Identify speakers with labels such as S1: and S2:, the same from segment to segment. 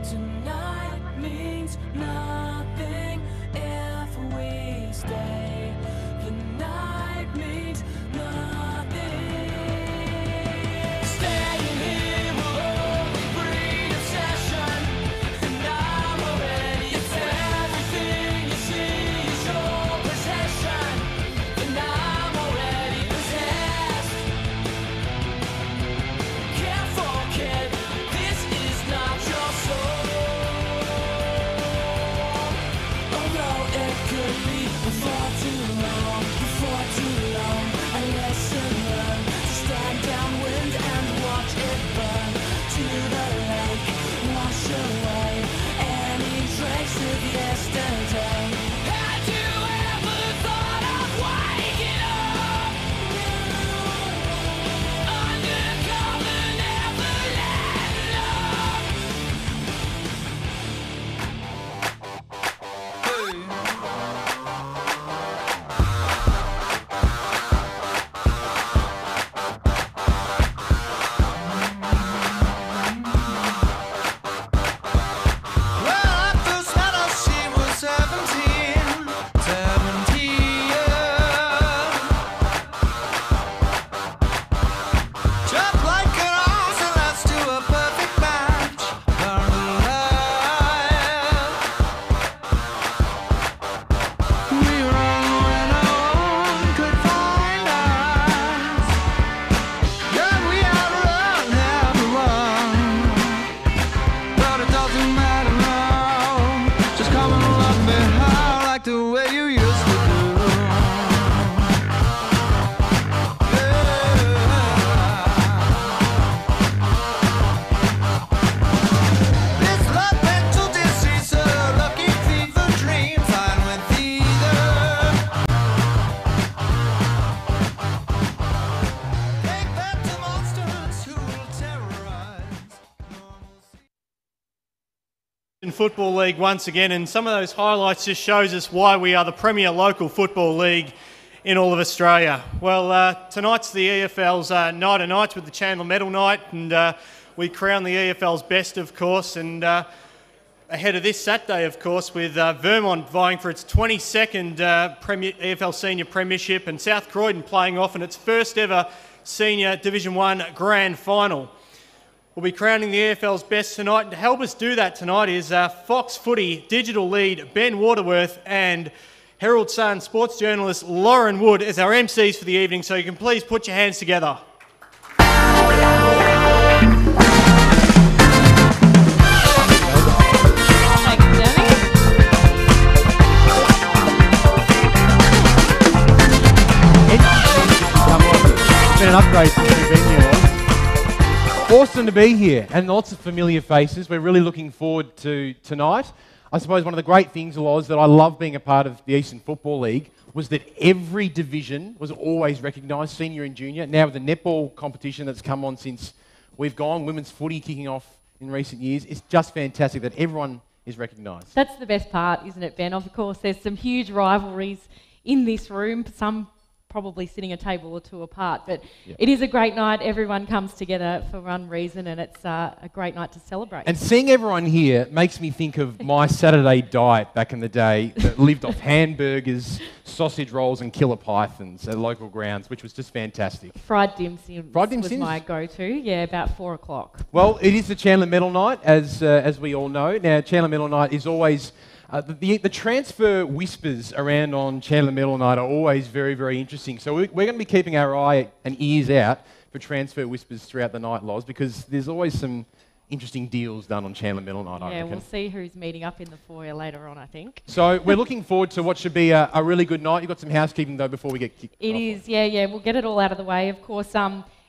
S1: Tonight means nothing if we stay. The night means nothing. Staying here will only breed obsession, and I'm already it's everything you see is your possession, and I'm already possessed. Careful, kid, this is not your soul.
S2: Football League once again, and some of those highlights just shows us why we are the premier local football league in all of Australia. Well, tonight's the EFL's night of nights with the Chandler Medal night, and we crown the EFL's best, of course, and ahead of this Saturday, of course, with Vermont vying for its 22nd EFL Senior Premiership and South Croydon playing off in its first ever Senior Division 1 Grand Final. We'll be crowning the EFL's best tonight, and to help us do that tonight is Fox Footy digital lead Ben Waterworth and Herald Sun sports journalist Lauren Wood as our MCs for the evening, so you can please put your hands together.
S3: It's been an upgrade since we've been here. Awesome to be here, and lots of familiar faces. We're really looking forward to tonight. I suppose one of the great things was that I love being a part of the Eastern Football League. was that every division was always recognised, senior and junior. Now with the netball competition that's come on since we've gone, women's footy kicking off in recent years, it's just fantastic that everyone is recognised.
S4: That's the best part, isn't it, Ben? Of course, there's some huge rivalries in this room, some probably sitting a table or two apart, but it is a great night. Everyone comes together for one reason, and it's a great night to celebrate.
S3: And seeing everyone here makes me think of my Saturday diet back in the day that lived off hamburgers, sausage rolls and killer pythons at local grounds, which was just fantastic.
S4: Fried dim sims was my go-to, about 4 o'clock.
S3: Well, it is the Chandler Medal night, as we all know. Now, Chandler Medal night is always... the transfer whispers around on Chandler Medal night are always very, very interesting. So we're going to be keeping our eye and ears out for transfer whispers throughout the night, Loz, because there's always some interesting deals done on Chandler Medal night, I reckon.
S4: We'll see who's meeting up in the foyer later on, I think.
S3: So we're looking forward to what should be a really good night. You've got some housekeeping, though, before we get kicked off.
S4: It is, We'll get it all out of the way. Of course,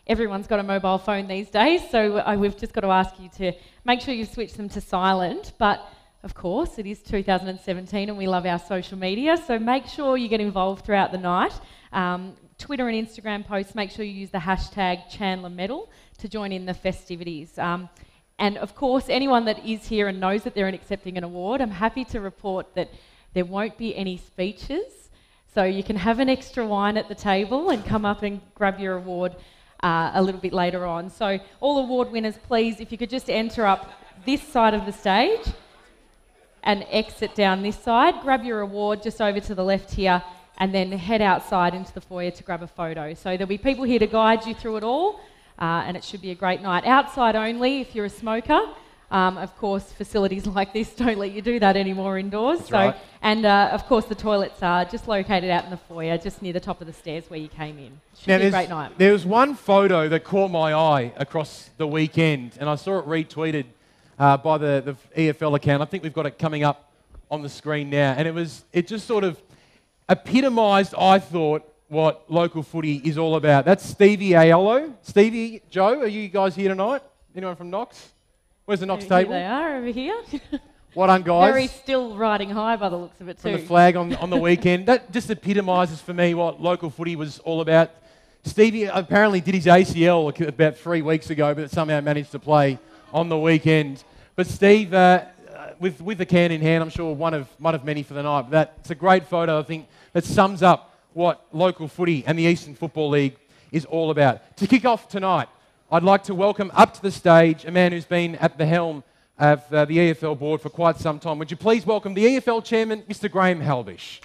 S4: everyone's got a mobile phone these days, so we've just got to ask you to make sure you switch them to silent. But of course, it is 2017 and we love our social media, so make sure you get involved throughout the night. Twitter and Instagram posts, make sure you use the hashtag Chandler Medal to join in the festivities. And of course, anyone that is here and knows that they're accepting an award, I'm happy to report that there won't be any speeches, so you can have an extra wine at the table and come up and grab your award a little bit later on. So all award winners, please, if you could just enter up this side of the stage and exit down this side, grab your award just over to the left here, and then head outside into the foyer to grab a photo. So there'll be people here to guide you through it all, and it should be a great night. Outside only if you're a smoker. Of course, facilities like this don't let you do that anymore indoors.
S3: That's right.
S4: And of course, the toilets are just located out in the foyer, just near the top of the stairs where you came in. Should be a great night.
S3: There was one photo that caught my eye across the weekend, and I saw it retweeted by the EFL account. I think we've got it coming up on the screen now. And it just sort of epitomised, I thought, what local footy is all about. That's Stevie Aiello. Stevie, Joe, are you guys here tonight? Anyone from Knox? Where's the Knox table?
S4: Here they are, over here.
S3: Well done, guys.
S4: Very still riding high by the looks of it too.
S3: From the flag on the weekend. That just epitomises for me what local footy was all about. Stevie apparently did his ACL about 3 weeks ago, but somehow managed to play on the weekend. But Steve, with the can in hand, I'm sure one of many for the night. But it's a great photo, I think, that sums up what local footy and the Eastern Football League is all about. To kick off tonight, I'd like to welcome up to the stage a man who's been at the helm of the EFL board for quite some time. Would you please welcome the EFL chairman, Mr. Graham Halbish.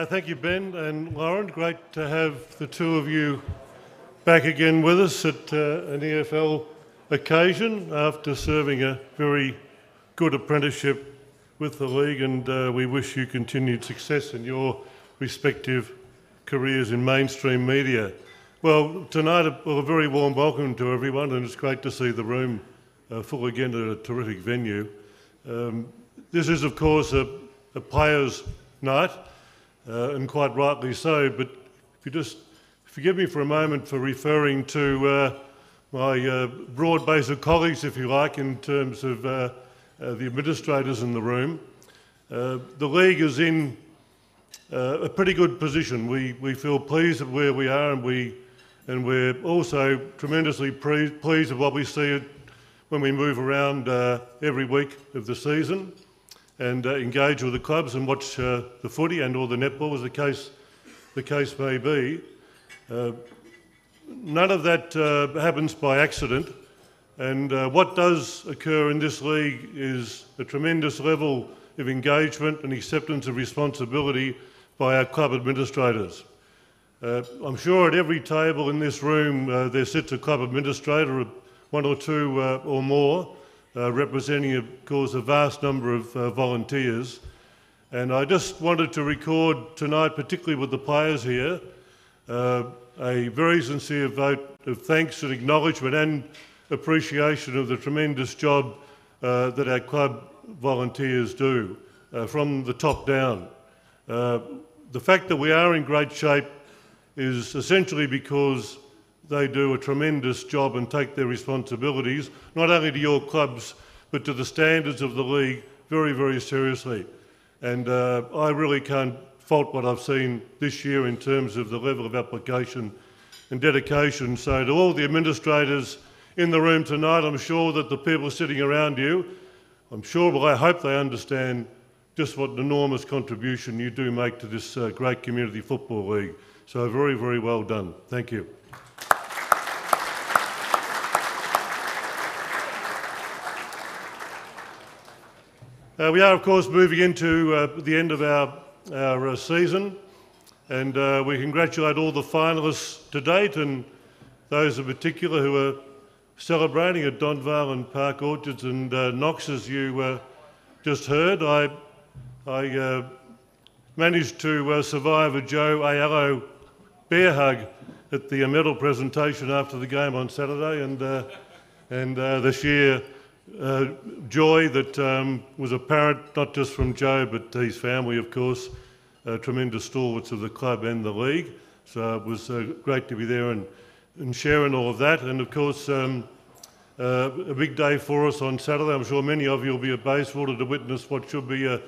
S5: Thank you, Ben and Lauren. Great to have the two of you back again with us at an EFL occasion after serving a very good apprenticeship with the league, and we wish you continued success in your respective careers in mainstream media. Well, tonight a very warm welcome to everyone, and it's great to see the room full again at a terrific venue. This is, of course, a players' night. And quite rightly so, but if you just forgive me for a moment for referring to my broad base of colleagues, if you like, in terms of the administrators in the room. The league is in a pretty good position. We feel pleased at where we are, and we're also tremendously pleased with what we see when we move around every week of the season and engage with the clubs and watch the footy and or the netball, as the case may be. None of that happens by accident, and what does occur in this league is a tremendous level of engagement and acceptance of responsibility by our club administrators. I'm sure at every table in this room there sits a club administrator, one or two or more, representing, of course, a vast number of volunteers. And I just wanted to record tonight, particularly with the players here, a very sincere vote of thanks and acknowledgement and appreciation of the tremendous job that our club volunteers do. from the top down. The fact that we are in great shape is essentially because they do a tremendous job and take their responsibilities, not only to your clubs, but to the standards of the league very, very seriously. And I really can't fault what I've seen this year in terms of the level of application and dedication. So to all the administrators in the room tonight, I'm sure that the people sitting around you, I hope they understand just what an enormous contribution you do make to this great community football league. So very, very well done. Thank you. We are, of course, moving into the end of our season, and we congratulate all the finalists to date and those in particular who are celebrating at Donvale and Park Orchards and Knox, as you just heard. I managed to survive a Joe Aiello bear hug at the medal presentation after the game on Saturday, and the sheer joy that was apparent not just from Joe but his family, of course, tremendous stalwarts of the club and the league. So it was great to be there and sharing all of that. And of course, a big day for us on Saturday. I'm sure many of you will be at Bayswater to witness what should be a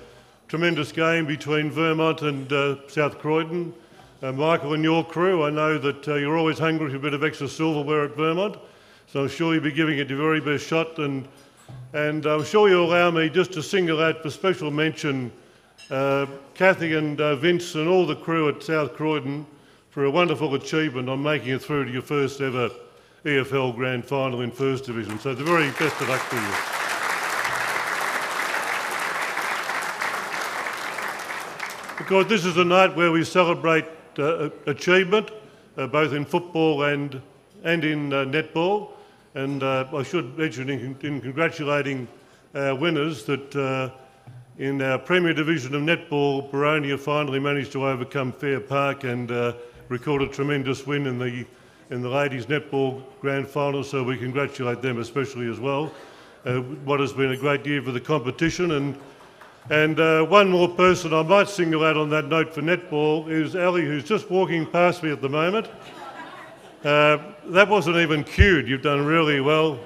S5: tremendous game between Vermont and South Croydon. Michael and your crew, I know that you're always hungry for a bit of extra silverware at Vermont, so I'm sure you'll be giving it your very best shot. And I'm sure you'll allow me just to single out for special mention Kathy and Vince and all the crew at South Croydon for a wonderful achievement on making it through to your first ever EFL Grand Final in First Division. So the very best of luck to you. Because this is a night where we celebrate achievement, both in football and in netball. And I should mention in congratulating our winners that in our Premier Division of netball, Baronia finally managed to overcome Fair Park and record a tremendous win in the ladies netball grand final. So we congratulate them especially as well. What has been a great year for the competition. And one more person I might single out on that note for netball is Ali, who's just walking past me at the moment. That wasn't even cued. You've done really well,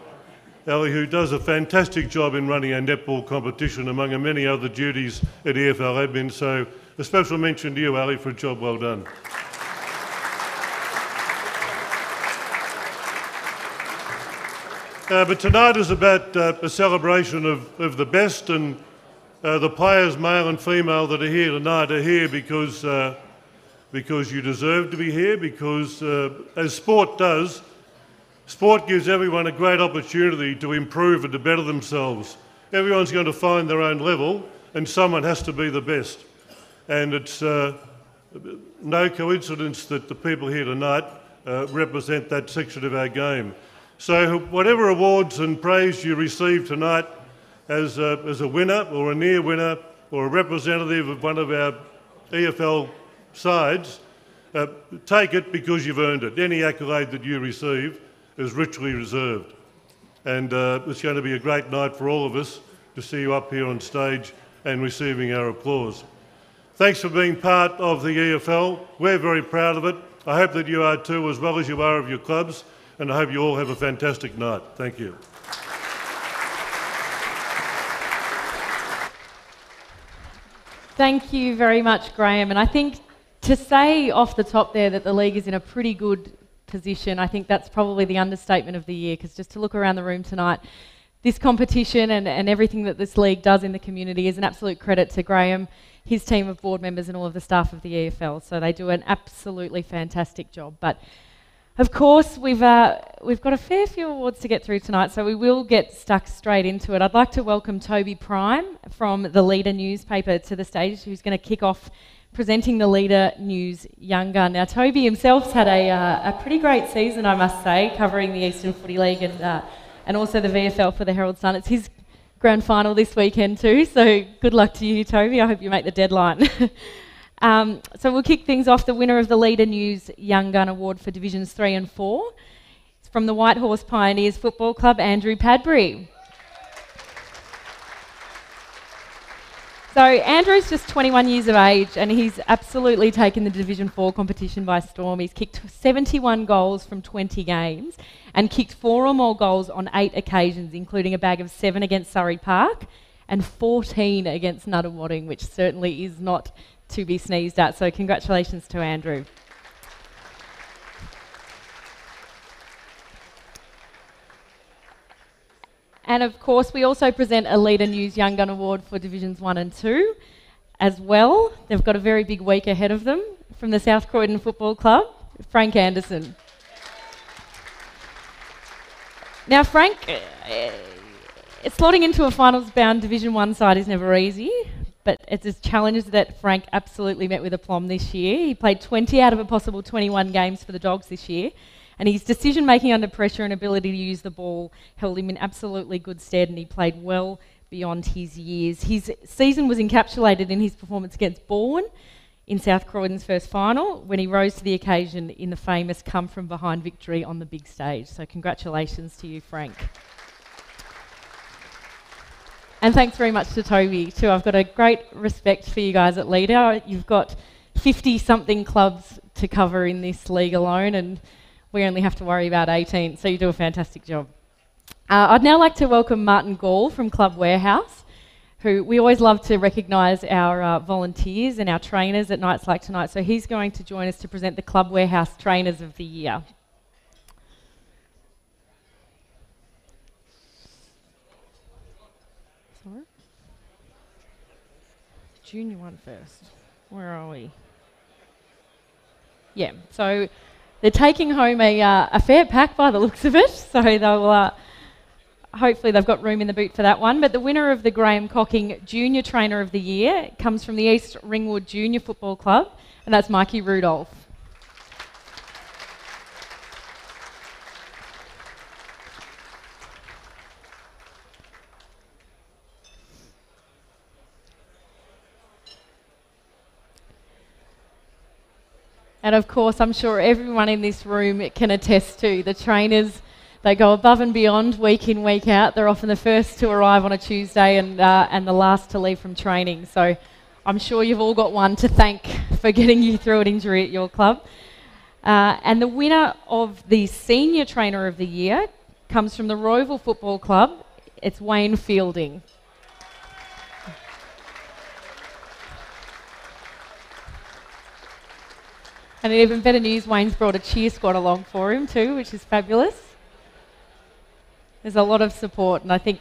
S5: Ali, who does a fantastic job in running our netball competition among many other duties at EFL admin. So a special mention to you, Ali, for a job well done. But tonight is about a celebration of the best, and the players, male and female, that are here tonight are here because you deserve to be here, because as sport does, sport gives everyone a great opportunity to improve and to better themselves. Everyone's going to find their own level and someone has to be the best. And it's no coincidence that the people here tonight represent that section of our game. So whatever awards and praise you receive tonight as a winner or a near winner or a representative of one of our EFL sides, take it because you've earned it. Any accolade that you receive is richly reserved. And it's going to be a great night for all of us to see you up here on stage and receiving our applause. Thanks for being part of the EFL. We're very proud of it. I hope that you are too, as well as you are of your clubs, and I hope you all have a fantastic night. Thank you.
S4: Thank you very much, Graham. And I think to say off the top there that the league is in a pretty good position, I think that's probably the understatement of the year, because just to look around the room tonight, this competition and everything that this league does in the community is an absolute credit to Graham, his team of board members and all of the staff of the EFL. So they do an absolutely fantastic job. But of course, we've got a fair few awards to get through tonight, so we will get stuck straight into it. I'd like to welcome Toby Prime from the Leader newspaper to the stage, who's going to kick off presenting the Leader News Young Gun. Now, Toby himself's had a pretty great season, I must say, covering the Eastern Footy League and also the VFL for the Herald Sun. It's his grand final this weekend too, so good luck to you, Toby. I hope you make the deadline. So we'll kick things off. The winner of the Leader News Young Gun Award for Divisions 3 and 4 is from the White Horse Pioneers Football Club, Andrew Padbury. So Andrew's just 21 years of age and he's absolutely taken the Division 4 competition by storm. He's kicked 71 goals from 20 games and kicked 4 or more goals on 8 occasions, including a bag of 7 against Surrey Park and 14 against Nunawading, which certainly is not to be sneezed at. So congratulations to Andrew. And of course, we also present a Leader News Young Gun Award for Divisions 1 and 2 as well. They've got a very big week ahead of them. From the South Croydon Football Club, Frank Anderson. Now, Frank, slotting into a finals-bound Division 1 side is never easy, but it's a challenge that Frank absolutely met with aplomb this year. He played 20 out of a possible 21 games for the Dogs this year, and his decision-making under pressure and ability to use the ball held him in absolutely good stead, and he played well beyond his years. His season was encapsulated in his performance against Bourne in South Croydon's first final, when he rose to the occasion in the famous come-from-behind victory on the big stage. So congratulations to you, Frank. And thanks very much to Toby, too. I've got a great respect for you guys at Leader. You've got 50-something clubs to cover in this league alone, and we only have to worry about 18, so you do a fantastic job. I'd now like to welcome Martin Gall from Club Warehouse, who we always love to recognise our volunteers and our trainers at nights like tonight, so he's going to join us to present the Club Warehouse Trainers of the Year. Sorry? Junior one first. Where are we? Yeah, so they're taking home a fair pack by the looks of it, so they'll hopefully they've got room in the boot for that one. But the winner of the Graham Cocking Junior Trainer of the Year comes from the East Ringwood Junior Football Club, and that's Mikey Rudolph. And of course, I'm sure everyone in this room can attest to the trainers. They go above and beyond week in, week out. They're often the first to arrive on a Tuesday and the last to leave from training. So I'm sure you've all got one to thank for getting you through an injury at your club. And the winner of the Senior Trainer of the Year comes from the Roeville Football Club. It's Wayne Fielding. And even better news, Wayne's brought a cheer squad along for him too, which is fabulous. There's a lot of support, and I think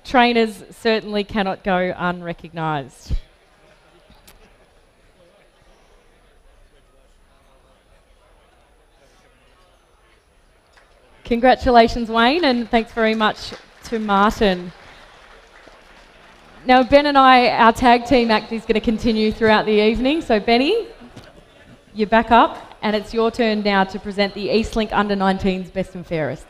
S4: trainers certainly cannot go unrecognised. Congratulations, Wayne, and thanks very much to Martin. Now, Ben and our tag team act is going to continue throughout the evening, so Benny, you're back up, and it's your turn now to present the Eastlink Under-19's Best and Fairest.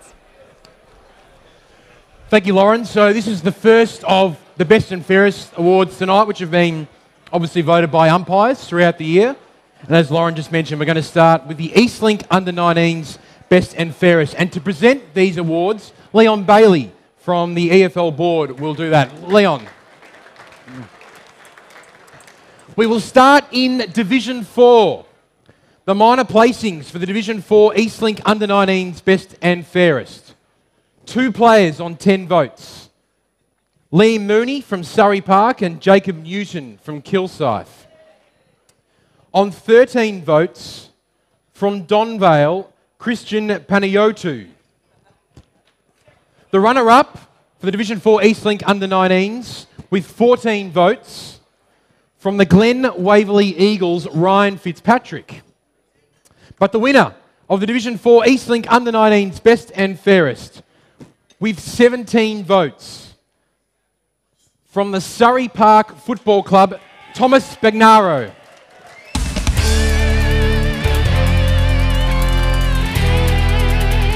S3: Thank you, Lauren. So this is the first of the Best and Fairest awards tonight, which have been obviously voted by umpires throughout the year. And as Lauren just mentioned, we're going to start with the Eastlink Under-19's Best and Fairest. And to present these awards, Leon Bailey from the EFL board will do that. Leon. We will start in Division 4. The minor placings for the Division 4 Eastlink Under-19's Best and Fairest. 2 players on 10 votes. Liam Mooney from Surrey Park and Jacob Newton from Kilsyth. On 13 votes, from Donvale, Christian Panayotu. The runner-up for the Division 4 Eastlink Under-19s with 14 votes, from the Glen Waverley Eagles, Ryan Fitzpatrick. But the winner of the Division 4 Eastlink Under-19's Best and Fairest, with 17 votes, from the Surrey Park Football Club, Thomas Spagnaro.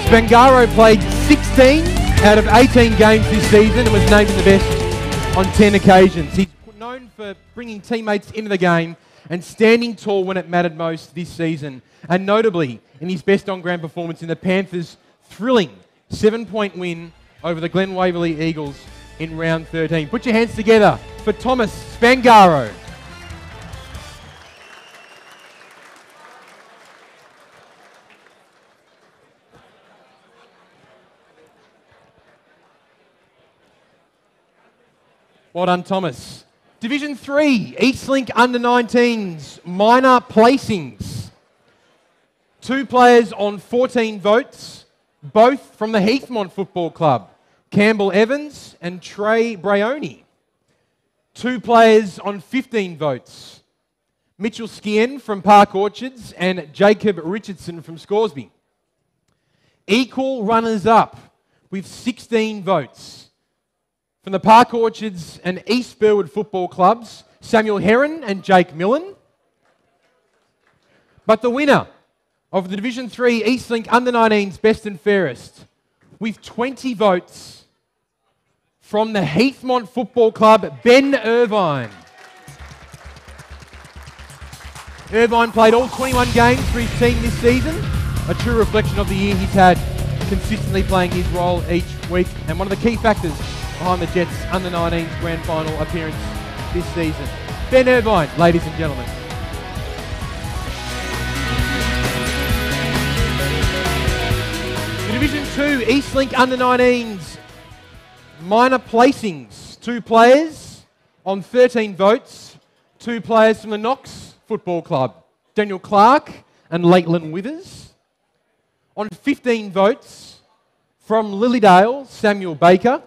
S3: Spagnaro played 16 out of 18 games this season and was named the best on 10 occasions. He's known for bringing teammates into the game and standing tall when it mattered most this season, and notably in his best on-ground performance in the Panthers' thrilling 7-point win over the Glen Waverley Eagles in round 13. Put your hands together for Thomas Spangaro. Well done, Thomas. Division 3, Eastlink Under-19s, minor placings. 2 players on 14 votes, both from the Heathmont Football Club, Campbell Evans and Trey Braioni. 2 players on 15 votes, Mitchell Skien from Park Orchards and Jacob Richardson from Scoresby. Equal runners-up with 16 votes. From the Park Orchards and East Burwood Football Clubs, Samuel Heron and Jake Millen. But the winner of the Division 3 Eastlink Under-19s Best and Fairest, with 20 votes, from the Heathmont Football Club, Ben Irvine. Irvine played all 21 games for his team this season, a true reflection of the year he's had, consistently playing his role each week, and one of the key factors behind the Jets Under-19s Grand Final appearance this season. Ben Irvine, ladies and gentlemen. The Division 2 Eastlink Under-19s minor placings. 2 players on 13 votes. 2 players from the Knox Football Club, Daniel Clark and Lakeland Withers. On 15 votes from Lilydale, Samuel Baker.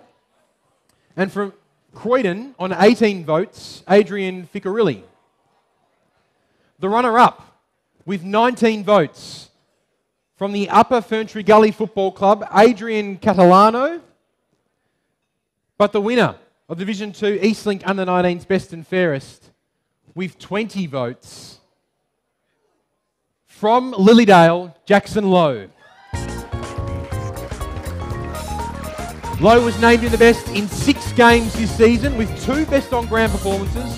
S3: And from Croydon, on 18 votes, Adrian Ficarilli. The runner-up, with 19 votes, from the Upper Ferntree Gully Football Club, Adrian Catalano. But the winner of Division 2 Eastlink Under-19's Best and Fairest, with 20 votes, from Lilydale, Jackson Lowe. Lowe was named in the best in 6 games this season, with 2 best on ground performances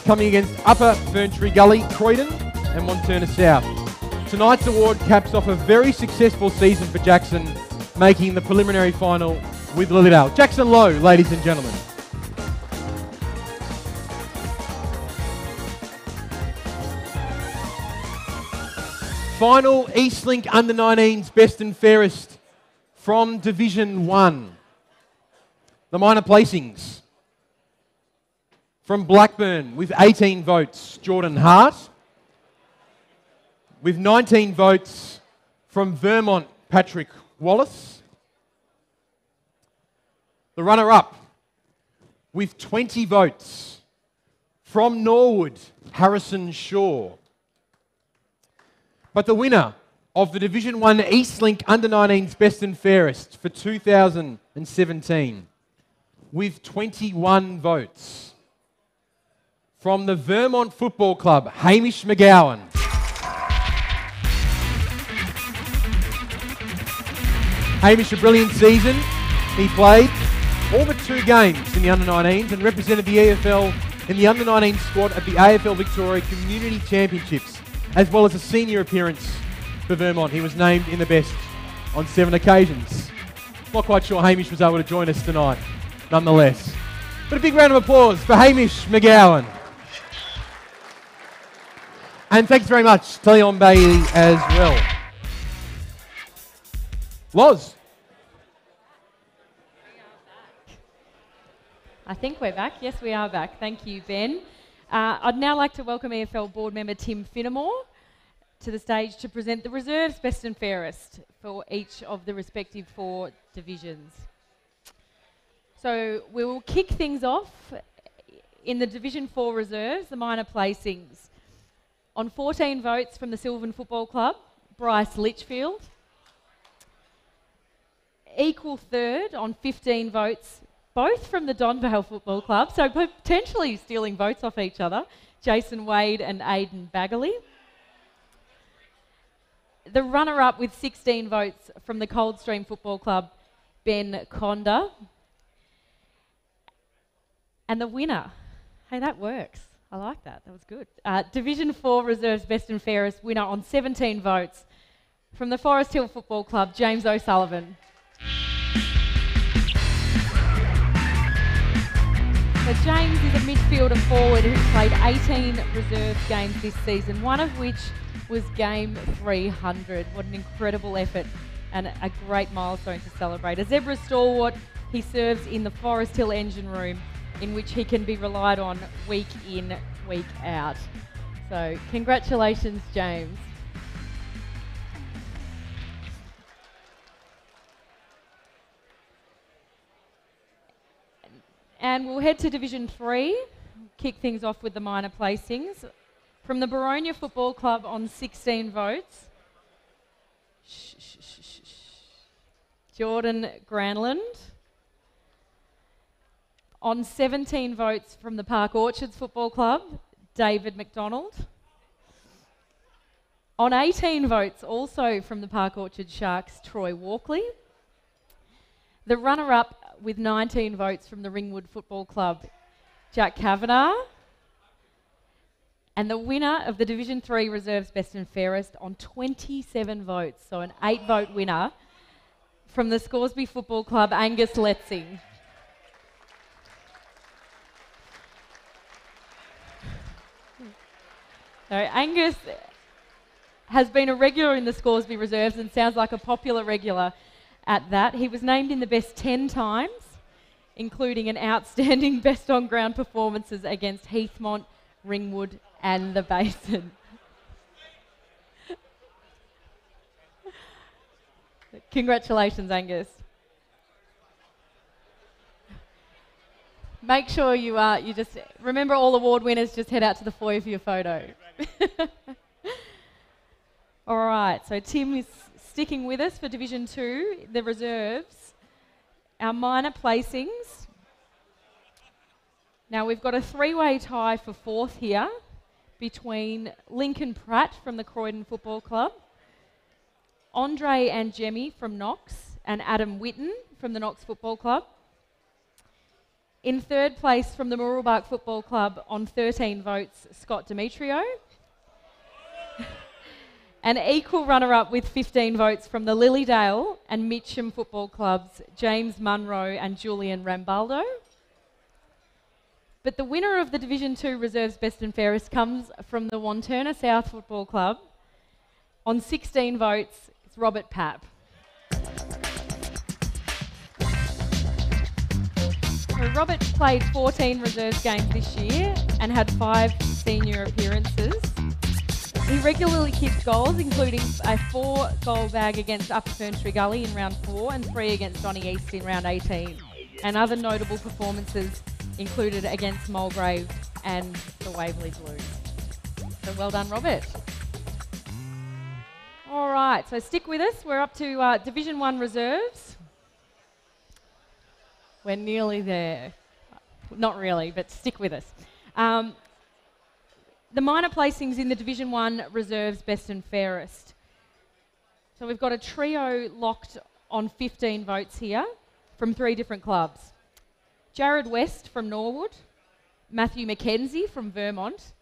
S3: coming against Upper Ferntree Gully, Croydon and Montana South. Tonight's award caps off a very successful season for Jackson, making the preliminary final with Lilydale. Jackson Lowe, ladies and gentlemen. Final Eastlink Under-19's Best and Fairest from Division 1. The minor placings. From Blackburn, with 18 votes, Jordan Hart. With 19 votes, from Vermont, Patrick Wallace. The runner-up, with 20 votes, from Norwood, Harrison Shaw. But the winner of the Division 1 Eastlink Under-19's Best and Fairest for 2017, with 21 votes, from the Vermont Football Club, Hamish McGowan. Hamish, a brilliant season. He played all but 2 games in the Under-19s and represented the EFL in the Under-19 squad at the AFL Victoria Community Championships, as well as a senior appearance for Vermont. He was named in the best on 7 occasions. Not quite sure Hamish was able to join us tonight, nonetheless. But a big round of applause for Hamish McGowan. And thanks very much to Leon Bailey as well. Loz.
S4: I think we're back. Yes, we are back. Thank you, Ben. I'd now like to welcome EFL board member Tim Finnemore to the stage to present the reserves best and fairest for each of the respective 4 divisions. So we will kick things off in the Division 4 reserves, the minor placings. On 14 votes from the Sylvan Football Club, Bryce Litchfield. Equal third on 15 votes, both from the Donvale Football Club, so potentially stealing votes off each other, Jason Wade and Aidan Baggerley. The runner-up with 16 votes from the Coldstream Football Club, Ben Conda. And the winner, hey, that works. I like that, that was good. Division 4 Reserves Best and Fairest winner on 17 votes from the Forest Hill Football Club, James O'Sullivan. So James is a midfielder forward who's played 18 reserve games this season, one of which was game 300. What an incredible effort and a great milestone to celebrate. A Zebra stalwart, he serves in the Forest Hill engine room, in which he can be relied on week in, week out. So congratulations, James. And we'll head to Division 3, kick things off with the minor placings. From the Baronia Football Club on 16 votes, Jordan Granland. On 17 votes from the Park Orchards Football Club, David McDonald. On 18 votes also from the Park Orchard Sharks, Troy Walkley. The runner-up with 19 votes from the Ringwood Football Club, Jack Kavanagh. And the winner of the Division 3 Reserves Best and Fairest on 27 votes, so an 8-vote winner, from the Scoresby Football Club, Angus Letzing. So Angus has been a regular in the Scoresby Reserves and sounds like a popular regular at that. He was named in the best 10 times, including an outstanding best on-ground performances against Heathmont, Ringwood and the Basin. Congratulations, Angus. Make sure you just remember all award winners, just head out to the foyer for your photo. All right, so Tim is sticking with us for Division 2, the reserves. Our minor placings. Now we've got a three-way tie for fourth here between Lincoln Pratt from the Croydon Football Club, Andre and Jemmy from Knox, and Adam Witten from the Knox Football Club. In third place from the Mooroolbark Football Club on 13 votes, Scott Demetrio. An equal runner-up with 15 votes from the Lilydale and Mitcham Football Clubs, James Munro and Julian Rambaldo. But the winner of the Division 2 Reserves Best and Fairest comes from the Wanturna South Football Club. On 16 votes, it's Robert Papp. So Robert played 14 reserves games this year and had 5 senior appearances. He regularly kicks goals, including a 4-goal bag against Upper Ferntree Gully in round 4 and 3 against Donny East in round 18. And other notable performances included against Mulgrave and the Waverley Blues. So well done, Robert. All right, so stick with us. We're up to Division 1 reserves. We're nearly there. Not really, but stick with us. The minor placings in the Division 1 reserves best and fairest. So we've got a trio locked on 15 votes here from 3 different clubs. Jared West from Norwood, Matthew McKenzie from Vermont,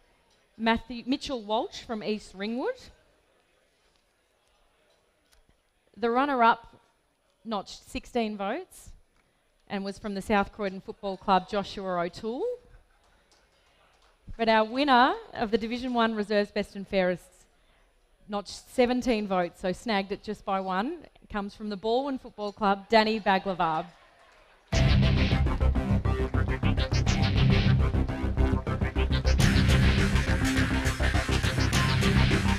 S4: Mitchell Walsh from East Ringwood. The runner-up notched 16 votes and was from the South Croydon Football Club, Joshua O'Toole. But our winner of the Division 1 Reserves Best and Fairest notched 17 votes, so snagged it just by 1. It comes from the Baldwin Football Club, Danny Baglavab.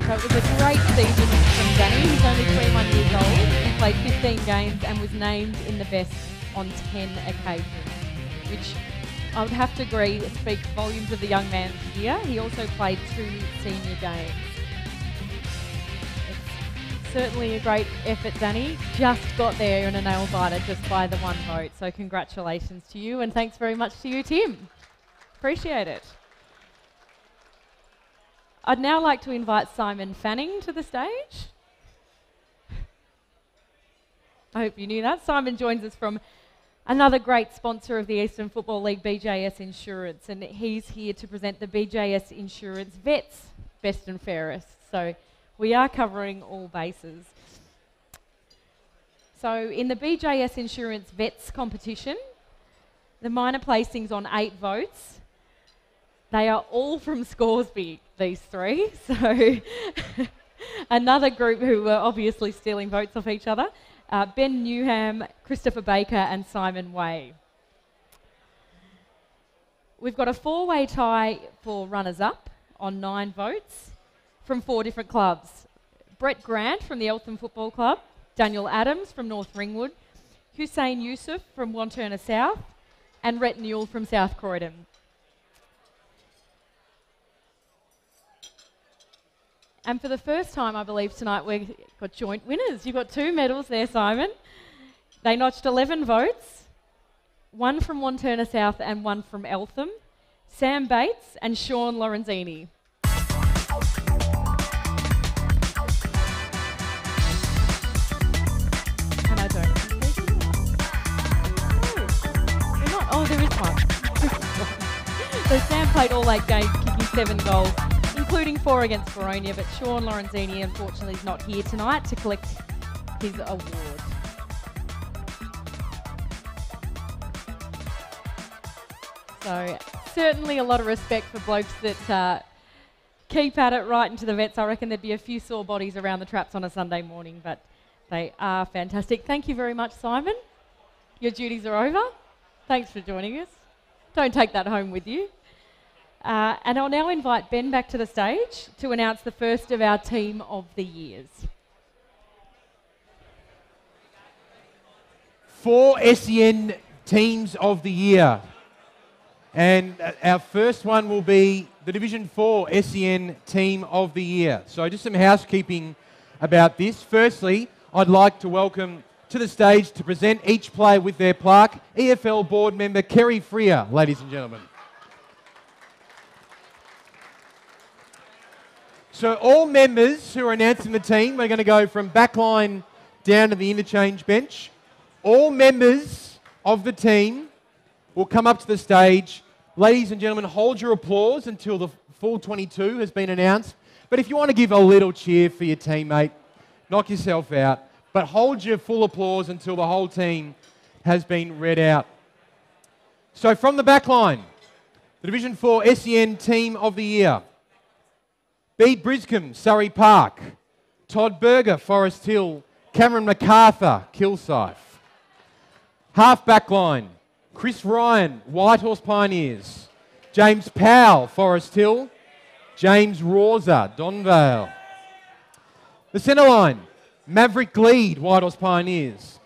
S4: So it was a great season from Danny. He's only 21 years old. He played 15 games and was named in the best on 10 occasions, which I would have to agree speaks volumes of the young man's year. He also played 2 senior games. It's certainly a great effort, Danny. Just got there in a nail biter just by the 1 vote. So congratulations to you and thanks very much to you, Tim. Appreciate it. I'd now like to invite Simon Fanning to the stage. I hope you knew that. Simon joins us from another great sponsor of the Eastern Football League, BJS Insurance, and he's here to present the BJS Insurance Vets Best and Fairest. So we are covering all bases. So in the BJS Insurance Vets competition, The minor placings on 8 votes. They are all from Scoresby, these 3. So another group who were obviously stealing votes off each other. Ben Newham, Christopher Baker and Simon Way. We've got a 4-way tie for runners-up on 9 votes from 4 different clubs. Brett Grant from the Eltham Football Club, Daniel Adams from North Ringwood, Hussein Yusuf from Wantirna South, and Rhett Newell from South Croydon. And for the first time, I believe, tonight, we've got joint winners. You've got 2 medals there, Simon. They notched 11 votes, 1 from Wantirna South and 1 from Eltham, Sam Bates and Sean Lorenzini. And I don't. Oh, there is one. So Sam played all 8 games, kicking 7 goals, including 4 against Veronia, but Sean Lorenzini unfortunately is not here tonight to collect his award. So certainly a lot of respect for blokes that keep at it right into the vets. I reckon there'd be a few sore bodies around the traps on a Sunday morning, but they are fantastic. Thank you very much, Simon. Your duties are over. Thanks for joining us. Don't take that home with you. And I'll now invite Ben back to the stage to announce the first of our Team of the Years.
S3: 4 SEN Teams of the Year. And our first one will be the Division 4 SEN Team of the Year. So just some housekeeping about this. Firstly, I'd like to welcome to the stage to present each player with their plaque, EFL board member Kerry Freer, ladies and gentlemen. So all members who are announcing the team, we're going to go from backline down to the interchange bench. All members of the team will come up to the stage. Ladies and gentlemen, hold your applause until the full 22 has been announced. But if you want to give a little cheer for your teammate, knock yourself out. But hold your full applause until the whole team has been read out. So from the back line, the Division 4 SEN Team of the Year. B. Briscombe, Surrey Park. Todd Berger, Forest Hill. Cameron MacArthur, Kilsyth. Half back line, Chris Ryan, Whitehorse Pioneers. James Powell, Forest Hill. James Rawser, Donvale. The centre line, Maverick Gleed, Whitehorse Pioneers.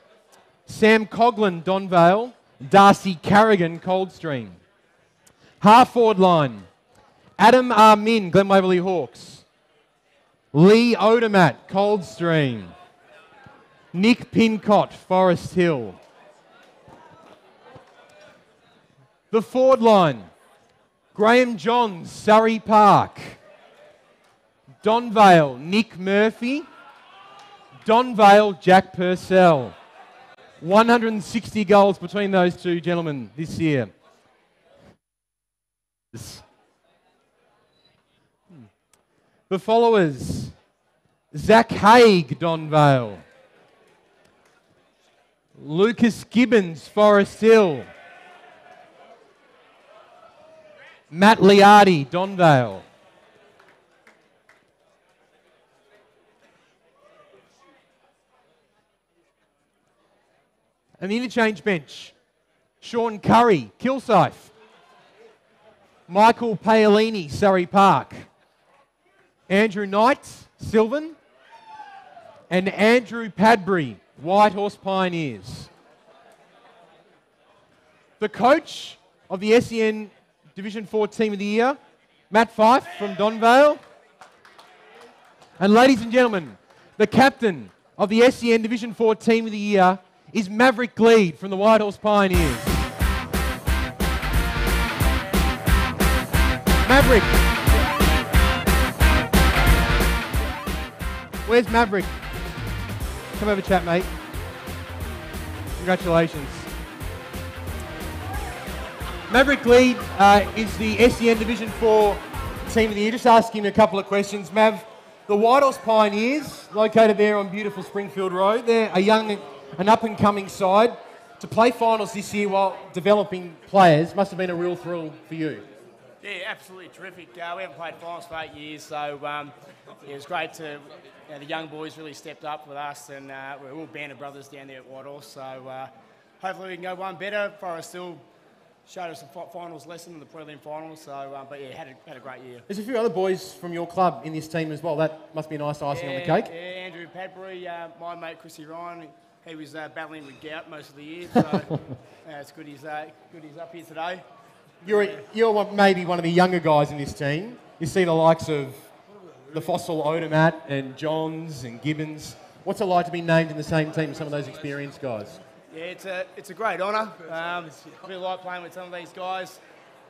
S3: Sam Coughlin, Donvale. Darcy Carrigan, Coldstream. Half forward line, Adam Armin, Glen Waverley Hawks. Lee Odermatt, Coldstream. Nick Pincott, Forest Hill. The forward line, Graham Johns, Surrey Park. Donvale, Nick Murphy. Donvale, Jack Purcell. 160 goals between those two gentlemen this year. The followers, Zach Haig, Donvale. Lucas Gibbons, Forest Hill. Matt Liardi, Donvale. And the interchange bench, Sean Curry, Kilsyth. Michael Paolini, Surrey Park. Andrew Knight, Sylvan. And Andrew Padbury, Whitehorse Pioneers. The coach of the SEN Division 4 Team of the Year, Matt Fife from Donvale. And ladies and gentlemen, the captain of the SEN Division 4 Team of the Year is Maverick Gleed from the Whitehorse Pioneers. Maverick. Where's Maverick? Come over, chat, mate. Congratulations. Maverick Gleed is the SEN Division 4 Team of the Year. Just asking him a couple of questions. Mav, the Whitehorse Pioneers, located there on beautiful Springfield Road, they're a young and up-and-coming side. To play finals this year while developing players must have been a real thrill for you.
S6: Yeah, absolutely terrific. We haven't played finals for 8 years, so it was great to. The young boys really stepped up with us, and we're all band of brothers down there at Whitehorse. So hopefully we can go one better. Forrest still showed us a finals lesson in the prelim finals. So, but yeah, had a great year.
S3: There's a few other boys from your club in this team as well. That must be a nice icing on the cake.
S6: Yeah, Andrew Padbury, my mate Chrissy Ryan. He was battling with gout most of the year, so it's good he's up here today.
S3: You're maybe one of the younger guys in this team. You see the likes of the Fossil Odomat and Johns and Gibbons. What's it like to be named in the same team as some of those experienced guys?
S6: Yeah, it's a great honour. Really like playing with some of these guys.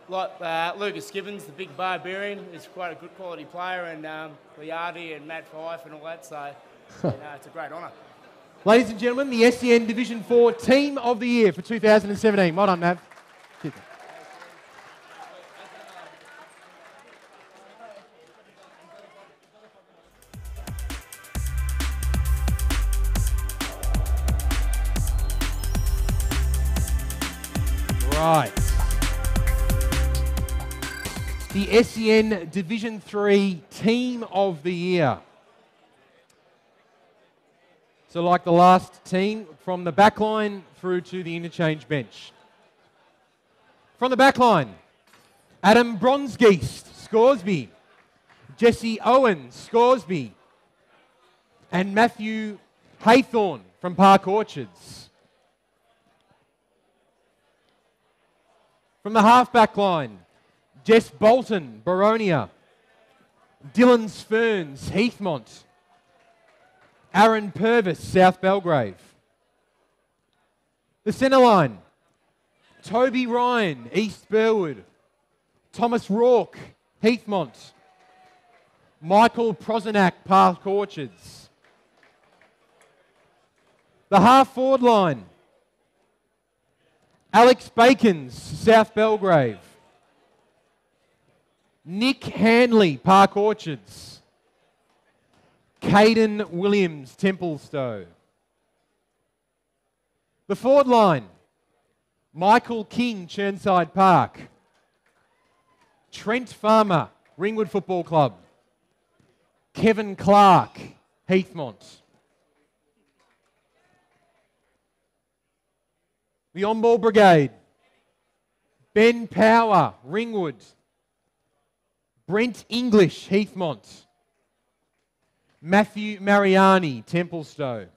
S6: Like Lucas Gibbons, the big barbarian, is quite a good quality player, and Liardi and Matt Fife and all that. So it's a great honour.
S3: Ladies and gentlemen, the SEN Division 4 Team of the Year for 2017. Well done, Mav. Right. The SEN Division 3 Team of the Year. So like the last team, from the back line through to the interchange bench. From the back line, Adam Bronsgeest, Scoresby. Jesse Owen, Scoresby. And Matthew Haythorne from Park Orchards. From the half-back line, Jess Bolton, Baronia. Dylan Sferns, Heathmont. Aaron Purvis, South Belgrave. The centre line, Toby Ryan, East Burwood. Thomas Rourke, Heathmont. Michael Prozenak, Park Orchards. The half-forward line, Alex Bacons, South Belgrave. Nick Hanley, Park Orchards. Caden Williams, Templestowe. The forward line, Michael King, Churnside Park. Trent Farmer, Ringwood Football Club. Kevin Clark, Heathmont. The on-ball brigade, Ben Power, Ringwood. Brent English, Heathmont. Matthew Mariani, Templestowe.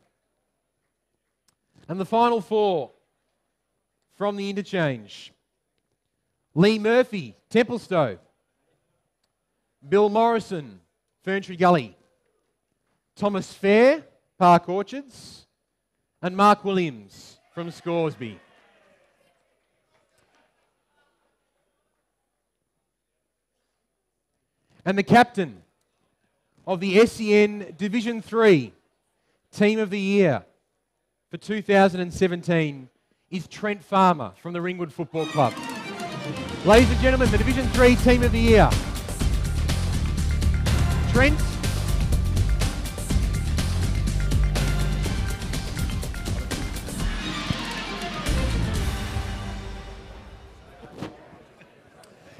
S3: And the final four from the interchange, Lee Murphy, Templestowe. Bill Morrison, Ferntree Gully. Thomas Fair, Park Orchards. And Mark Williams from Scoresby. And the captain of the SEN Division 3 Team of the Year for 2017 is Trent Farmer from the Ringwood Football Club. Ladies and gentlemen, the Division 3 Team of the Year. Trent.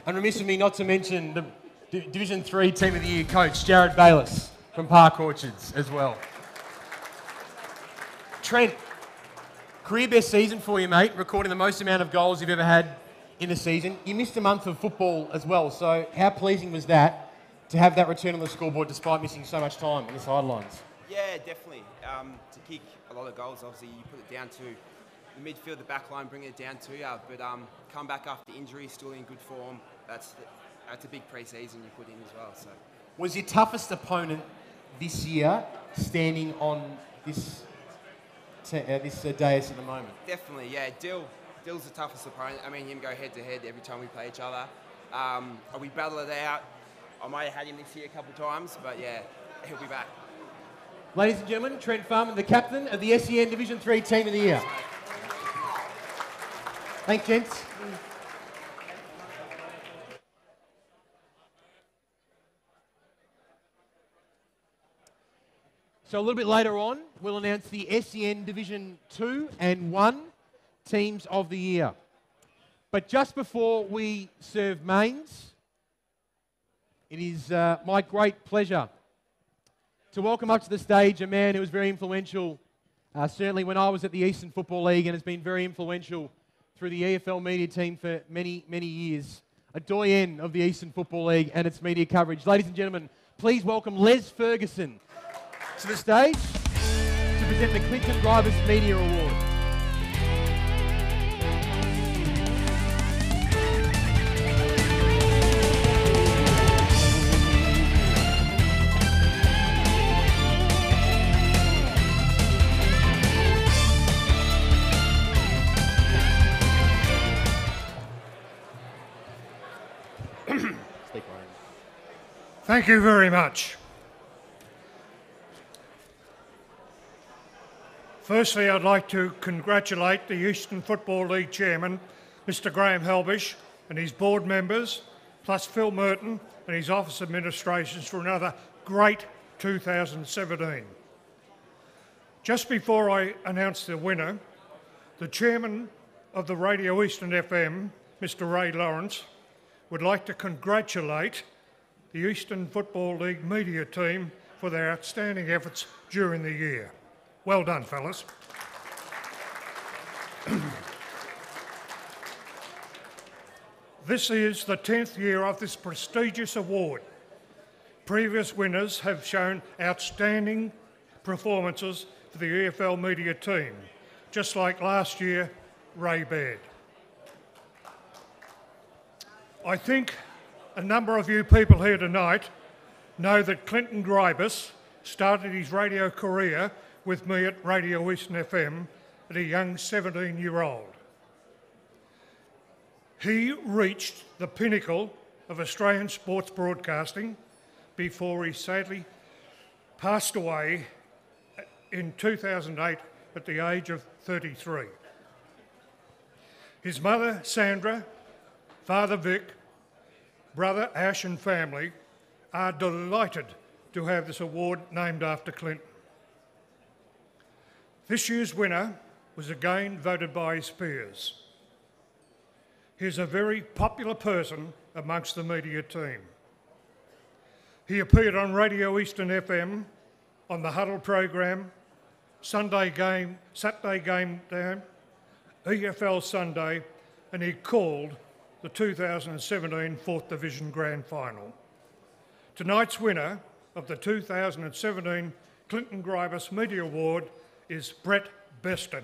S3: And remiss of me not to mention the Division 3 Team of the Year coach, Jared Bayliss from Park Orchards as well. Trent, career best season for you, mate, recording the most amount of goals you've ever had in a season. You missed a month of football as well, so how pleasing was that to have that return on the scoreboard despite missing so much time on the sidelines?
S7: Yeah, definitely. To kick a lot of goals, obviously, you put it down to the midfield, the back line, bringing it down to you. But come back after injury, still in good form. That's a big pre-season you put in as well. So,
S3: was your toughest opponent this year standing on this dais at the moment?
S7: Definitely, yeah. Dill's the toughest opponent. I mean, him go head to head every time we play each other. We battle it out. I might have had him this year a couple of times, but yeah, he'll be back.
S3: Ladies and gentlemen, Trent Farmer, the captain of the SEN Division 3 Team of the Year. Thanks, gents. So a little bit later on, we'll announce the SEN Division 2 and 1 Teams of the Year. But just before we serve mains, it is my great pleasure to welcome up to the stage a man who was very influential, certainly when I was at the Eastern Football League, and has been very influential through the EFL media team for many, many years. A doyen of the Eastern Football League and its media coverage. Ladies and gentlemen, please welcome Les Ferguson to the stage to present the Clinton Drivers Media Award.
S8: Thank you very much. Firstly, I'd like to congratulate the Eastern Football League Chairman, Mr Graham Helbish, and his board members, plus Phil Merton and his office administrations for another great 2017. Just before I announce the winner, the Chairman of the Radio Eastern FM, Mr Ray Lawrence, would like to congratulate the Eastern Football League media team for their outstanding efforts during the year. Well done, fellas. This is the 10th year of this prestigious award. Previous winners have shown outstanding performances for the EFL media team, just like last year, Ray Baird. I think a number of you people here tonight know that Clinton Gribus started his radio career with me at Radio Eastern FM at a young 17-year-old. He reached the pinnacle of Australian sports broadcasting before he sadly passed away in 2008 at the age of 33. His mother, Sandra, father, Vic, brother Ash and family are delighted to have this award named after Clinton. This year's winner was again voted by his peers. He's a very popular person amongst the media team. He appeared on Radio Eastern FM, on the Huddle program, Saturday Game Day, EFL Sunday, and he called the 2017 4th Division Grand Final. Tonight's winner of the 2017 Clinton Gribus Media Award is Brett Beston.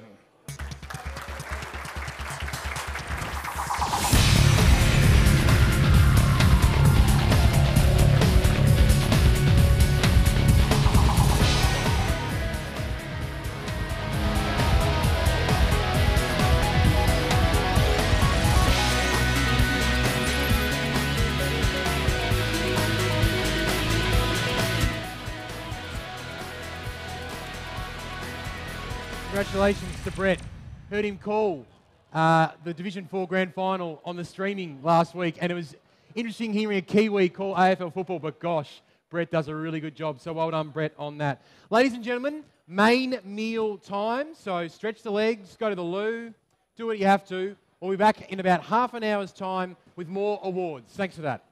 S3: Congratulations to Brett. Heard him call the Division 4 Grand Final on the streaming last week, and it was interesting hearing a Kiwi call AFL football, but gosh, Brett does a really good job, so well done, Brett, on that. Ladies and gentlemen, main meal time, so stretch the legs, go to the loo, do what you have to. We'll be back in about half an hour's time with more awards. Thanks for that.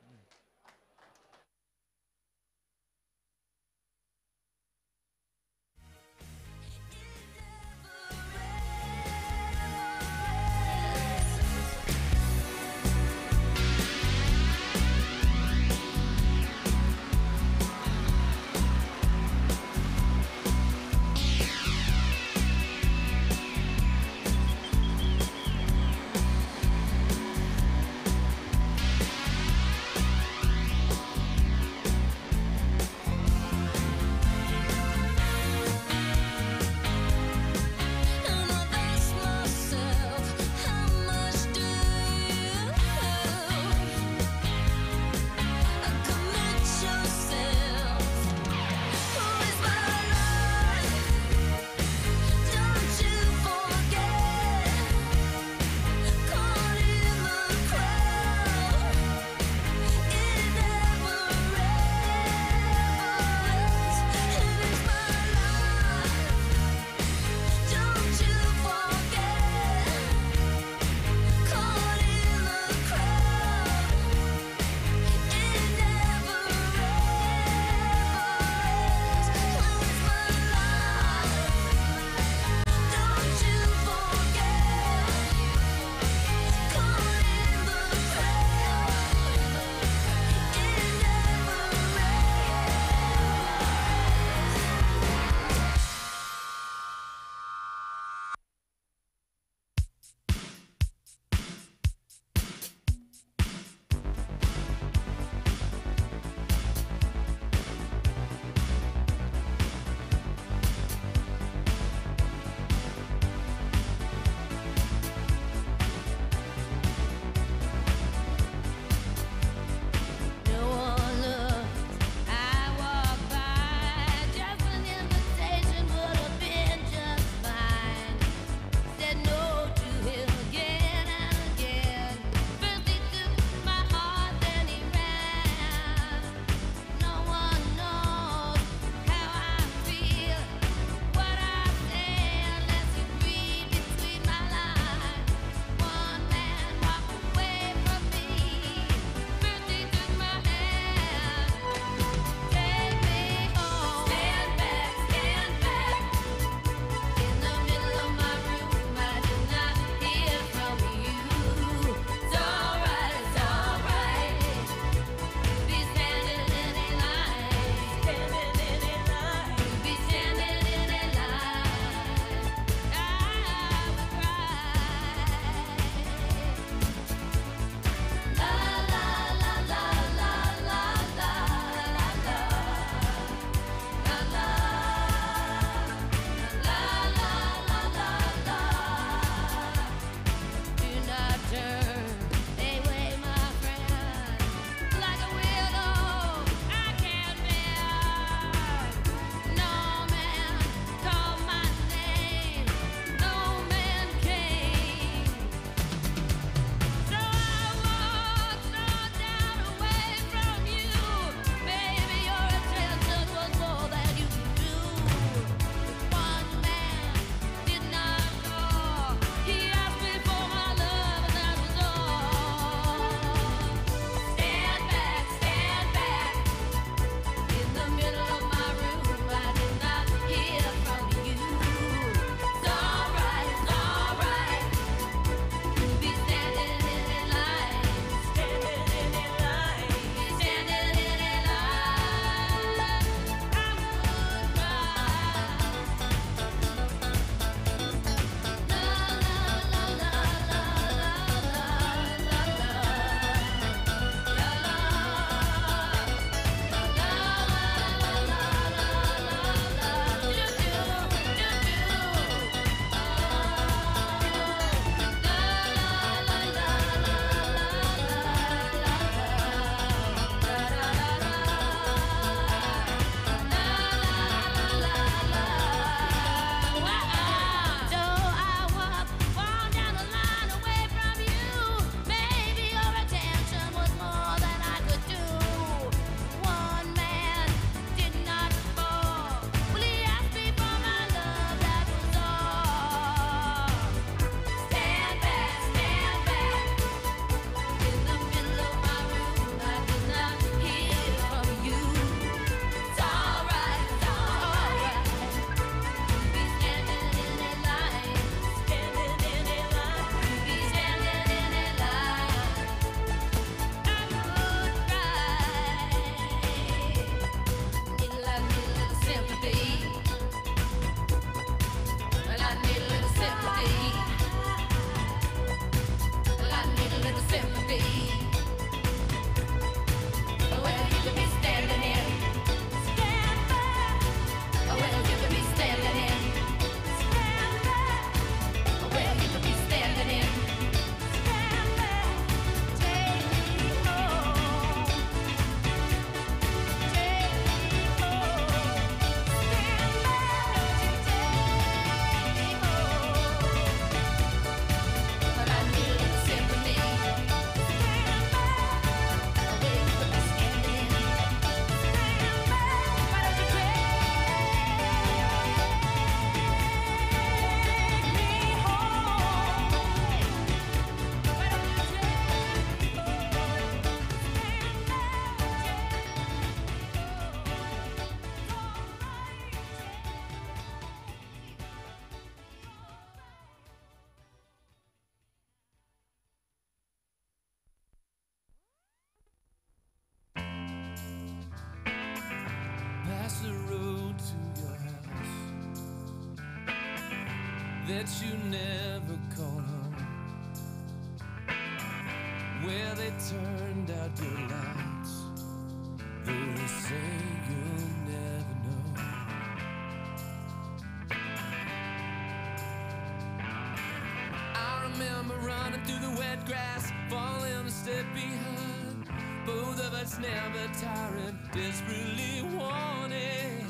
S1: that you never call home, where they turned out your lights, though they say you'll never know. I remember running through the wet grass, falling a step behind, both of us never tiring, desperately wanting.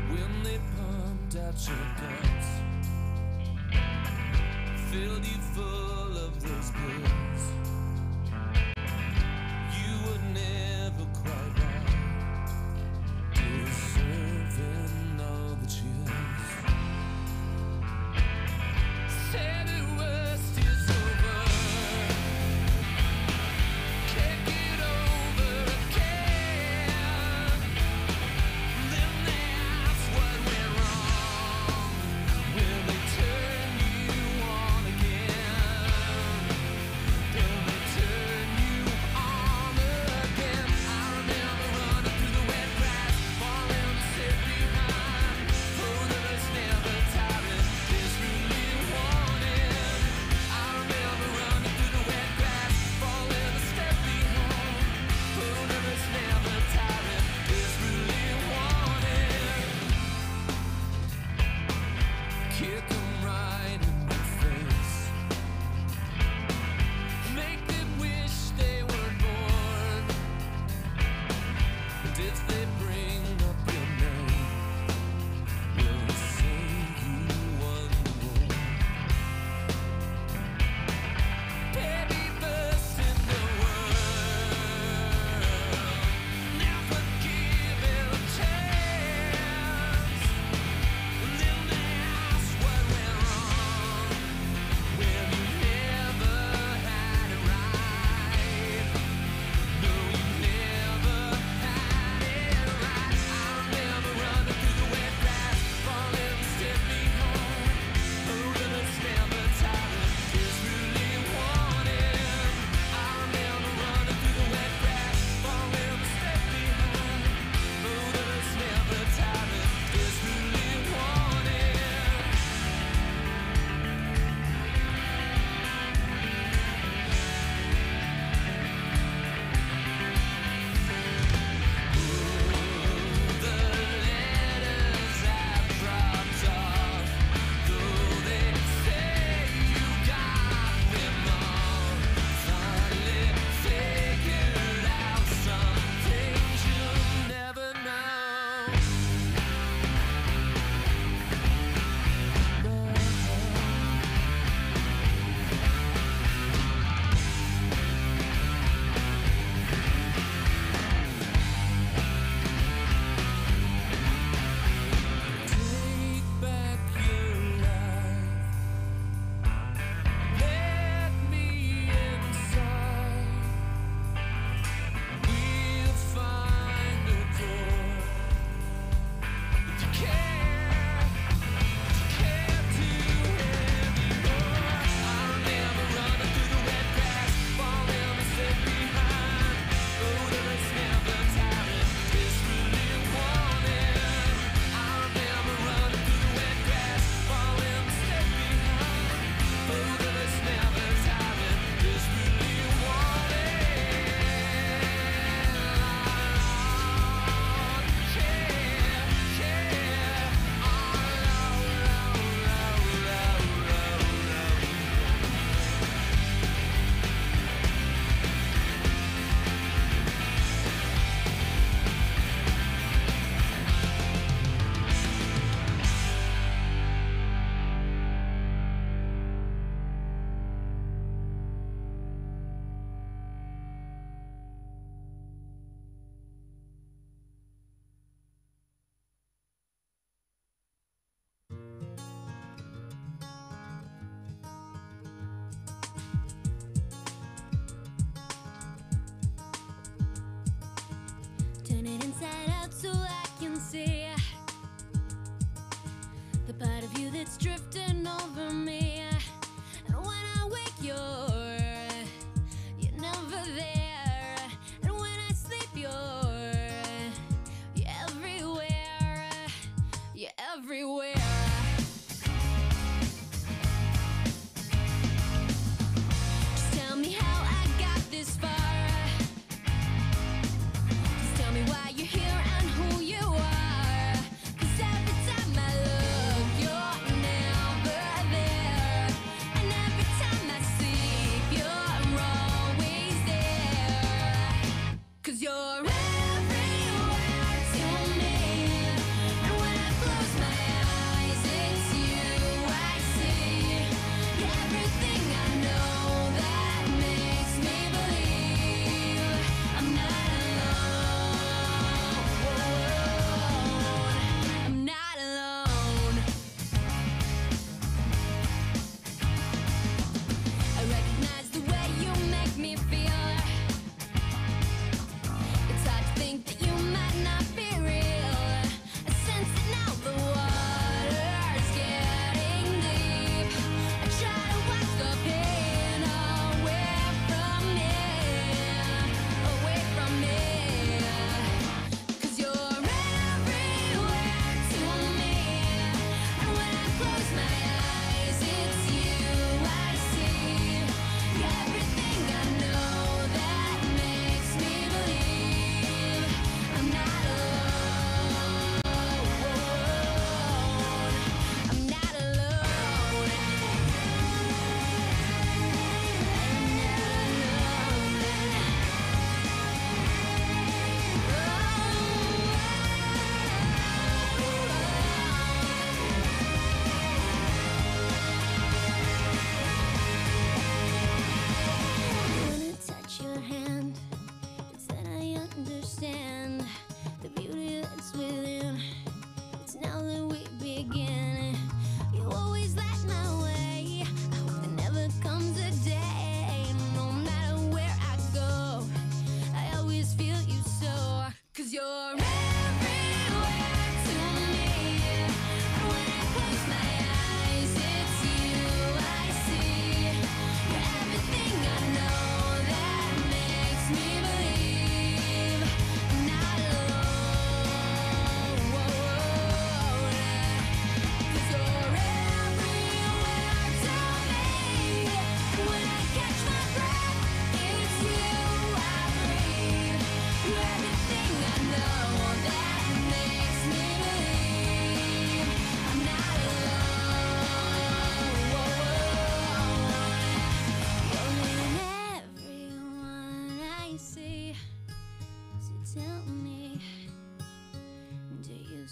S1: When they pumped out your guts, filled you full of those pills, you were never quite right, deserving all the chills. Said the worst is over, can't get over again. Then that's what went wrong, when they turn you on again. Then they turn you on again. I remember running through the wet grass, falling to sit behind, both of us never tiring, desperately wanting. I remember running through the wet grass, falling a step behind, both of us never tiring, desperately wanting. Kick 'em right in the face, make them wish they weren't born, and if they bring up your name, will they say you won the war? Baby burst in the world, never give it a chance. And then they ask what went wrong, when you never had it right. No, you never had it right. I remember running through the wet grass, falling a step behind, both of us never tiring, desperately wanting. I remember running through the wet grass, falling a step behind, both of us never tiring, desperately wanting. The letters have dropped off, though they say you got them all. Finally figured out some things you'll never know. Take back your life, let me inside. We'll find a door. If you care too anymore. I remember running through the wet grass, falling a step behind, both of us never tiring, desperately wanting. I remember running through the wet grass, falling a step behind, both of us never tiring, desperately wanting.
S9: Turn it inside out so I can see the part of you that's drifting over me. And when I wake, you're never there. And when I sleep, you're everywhere. You're everywhere.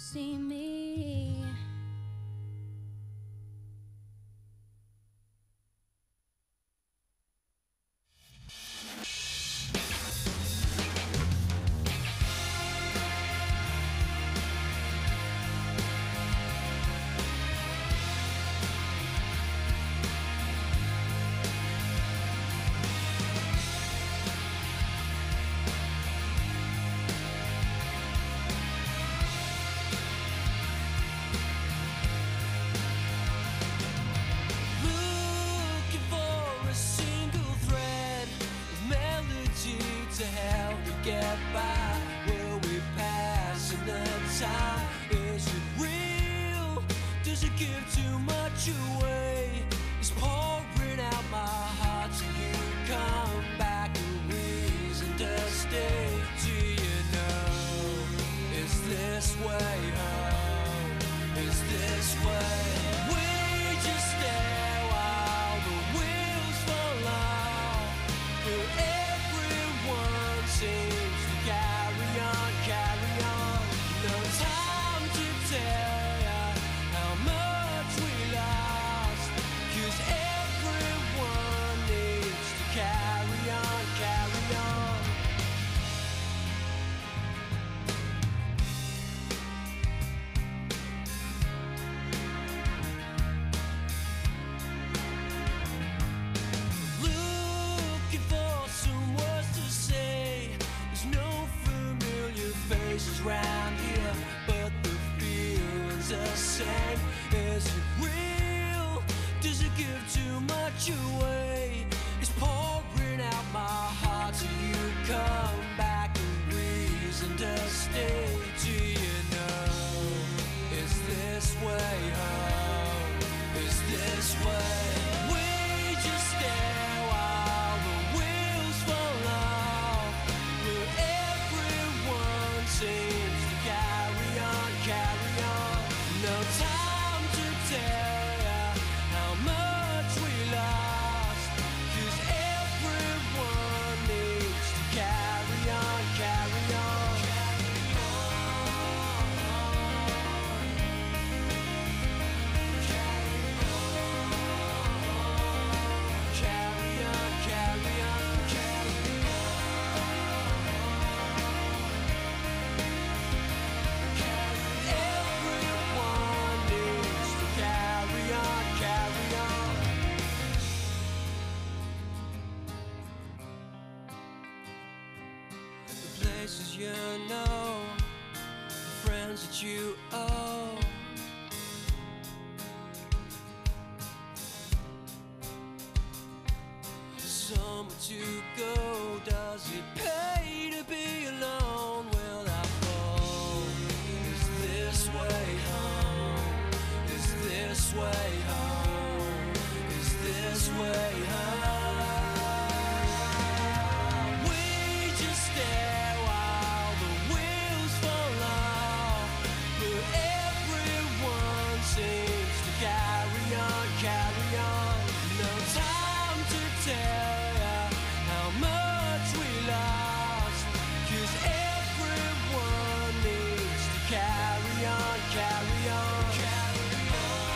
S9: see me.
S1: Looking for a single thread of melody to help me get by. Will we pass in the time? Is it real? Does it give too much away? It's pouring out my heart till you come back. A reason to stay. Do you know? Is this way home? Is this way? We just stare while the wheels fall off. But everyone seems to carry on, carry on. No time to tell ya how much we lost. 'Cause everyone needs to carry on, carry on. Looking for some words to say. There's no familiar faces round here, but the feeling's the same. Is it real? Does it give too much away? It's pouring out my heart till you come back. A reason to stay. Do you know? Is this way home? Is this way? We just stare while the wheels fall off. But everyone seems to carry on, carry on. No time to tell ya how much we lost. 'Cause everyone needs to carry on, carry on. Carry on, carry on, carry Everyone needs to carry on, carry on. The places you know, the friends that you owe. Somewhere to go, does it pay to be alone? Will I fall? Is this way home? Is this way home? Is this way home? We just stare while the wheels fall off. But everyone seems to carry on, carry on. No time to tell ya how much we lost. 'Cause everyone needs to carry on, carry on, carry on.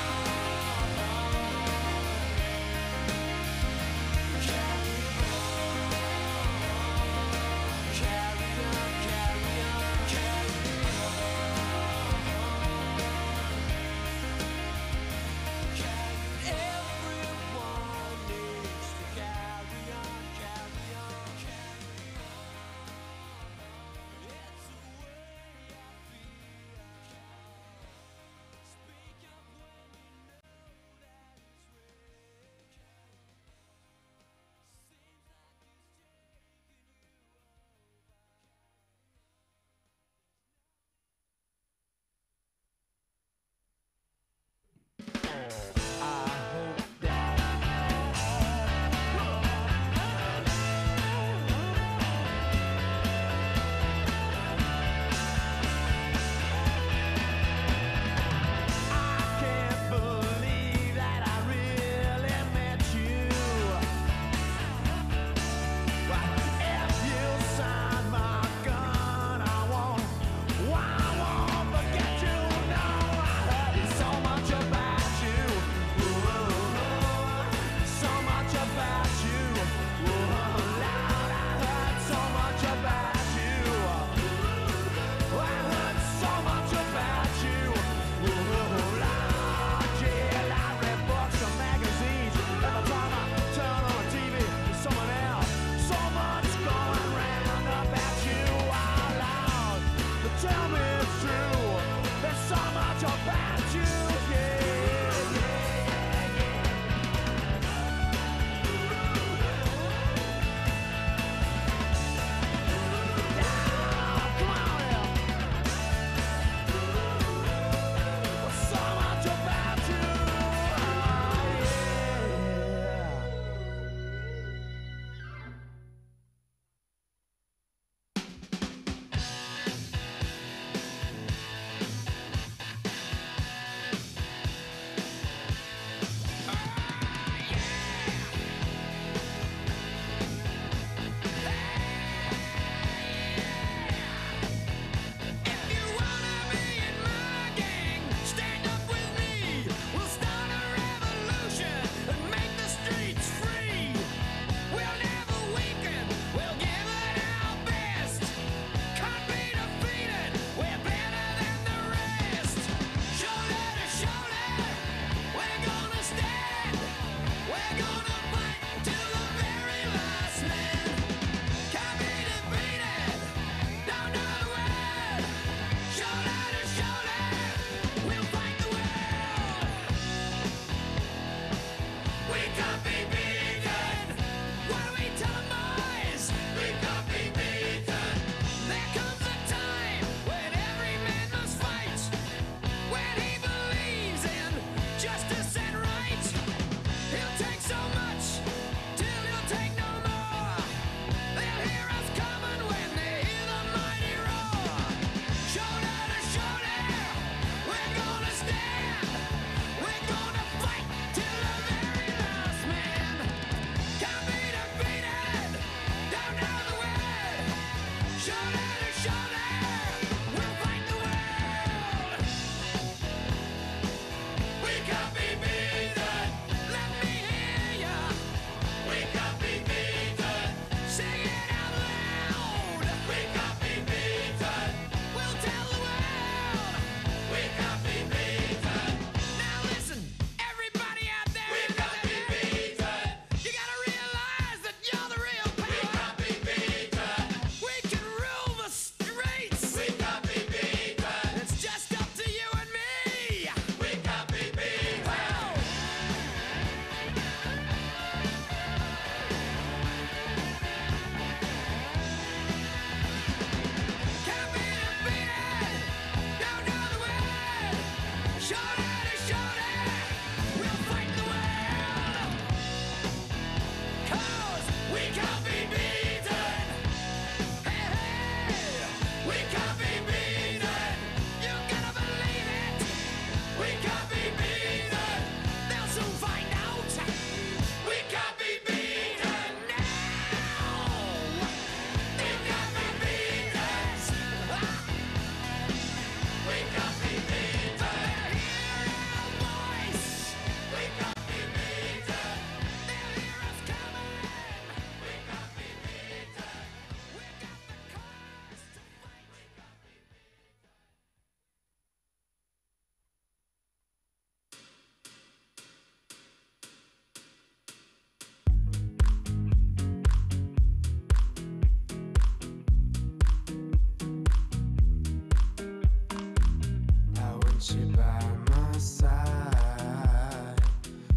S10: want you by my side,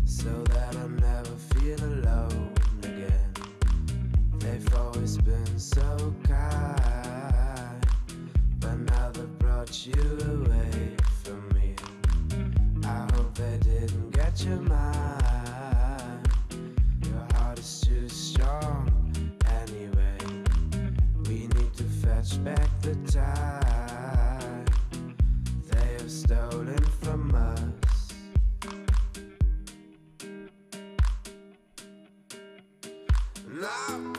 S10: so that I'll never feel alone again. They've always been so kind, but now they've brought you away from me. I hope they didn't get your mind. Your heart is too strong anyway. We need to fetch back the time they have stolen from us. And I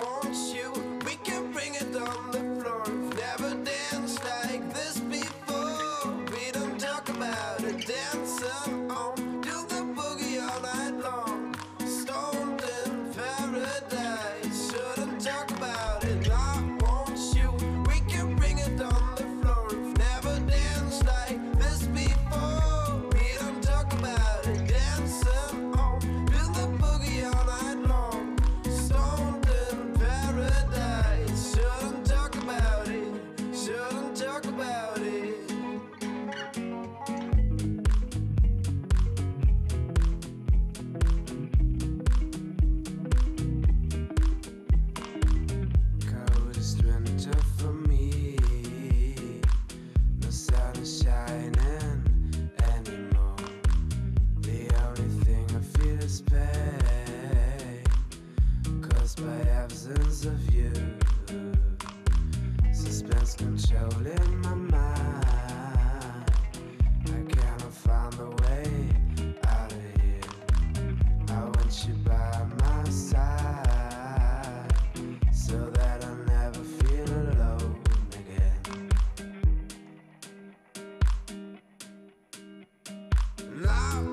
S10: want you, we can bring it on the floor. We've never danced like this before. We don't talk about it, dancing on, do the boogie all night long. Stoned in paradise, shouldn't talk about it. I want you, we can bring it on the floor. We've never danced like this before. We don't talk about it, dancing on, do the boogie all night long. Stoned in paradise, shouldn't talk about it, shouldn't talk about it. Coldest winter for me, no sun is shining anymore. The only thing I feel is pain, caused by absence of you. Suspense controlling my mind. I cannot find a way out of here. I want you by my side, so that I'll never feel alone again. And I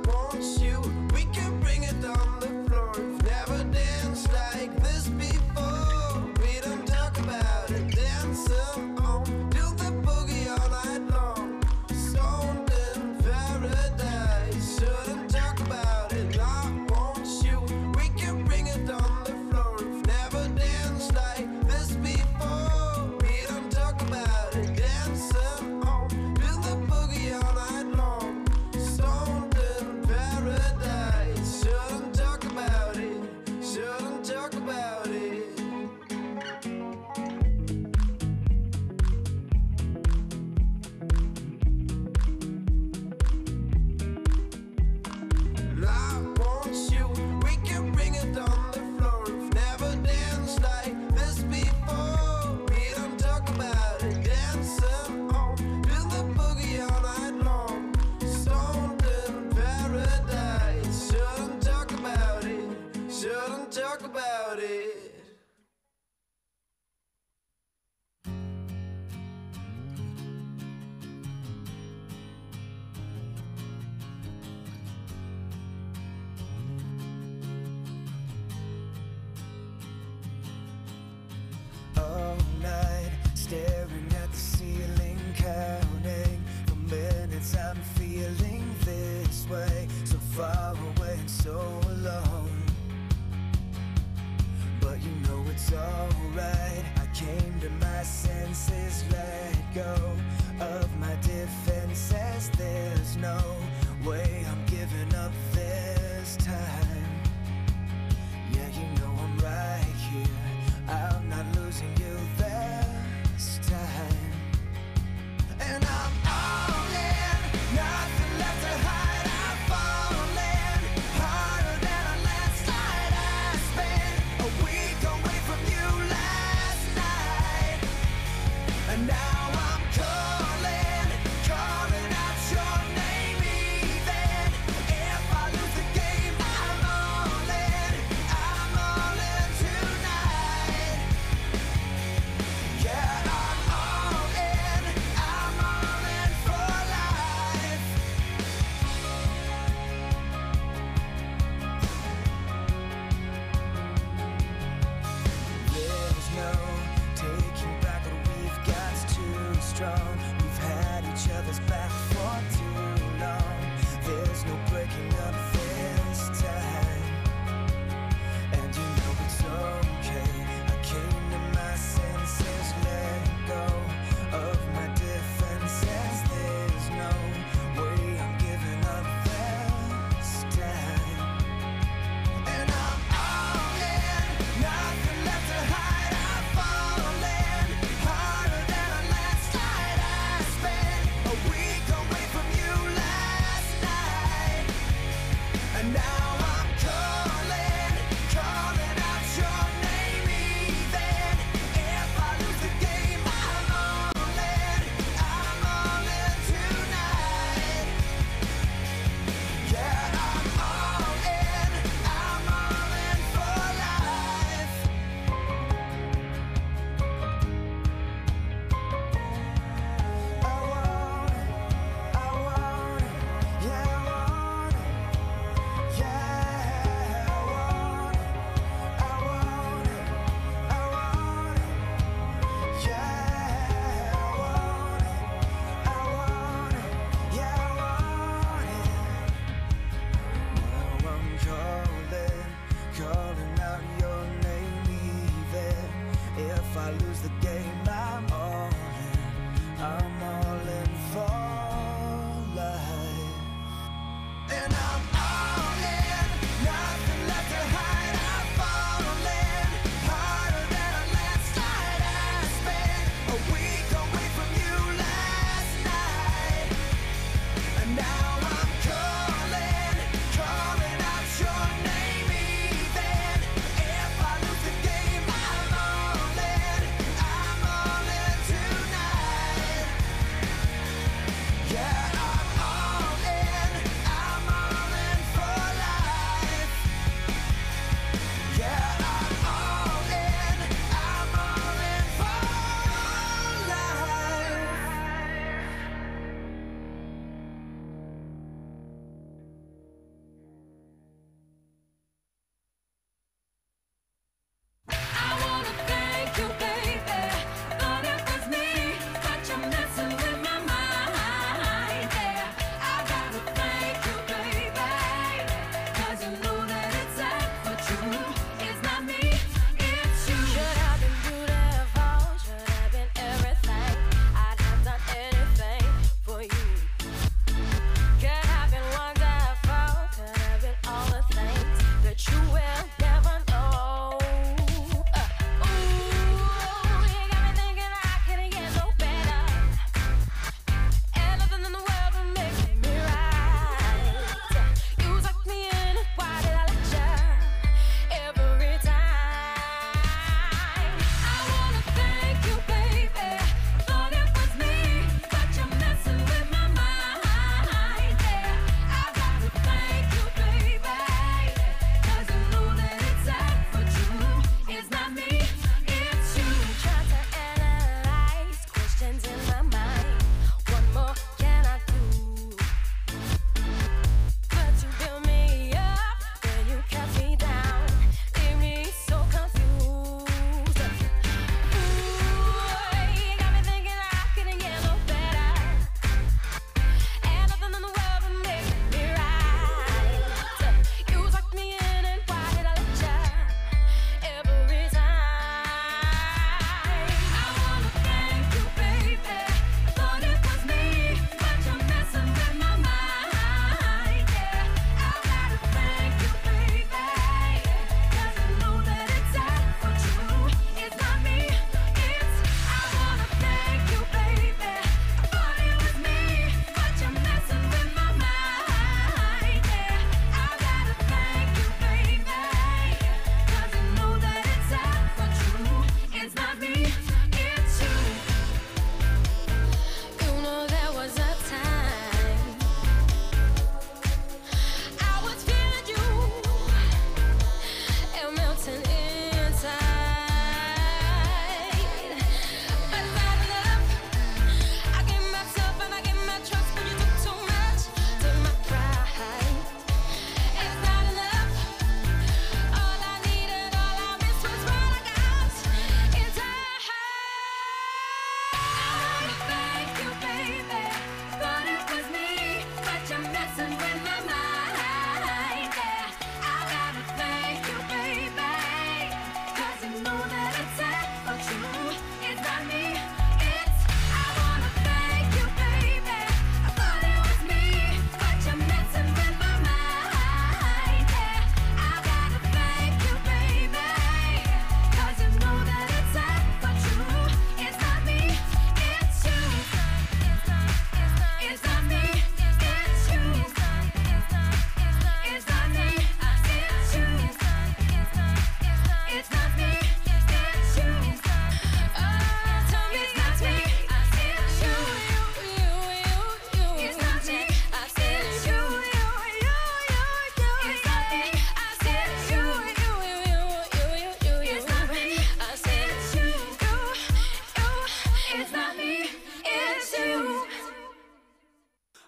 S10: want you, we can bring it on the floor. We've never danced like this before. We don't talk about it, dancing on, do the boogie all night long. Stoned in paradise, shouldn't talk about it. I want you, we can bring it on the floor. We've never danced like this before. We don't talk about it, dancing on, do the boogie all night long. Stoned in paradise, shouldn't talk about it, shouldn't talk about it. And I want you, we can bring it on the floor. We've never danced like this before. We don't talk about it, dancing on, do the boogie all night long. Stoned in paradise, shouldn't talk about it, shouldn't talk about it.
S11: All night, staring at the ceiling, counting the minutes I'm feeling this way, so far away and so alone. But you know it's alright. I came to my senses, let go of my defenses. There's no way I'm giving up this time. Yeah, you know I'm right here. I'm not losing you this time. And I'm all in, nothing left to hide. I'm falling harder than a landslide. I spent a week away from you last night, and now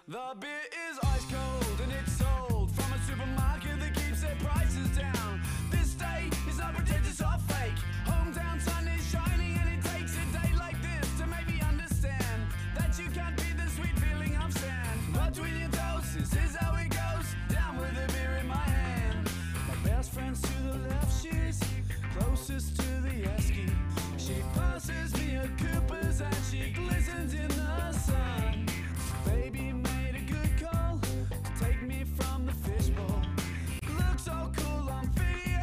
S1: The beer is ice cold and it's sold from a supermarket that keeps their prices down. This day is not pretentious or fake. Hometown sun is shining and it takes a day like this to make me understand that you can't beat the sweet feeling of sand. Between your toes, this is how it goes. Down with a beer in my hand. My best friend's to the left, she's closest to the esky. She passes me a Cooper's and she glistens in the sun. Baby made a good call to take me from the fishbowl. Look so cool on video.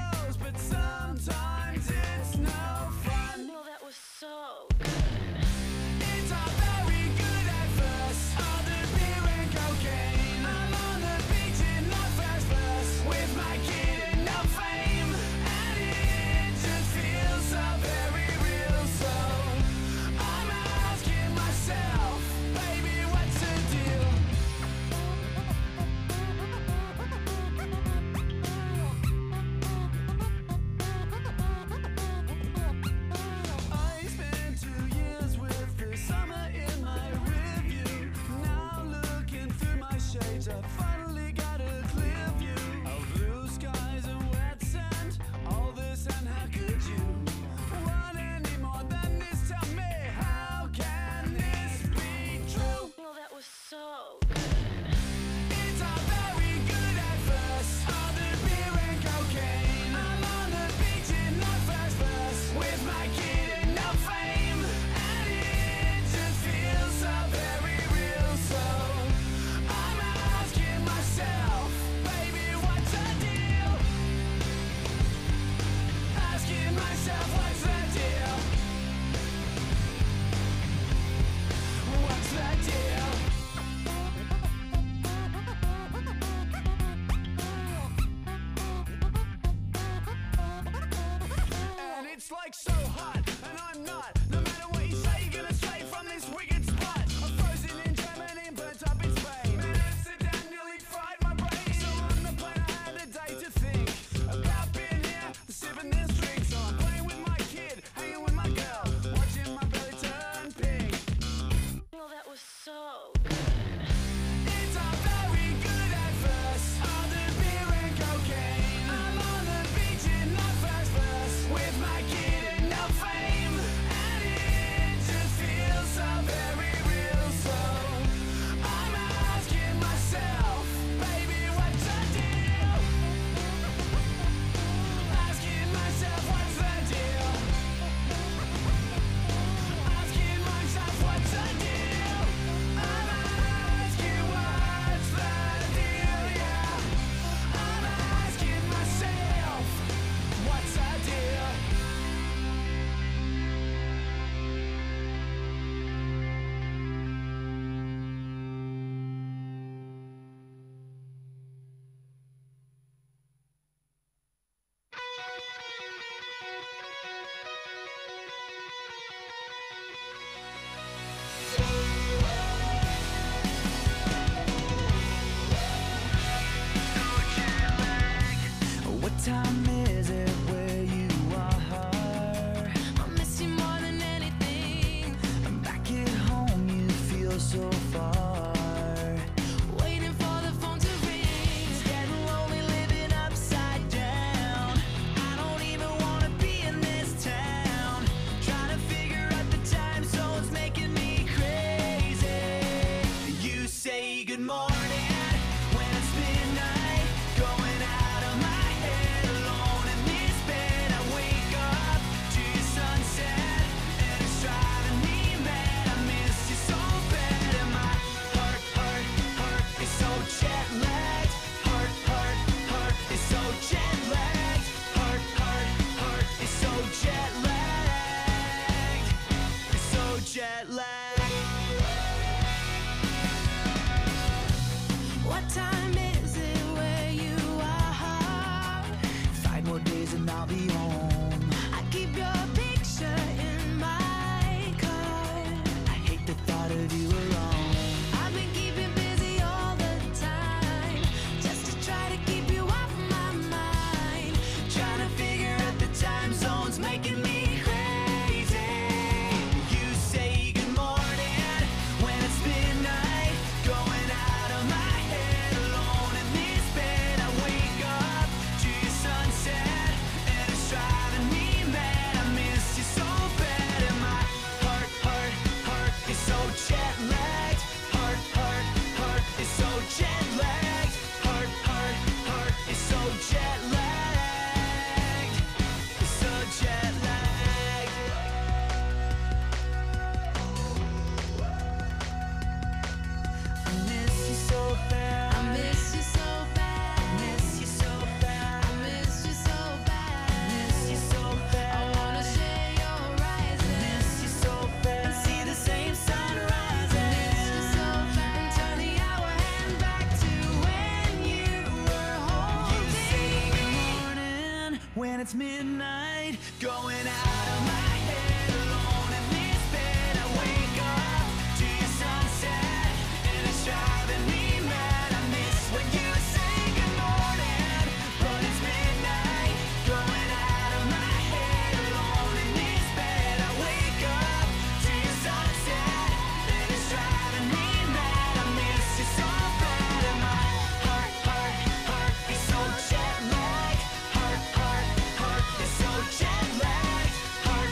S11: like so hot, and I'm not. No matter what you say, you're gonna stray from this wicked spot. I'm frozen in Germany and burnt up in Spain. Man, Amsterdam nearly fried my brain. So on the plane I had a day to think about being here, sipping this drink. So I'm playing with my kid, hanging with my girl, watching my belly turn pink.
S9: Well, that was so
S11: It's all very good at first, all the beer and cocaine. I'm on the beach in the first verse, with my kid and no fame. And it just feels so very real, so I'm asking myself, baby, what's the deal? Asking myself, what's the deal? Asking myself, what's the deal? I'm asking what's the deal, yeah. I'm asking myself, what's the deal? What time is it where you are?
S9: I miss you more than anything.
S11: I'm back at home, you feel so far.
S9: Waiting for the phone to ring.
S11: It's getting lonely living upside down. I don't even wanna be in this town. Trying to figure out the time zones making me crazy. You say good morning when it's midnight. Going out of my head alone in this bed. I wake up to your sunset and it's driving me mad. I miss you so bad and my heart is so jet lagged. Heart is so jet lagged. Heart is so jet lagged. It's so jet lagged.
S9: What time is it where you are?
S11: 5 more days and I'll be home.
S9: I keep your picture in my car.
S11: I hate the thought of you alone.
S9: I've been keeping busy all the time, just to try to keep you off my mind.
S11: Trying to figure out the time zones making me crazy. You say good morning when it's midnight. Going out of my head alone in this bed. I wake up to your sunset and it's driving me mad. I miss you so bad and my heart is so jet lagged. Heart is so jet lagged. Heart is so jet lagged. It's so jet lagged. I miss you so bad.
S9: I miss you so bad.
S11: I miss you so bad.
S9: I miss you so bad.
S11: I miss you so bad.
S9: I wanna share your rising.
S11: Miss you so bad. And see the same sun rising.
S9: Miss you so bad. And turn the hour hand back to when you were
S11: You say good
S9: holding me.
S11: morning when it's midnight. Going out of my head alone in this bed. I wake up to your sunset and it's driving me mad. I miss when you say good morning, but it's midnight. Going out of my head alone in this bed. I wake up to your sunset and it's driving me mad. I miss you so bad and my heart is so jet lagged. Heart is so jet lagged. Heart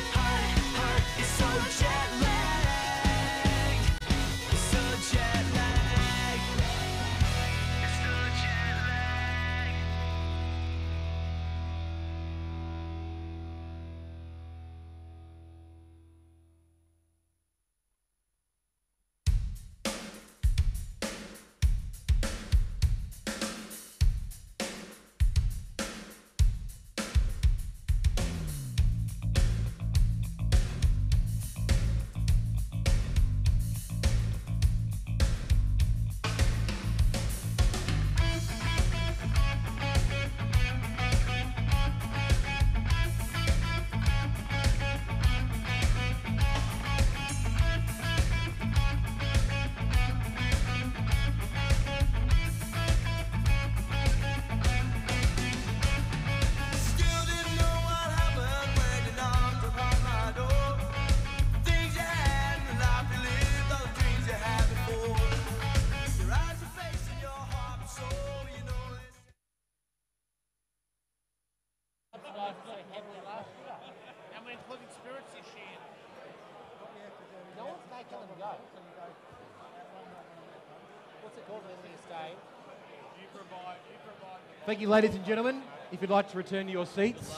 S3: Thank you, ladies and gentlemen. If you'd like to return to your seats,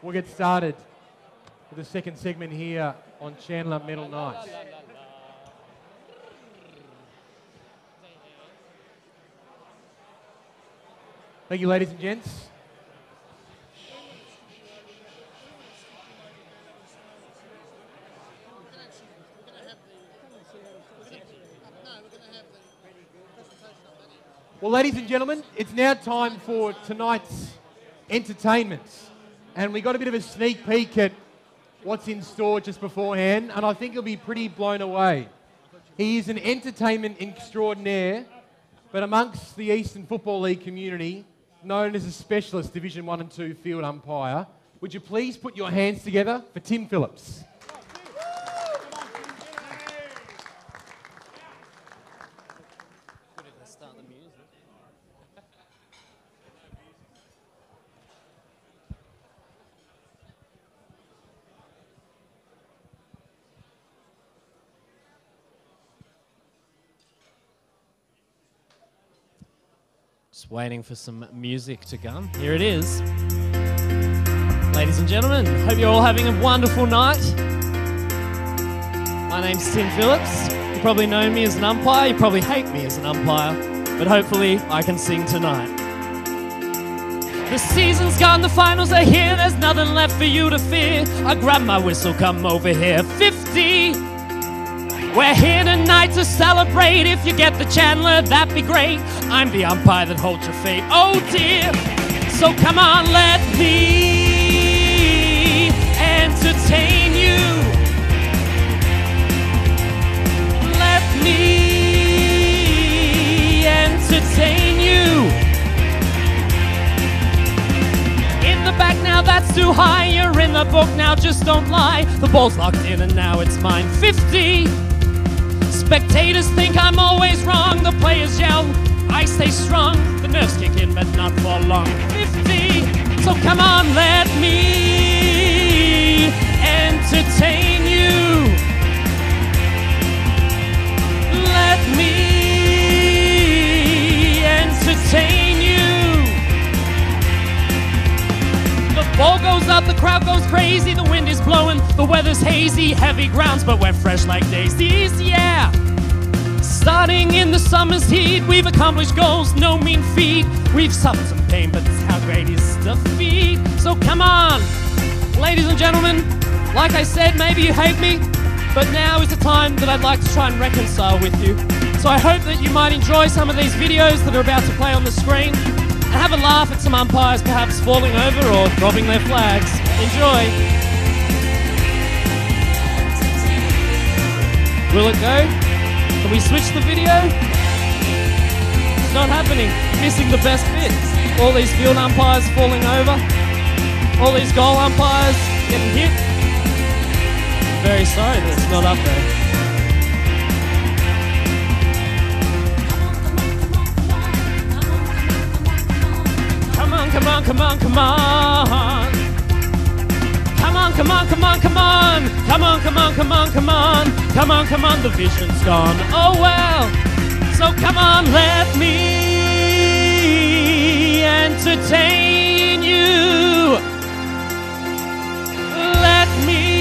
S3: we'll get started with the second segment here on Chandler Medal Night. Thank you, ladies and gents. Well, ladies and gentlemen, it's now time for tonight's entertainment. And we got a bit of a sneak peek at what's in store just beforehand, and I think you'll be pretty blown away. He is an entertainment extraordinaire, but amongst the Eastern Football League community, known as a specialist Division 1 and 2 field umpire. Would you please put your hands together for Tim Phillips?
S12: Just waiting for some music to come. Here it is. Ladies and gentlemen, hope you're all having a wonderful night. My name's Tim Phillips. You probably know me as an umpire, you probably hate me as an umpire, but hopefully I can sing tonight. The season's gone, the finals are here, there's nothing left for you to fear. I grab my whistle, come over here. 50! We're here tonight to celebrate. If you get the Chandler, that'd be great. I'm the umpire that holds your fate. Oh dear. So come on, let me entertain you. Let me entertain you. In the back now, that's too high. You're in the book now, just don't lie. The ball's locked in and now it's mine. 50. Spectators think I'm always wrong. The players yell, I stay strong. The nerves kick in, but not for long. 50, so come on, let me entertain you. Let me entertain you. The ball goes up, the crowd goes crazy. The wind is blowing, the weather's hazy. Heavy grounds, but we're fresh like daisies, yeah. Starting in the summer's heat, we've accomplished goals, no mean feat. We've suffered some pain, but this how great is defeat. So come on, ladies and gentlemen, like I said, maybe you hate me, but now is the time that I'd like to try and reconcile with you. So I hope that you might enjoy some of these videos that are about to play on the screen, and have a laugh at some umpires perhaps falling over or dropping their flags. Enjoy. Will it go? Can we switch the video? It's not happening. Missing the best bit. All these field umpires falling over. All these goal umpires getting hit. Very sorry that it's not up there. Come on, come on, come on, come on. Come on, come on, come on, come on. Come on, come on, come on, come on. Come on, come on, the vision's gone. Oh well. So come on, let me entertain you. Let me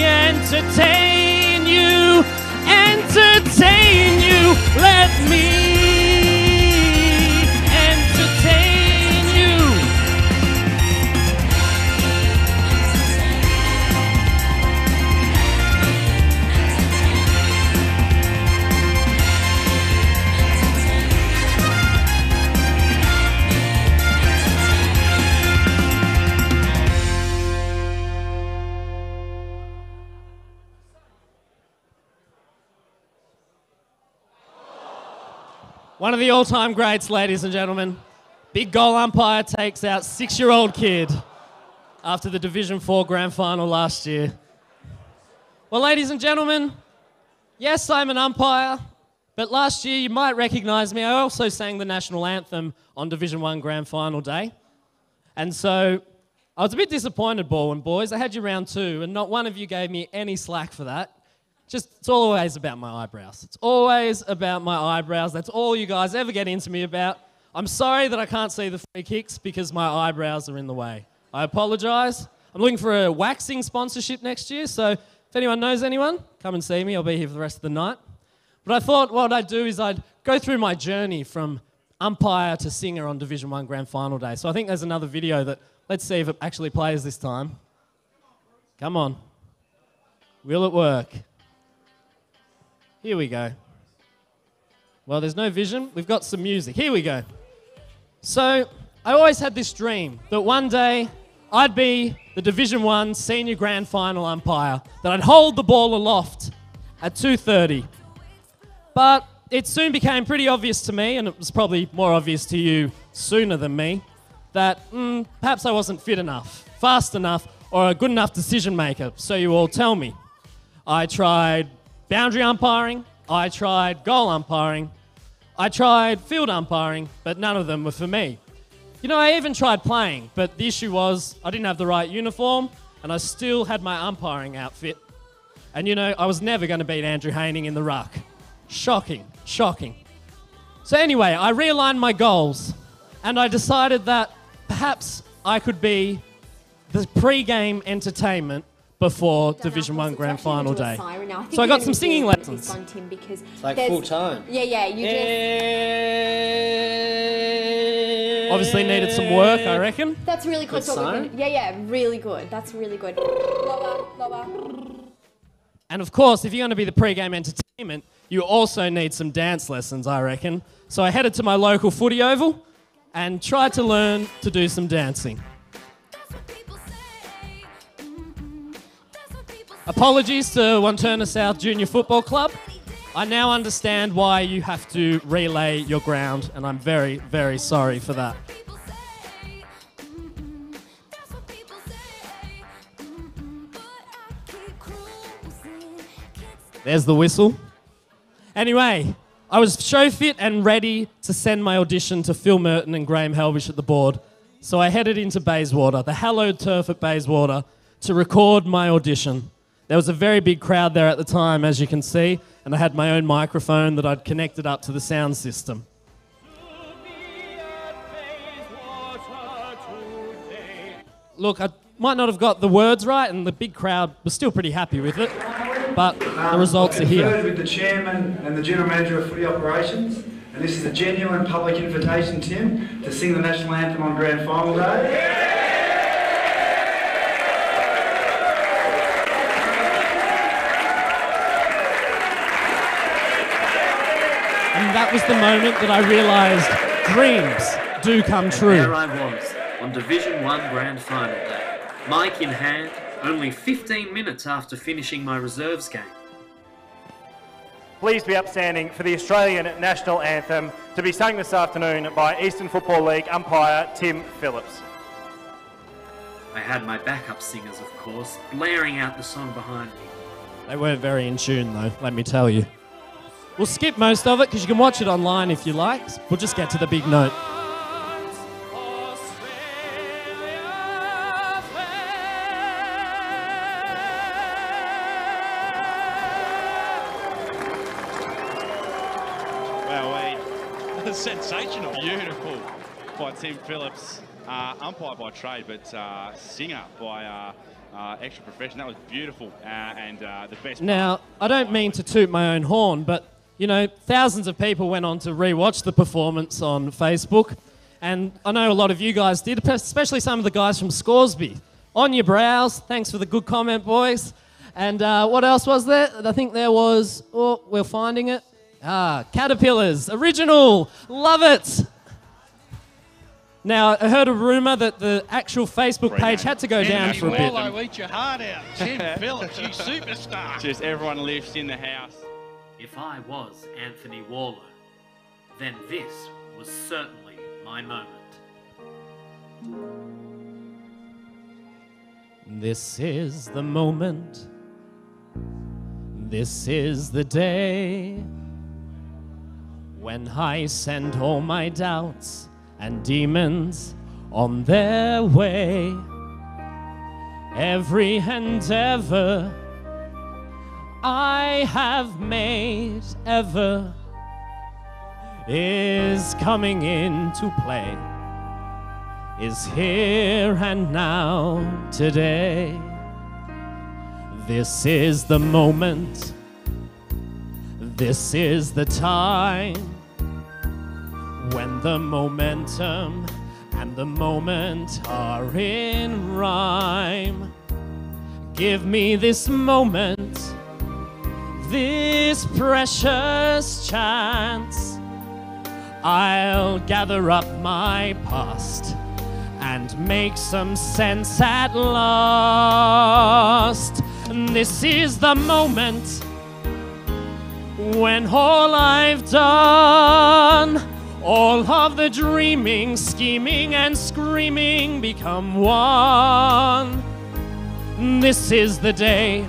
S12: entertain you. Entertain you. Let me entertain you. One of the all-time greats, ladies and gentlemen. Big goal umpire takes out 6-year-old kid after the Division 4 Grand Final last year. Well, ladies and gentlemen, yes, I'm an umpire, but last year you might recognise me. I also sang the national anthem on Division 1 Grand Final day. And so I was a bit disappointed, Ball and Boys. I had you round 2, and not one of you gave me any slack for that. it's always about my eyebrows. It's always about my eyebrows. That's all you guys ever get into me about. I'm sorry that I can't see the free kicks because my eyebrows are in the way. I apologise. I'm looking for a waxing sponsorship next year, so if anyone knows anyone, come and see me. I'll be here for the rest of the night. But I thought what I'd do is I'd go through my journey from umpire to singer on Division 1 Grand Final Day. So I think there's another video that, let's see if it actually plays this time. Come on. Will it work? Here we go. Well, there's no vision. We've got some music. Here we go. So I always had this dream that one day I'd be the Division 1 Senior Grand Final umpire, that I'd hold the ball aloft at 2:30. But it soon became pretty obvious to me, and it was probably more obvious to you sooner than me, that perhaps I wasn't fit enough, fast enough, or a good enough decision maker, so you all tell me. I tried boundary umpiring, I tried goal umpiring, I tried field umpiring, but none of them were for me. You know, I even tried playing, but the issue was I didn't have the right uniform, and I still had my umpiring outfit. And you know, I was never going to beat Andrew Haining in the ruck. Shocking, shocking. So anyway, I realigned my goals, and I decided that perhaps I could be the pre-game entertainment before Division 1 Grand Final Day. So I got some singing lessons.
S13: It's like full time.
S14: Yeah, you just...
S12: Obviously needed some work, I reckon.
S14: That's really close. Yeah, really good. That's really good. Lower.
S12: And of course, if you're going to be the pre-game entertainment, you also need some dance lessons, I reckon. So I headed to my local footy oval and tried to learn to do some dancing. Apologies to Wanturna South Junior Football Club. I now understand why you have to relay your ground, and I'm very, very sorry for that. There's the whistle. Anyway, I was show fit and ready to send my audition to Phil Merton and Graham Helvish at the board, so I headed into Bayswater, the hallowed turf at Bayswater, to record my audition. There was a very big crowd there at the time, as you can see, and I had my own microphone that I'd connected up to the sound system. Look, I might not have got the words right, and the big crowd was still pretty happy with it, but the results are here.
S15: With the chairman and the general manager of footy operations, and this is a genuine public invitation, Tim, to sing the national anthem on Grand Final Day.
S12: And that was the moment that I realised dreams do come true.
S16: There I was, on Division 1 Grand Final Day. Mic in hand, only 15 minutes after finishing my reserves game.
S17: Please be upstanding for the Australian National Anthem to be sung this afternoon by Eastern Football League umpire Tim Phillips.
S16: I had my backup singers, of course, blaring out the song behind me.
S12: They weren't very in tune though, let me tell you. We'll skip most of it because you can watch it online if you like. We'll just get to the big note.
S18: Sensational. Beautiful by Tim Phillips. Umpire by trade, but singer by extra profession. That was beautiful and the best.
S12: Now, I don't mean to toot my own horn, but you know, thousands of people went on to rewatch the performance on Facebook, and I know a lot of you guys did, especially some of the guys from Scoresby. On your brows. Thanks for the good comment, boys. And what else was there? I think there was, oh, we're finding it. Caterpillars, original, love it. Now, I heard a rumour that the actual Facebook page had to go down for a bit.
S18: Wallow, eat your heart out. Tim Phillips, you superstar. Just everyone lifts in the house.
S16: If I was Anthony Warlow, then this was certainly my moment.
S12: This is the moment. This is the day when I send all my doubts and demons on their way. Every endeavor I have made ever is coming into play, is here and now today. This is the moment, this is the time, when the momentum and the moment are in rhyme. Give me this moment, this precious chance. I'll gather up my past and make some sense at last. This is the moment when all I've done, all of the dreaming, scheming and screaming become one. This is the day,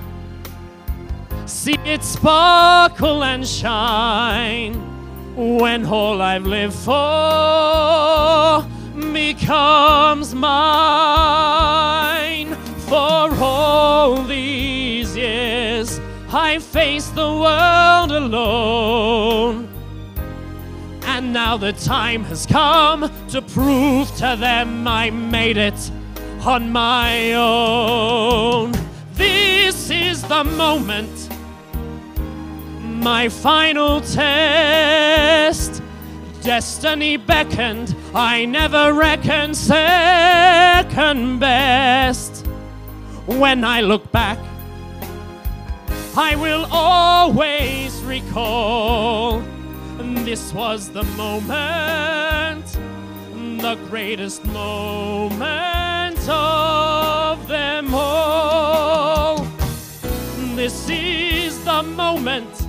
S12: see it sparkle and shine, when all I've lived for becomes mine. For all these years I faced the world alone, and now the time has come to prove to them I made it on my own. This is the moment, my final test. Destiny beckoned, I never reckoned second best. When I look back, I will always recall this was the moment, the greatest moment of them all. This is the moment,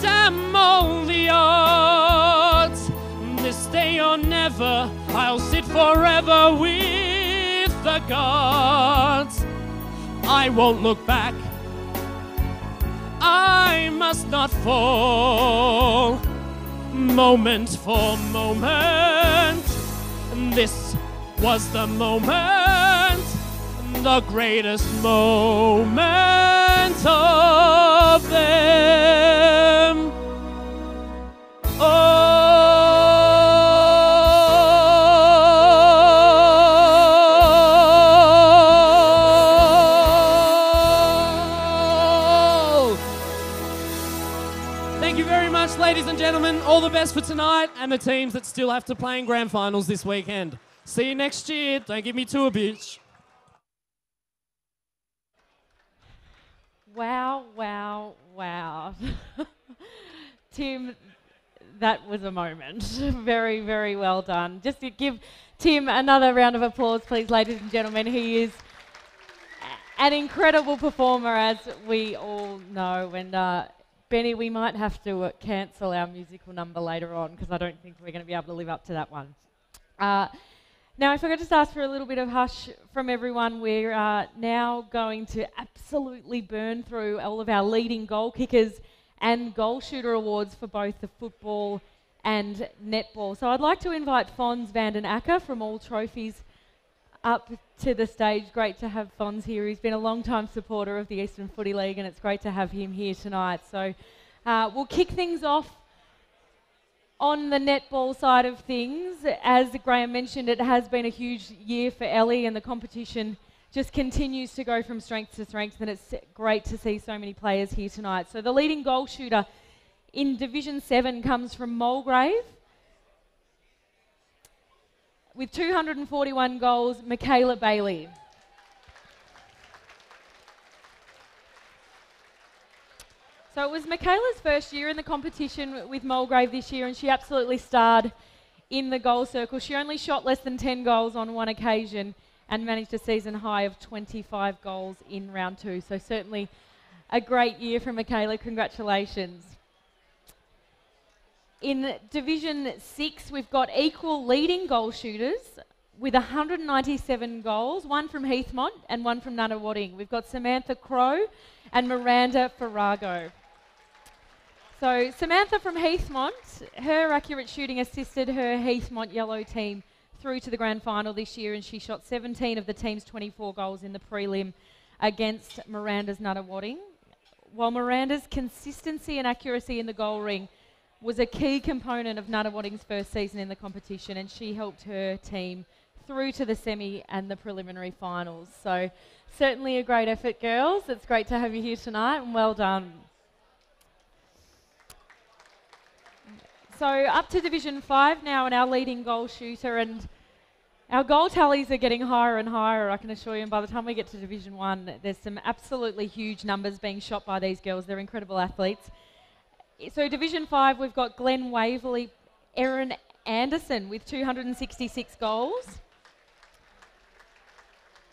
S12: damn all the odds. This day or never, I'll sit forever with the gods. I won't look back, I must not fall. Moment for moment, this was the moment, the greatest moment of them. Oh. Thank you very much, ladies and gentlemen. All the best for tonight and the teams that still have to play in grand finals this weekend. See you next year. Don't give me too a bitch.
S4: Wow, wow, wow. Tim, that was a moment. Very, very well done. Just to give Tim another round of applause, please, ladies and gentlemen. He is an incredible performer, as we all know. And Benny, we might have to cancel our musical number later on, because I don't think we're going to be able to live up to that one. Now, if I could just ask for a little bit of hush from everyone, we're now going to absolutely burn through all of our leading goal kickers and goal shooter awards for both the football and netball. So I'd like to invite Fons van den Akker from All Trophies up to the stage. Great to have Fons here. He's been a long-time supporter of the Eastern Footy League, and it's great to have him here tonight. So we'll kick things off on the netball side of things. As Graham mentioned, it has been a huge year for Ellie, and the competition just continues to go from strength to strength, and it's great to see so many players here tonight. So the leading goal shooter in Division 7 comes from Mulgrave. With 241 goals, Michaela Bailey. So it was Michaela's first year in the competition with Mulgrave this year, and she absolutely starred in the goal circle. She only shot less than 10 goals on one occasion and managed a season high of 25 goals in round 2. So certainly a great year for Michaela. Congratulations. In Division 6, we've got equal leading goal shooters with 197 goals, one from Heathmont and one from Nunawading. We've got Samantha Crow and Miranda Farrago. So Samantha from Heathmont, her accurate shooting assisted her Heathmont Yellow team through to the grand final this year, and she shot 17 of the team's 24 goals in the prelim against Miranda's Nunawading. while Miranda's consistency and accuracy in the goal ring was a key component of Nunawading's first season in the competition, and she helped her team through to the semi and the preliminary finals. So certainly a great effort, girls. It's great to have you here tonight, and well done. So up to Division 5 now, and our leading goal shooter, and our goal tallies are getting higher and higher, I can assure you, and by the time we get to Division 1, there's some absolutely huge numbers being shot by these girls. They're incredible athletes. So Division 5, we've got Glen Waverley, Erin Anderson with 266 goals.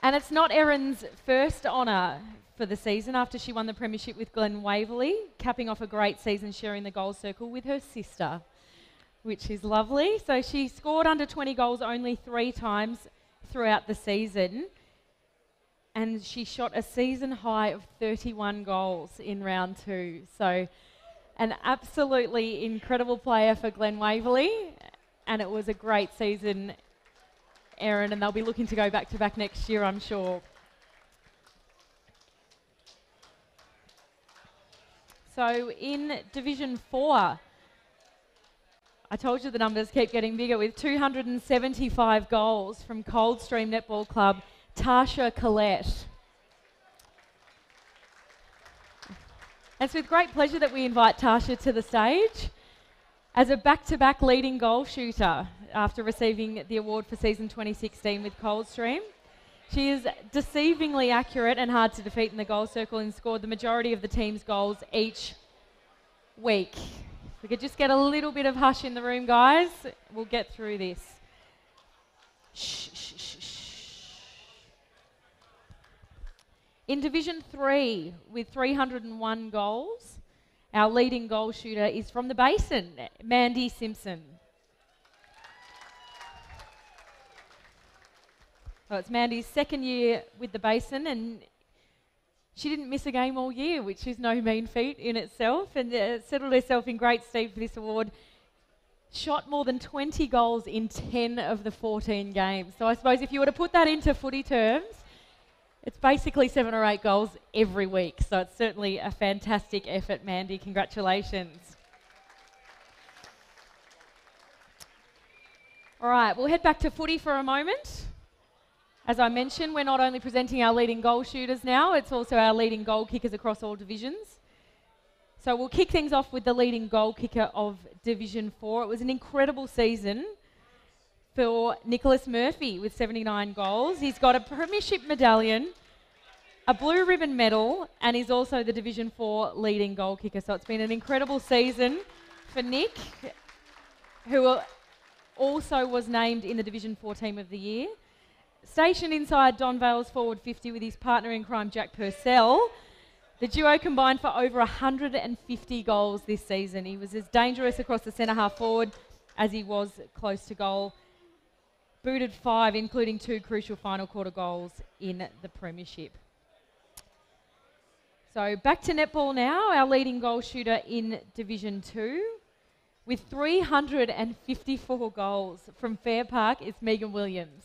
S4: And it's not Erin's first honour for the season after she won the premiership with Glen Waverley, capping off a great season sharing the goal circle with her sister, which is lovely. So she scored under 20 goals only 3 times throughout the season, and she shot a season high of 31 goals in round 2. So an absolutely incredible player for Glen Waverley, and it was a great season, Erin, and they'll be looking to go back to back next year, I'm sure. So in Division 4, I told you the numbers keep getting bigger, with 275 goals from Coldstream Netball Club, Tasha Collette. It's with great pleasure that we invite Tasha to the stage. As a back-to-back leading goal shooter after receiving the award for season 2016 with Coldstream, she is deceivingly accurate and hard to defeat in the goal circle and scored the majority of the team's goals each week. If we could just get a little bit of hush in the room, guys, we'll get through this. Shh, shh, shh, shh. In Division 3, with 301 goals, our leading goal shooter is from the Basin, Mandy Simpson. Well, it's Mandy's second year with the Basin, and she didn't miss a game all year, which is no mean feat in itself, and settled herself in great stead for this award. Shot more than 20 goals in 10 of the 14 games. So I suppose if you were to put that into footy terms, it's basically 7 or 8 goals every week. So it's certainly a fantastic effort, Mandy. Congratulations. All right, we'll head back to footy for a moment. As I mentioned, we're not only presenting our leading goal shooters now, it's also our leading goal kickers across all divisions. So we'll kick things off with the leading goal kicker of Division 4. It was an incredible season for Nicholas Murphy with 79 goals. He's got a premiership medallion, a blue ribbon medal, and he's also the Division 4 leading goal kicker. So it's been an incredible season for Nick, who also was named in the Division 4 Team of the Year. Stationed inside Don Vale's forward 50 with his partner in crime, Jack Purcell, the duo combined for over 150 goals this season. He was as dangerous across the centre half forward as he was close to goal. Booted 5, including 2 crucial final quarter goals in the premiership. So back to netball now, our leading goal shooter in Division 2. With 354 goals from Fair Park, it's Megan Williams.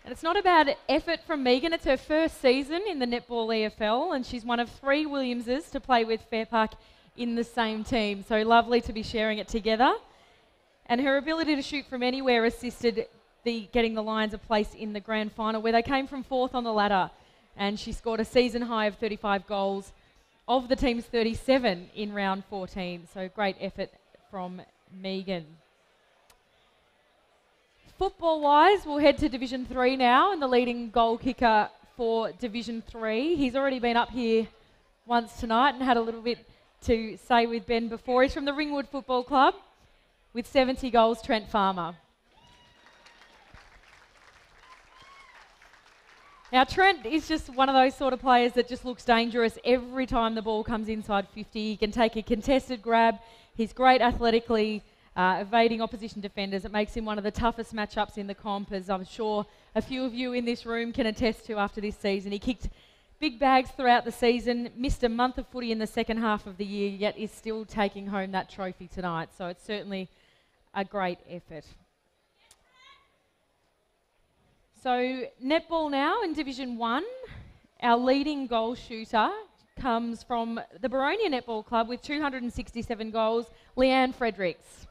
S4: And it's not a bad effort from Megan. It's her first season in the Netball EFL, and she's one of 3 Williamses to play with Fair Park in the same team. So lovely to be sharing it together. And her ability to shoot from anywhere assisted getting the Lions a place in the grand final, where they came from 4th on the ladder. And she scored a season high of 35 goals of the team's 37 in round 14. So great effort from Megan. Football-wise, we'll head to Division 3 now, and the leading goal kicker for Division 3. He's already been up here once tonight and had a little bit to say with Ben before. He's from the Ringwood Football Club with 70 goals, Trent Farmer. Now, Trent is just one of those sort of players that just looks dangerous every time the ball comes inside 50. He can take a contested grab. He's great athletically, evading opposition defenders. It makes him one of the toughest matchups in the comp, as I'm sure a few of you in this room can attest to after this season. He kicked big bags throughout the season, missed a month of footy in the second half of the year, yet is still taking home that trophy tonight. So it's certainly a great effort. So netball now in Division 1. Our leading goal shooter comes from the Baronia Netball Club with 267 goals, Leanne Fredericks.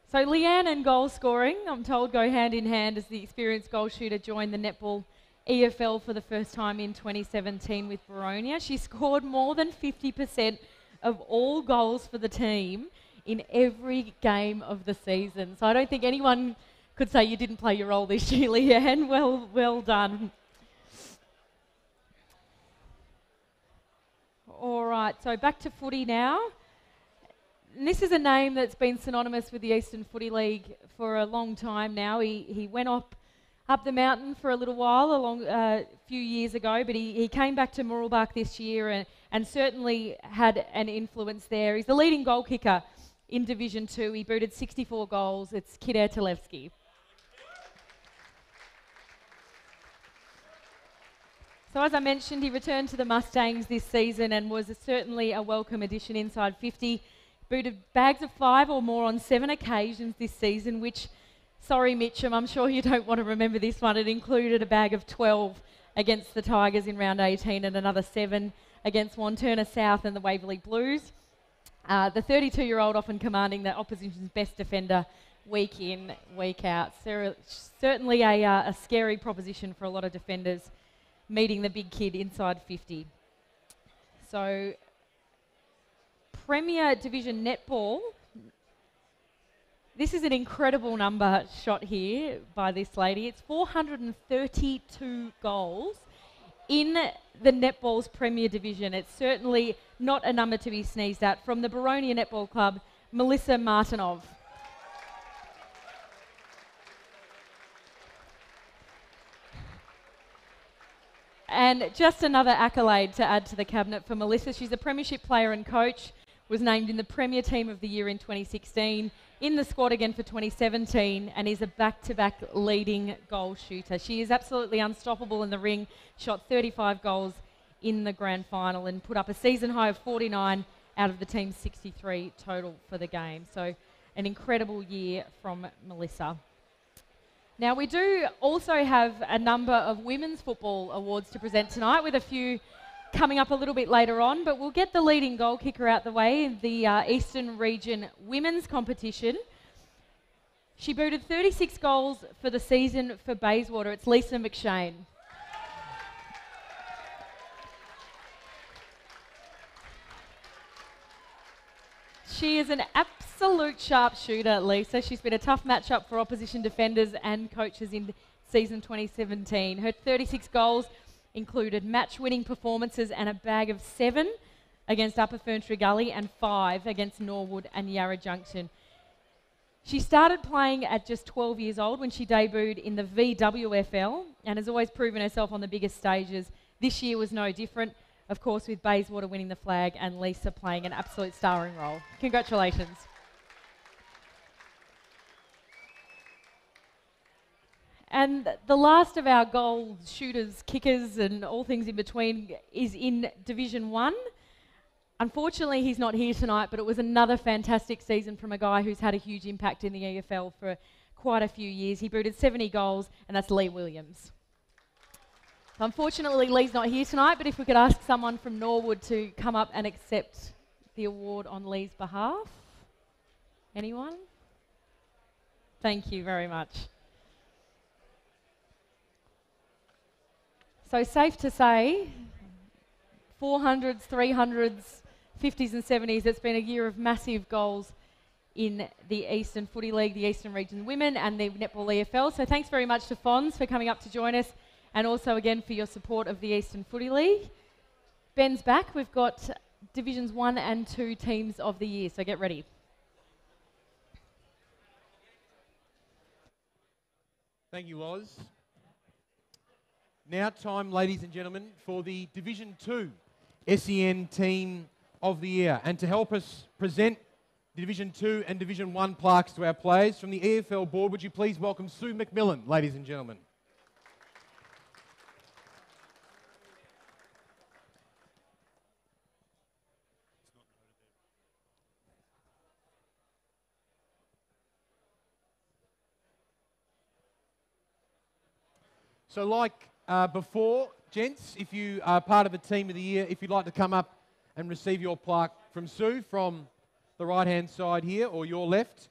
S4: So Leanne and goal scoring, I'm told, go hand in hand as the experienced goal shooter joined the netball EFL for the first time in 2017 with Baronia. She scored more than 50% of all goals for the team in every game of the season. So I don't think anyone could say you didn't play your role this year, Leanne. Well done. All right, so back to footy now. And this is a name that's been synonymous with the Eastern Footy League for a long time now. He went up the mountain for a little while, a few years ago, but he came back to Mooroolbark this year and certainly had an influence there. He's the leading goal kicker in Division 2. He booted 64 goals. It's Kidder Talevski. So as I mentioned, he returned to the Mustangs this season and was certainly a welcome addition inside 50. Booted bags of 5 or more on 7 occasions this season, which, sorry Mitchum, I'm sure you don't want to remember this one. It included a bag of 12 against the Tigers in round 18 and another 7 against Wantirna South and the Waverley Blues. The 32-year-old often commanding the opposition's best defender week in, week out. Certainly a scary proposition for a lot of defenders meeting the big kid inside 50. So Premier Division Netball. This is an incredible number shot here by this lady. It's 432 goals in the netball's Premier Division. It's certainly not a number to be sneezed at. From the Baronia Netball Club, Melissa Martinov. And just another accolade to add to the cabinet for Melissa. She's a premiership player and coach, was named in the Premier Team of the Year in 2016, in the squad again for 2017, and is a back-to-back leading goal shooter. She is absolutely unstoppable in the ring, shot 35 goals in the grand final and put up a season high of 49 out of the team's 63 total for the game. So an incredible year from Melissa. Now we do also have a number of women's football awards to present tonight, with a few coming up a little bit later on, but we'll get the leading goal kicker out the way in the Eastern Region Women's Competition. She booted 36 goals for the season for Bayswater. It's Lisa McShane. She is an absolute sharpshooter, Lisa. She's been a tough matchup for opposition defenders and coaches in season 2017. Her 36 goals included match-winning performances and a bag of 7 against Upper Ferntree Gully and 5 against Norwood and Yarra Junction. She started playing at just 12 years old when she debuted in the VWFL and has always proven herself on the biggest stages. This year was no different, of course, with Bayswater winning the flag and Lisa playing an absolute starring role. Congratulations. And the last of our goal shooters, kickers and all things in between is in Division 1. Unfortunately, he's not here tonight, but it was another fantastic season from a guy who's had a huge impact in the EFL for quite a few years. He booted 70 goals, and that's Lee Williams. Unfortunately, Lee's not here tonight, but if we could ask someone from Norwood to come up and accept the award on Lee's behalf. Anyone? Thank you very much. So safe to say, 400s, 300s, 50s and 70s, it's been a year of massive goals in the Eastern Footy League, the Eastern Region Women and the Netball EFL. So thanks very much to Fons for coming up to join us, and also again for your support of the Eastern Footy League. Ben's back. We've got Divisions 1 and 2 teams of the year, so get ready.
S3: Thank you, Oz. Now time, ladies and gentlemen, for the Division 2 SEN Team of the Year. And to help us present the Division 2 and Division 1 plaques to our players, from the EFL board, would you please welcome Sue McMillan, ladies and gentlemen. So like before, gents, if you are part of the Team of the Year, if you'd like to come up and receive your plaque from Sue from the right-hand side here, or your left,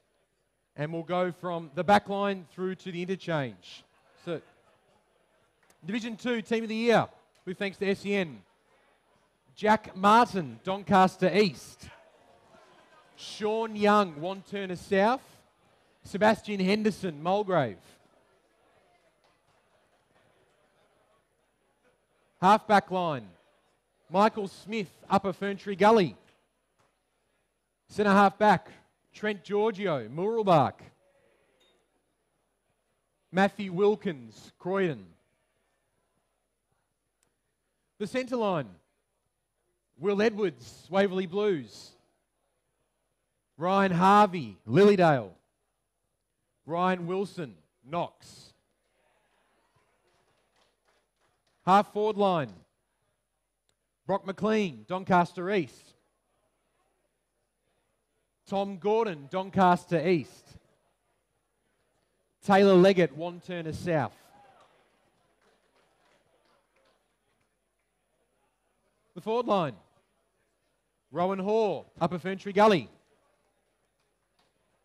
S3: and we'll go from the back line through to the interchange. So, Division 2 Team of the Year, with thanks to SEN. Jack Martin, Doncaster East. Sean Young, Wanturna South. Sebastian Henderson, Mulgrave. Half-back line, Michael Smith, Upper Ferntree Gully. Centre half-back, Trent Giorgio, Mooralbark. Matthew Wilkins, Croydon. The centre line, Will Edwards, Waverley Blues. Ryan Harvey, Lilydale. Ryan Wilson, Knox. Half forward line, Brock McLean, Doncaster East. Tom Gordon, Doncaster East. Taylor Leggett, Wanturna South. The forward line, Rowan Hoare, Upper Ferntree Gully.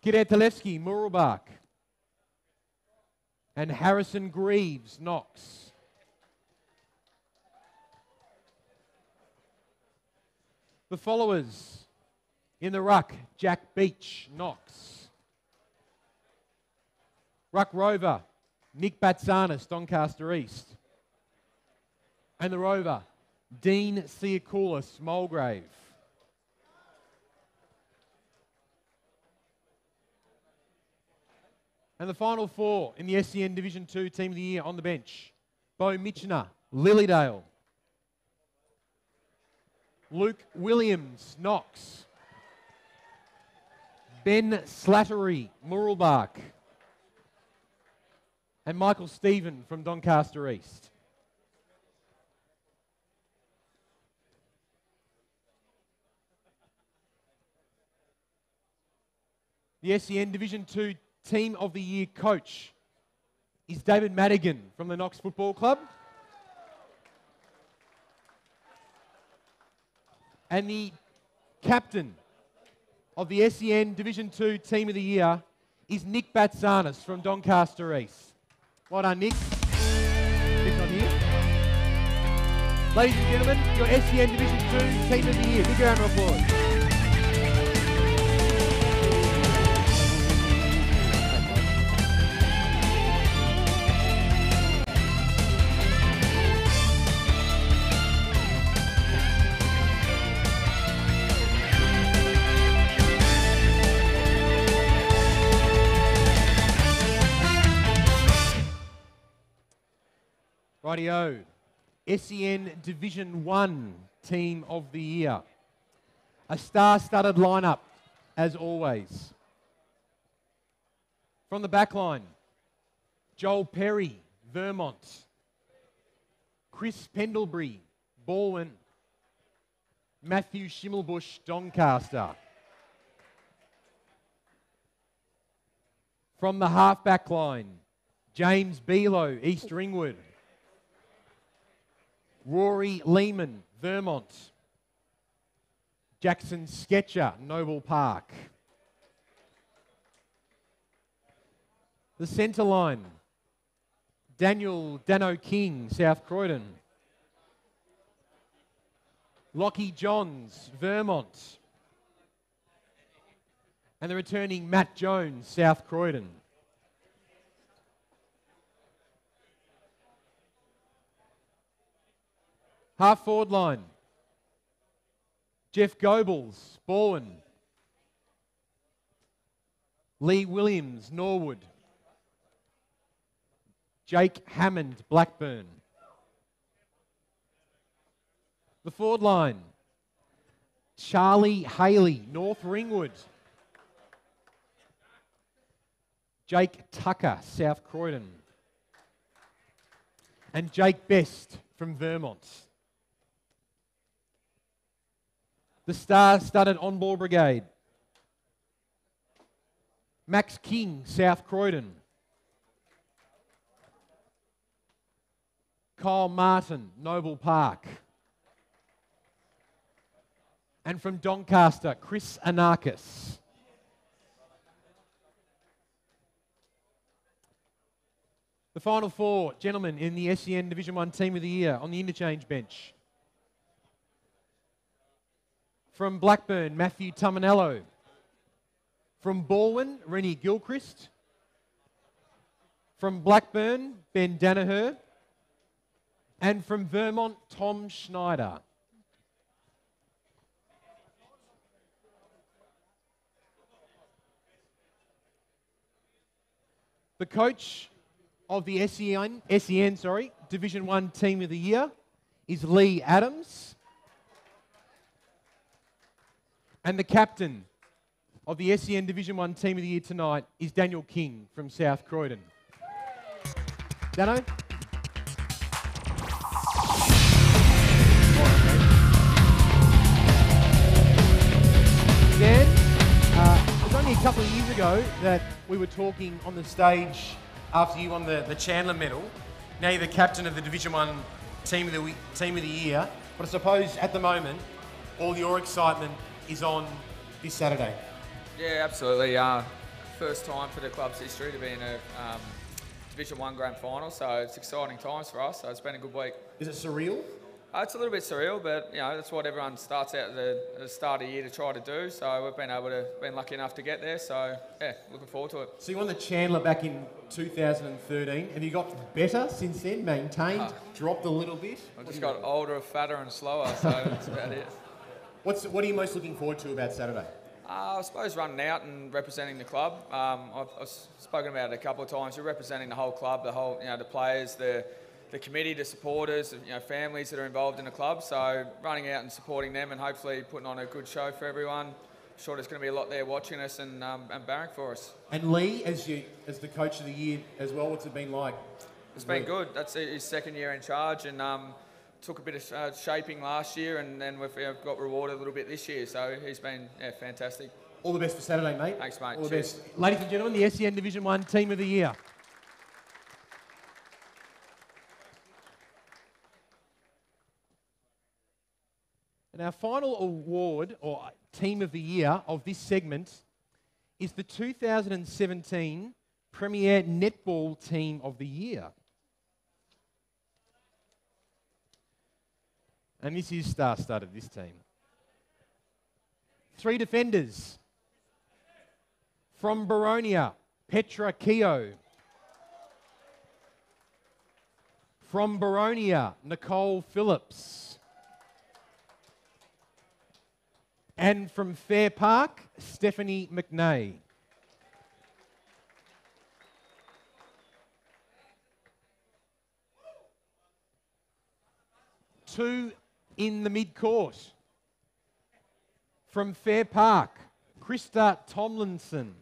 S3: Kid Talevsky, Mooralbark. And Harrison Greaves, Knox. The followers in the ruck, Jack Beach, Knox. Ruck rover, Nick Batsanis, Doncaster East. And the rover, Dean Siakoulis, Mulgrave. And the final four in the SEN Division 2 Team of the Year on the bench, Bo Mitchener, Lilydale. Luke Williams, Knox. Ben Slattery, Mooralbark. And Michael Stephen from Doncaster East. The SEN Division 2 Team of the Year coach is David Madigan from the Knox Football Club. And the captain of the SEN Division 2 Team of the Year is Nick Batsanis from Doncaster East. Well done, Nick. Nick's not here. Ladies and gentlemen, your SEN Division 2 Team of the Year. Big round of applause. Rightio, SEN Division 1 Team of the Year. A star-studded lineup, as always. From the back line, Joel Perry, Vermont. Chris Pendlebury, Baldwin. Matthew Schimmelbusch, Doncaster. From the half-back line, James Below, East Ringwood. Rory Lehman, Vermont. Jackson Sketcher, Noble Park. The centre line, Daniel Dano King, South Croydon. Lockie Johns, Vermont. And the returning Matt Jones, South Croydon. Half forward line, Jeff Goebbels, Bowen. Lee Williams, Norwood. Jake Hammond, Blackburn. The forward line, Charlie Haley, North Ringwood. Jake Tucker, South Croydon. And Jake Best from Vermont. The star-studded on-ball brigade, Max King, South Croydon. Kyle Martin, Noble Park. And from Doncaster, Chris Anarkis. The final four gentlemen in the SEN Division 1 Team of the Year on the interchange bench. From Blackburn, Matthew Tumanello. From Balwyn, Rennie Gilchrist. From Blackburn, Ben Danaher. And from Vermont, Tom Schneider. The coach of the SEN Division 1 Team of the Year is Lee Adams. And the captain of the SEN Division 1 Team of the Year tonight is Daniel King from South Croydon. Dano? Dan, it was only a couple of years ago that we were talking on the stage after you won the Chandler Medal. Now you're the captain of the Division 1 Team of the Year. But I suppose at the moment, all your excitement is on this Saturday.
S19: Yeah, absolutely. First time for the club's history to be in a Division 1 Grand Final, so it's exciting times for us. So it's been a good week.
S3: Is it surreal?
S19: It's a little bit surreal, but you know that's what everyone starts out at the start of the year to try to do. So we've been lucky enough to get there. So yeah, looking forward to it.
S3: So you won the Chandler back in 2013. Have you got better since then? Maintained? Dropped a little bit?
S19: I just got older, fatter, and slower. So that's about it.
S3: What are you most looking forward to about Saturday?
S19: I suppose running out and representing the club. I've spoken about it a couple of times. You're representing the whole club, the players, the committee, the supporters, families that are involved in the club. So running out and supporting them and hopefully putting on a good show for everyone. I'm sure there's going to be a lot there watching us and barracking for us.
S3: And Lee, as the coach of the year as well, what's it been like?
S19: It's been good. That's his second year in charge and took a bit of shaping last year and then we've got rewarded a little bit this year. So he's been fantastic.
S3: All the best for Saturday, mate.
S19: Thanks, mate.
S3: All the
S19: Cheers.
S3: best. Ladies and gentlemen, the SEN Division 1 Team of the Year. And our final award, or Team of the Year, of this segment is the 2017 Premier Netball Team of the Year. And this is star-studded, this team. 3 defenders. From Baronia, Petra Keogh. From Baronia, Nicole Phillips. And from Fair Park, Stephanie McNay. Two in the mid-court. From Fair Park, Krista Tomlinson.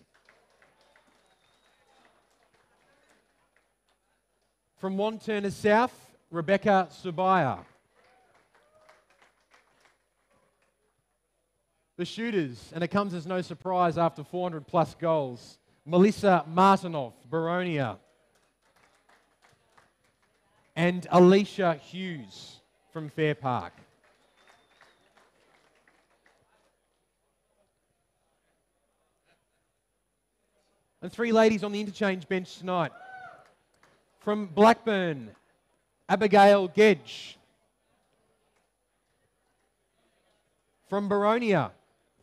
S3: From Wanturna South, Rebecca Subaya. The shooters, and it comes as no surprise after 400 plus goals, Melissa Martinov, Baronia. And Alicia Hughes from Fair Park. And 3 ladies on the interchange bench tonight. From Blackburn, Abigail Gedge. From Baronia,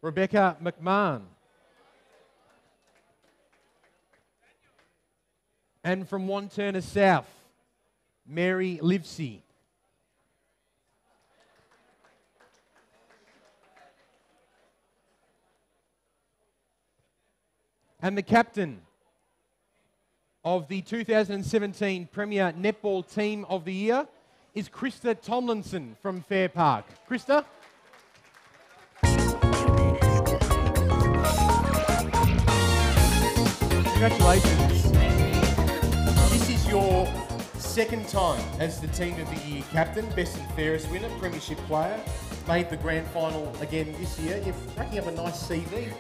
S3: Rebecca McMahon. And from Wanturna South, Mary Livesey. And the captain of the 2017 Premier Netball Team of the Year is Krista Tomlinson from Fair Park. Krista? Congratulations. This is your second time as the Team of the Year captain, best and fairest winner, premiership player, made the grand final again this year. You're racking up a nice CV.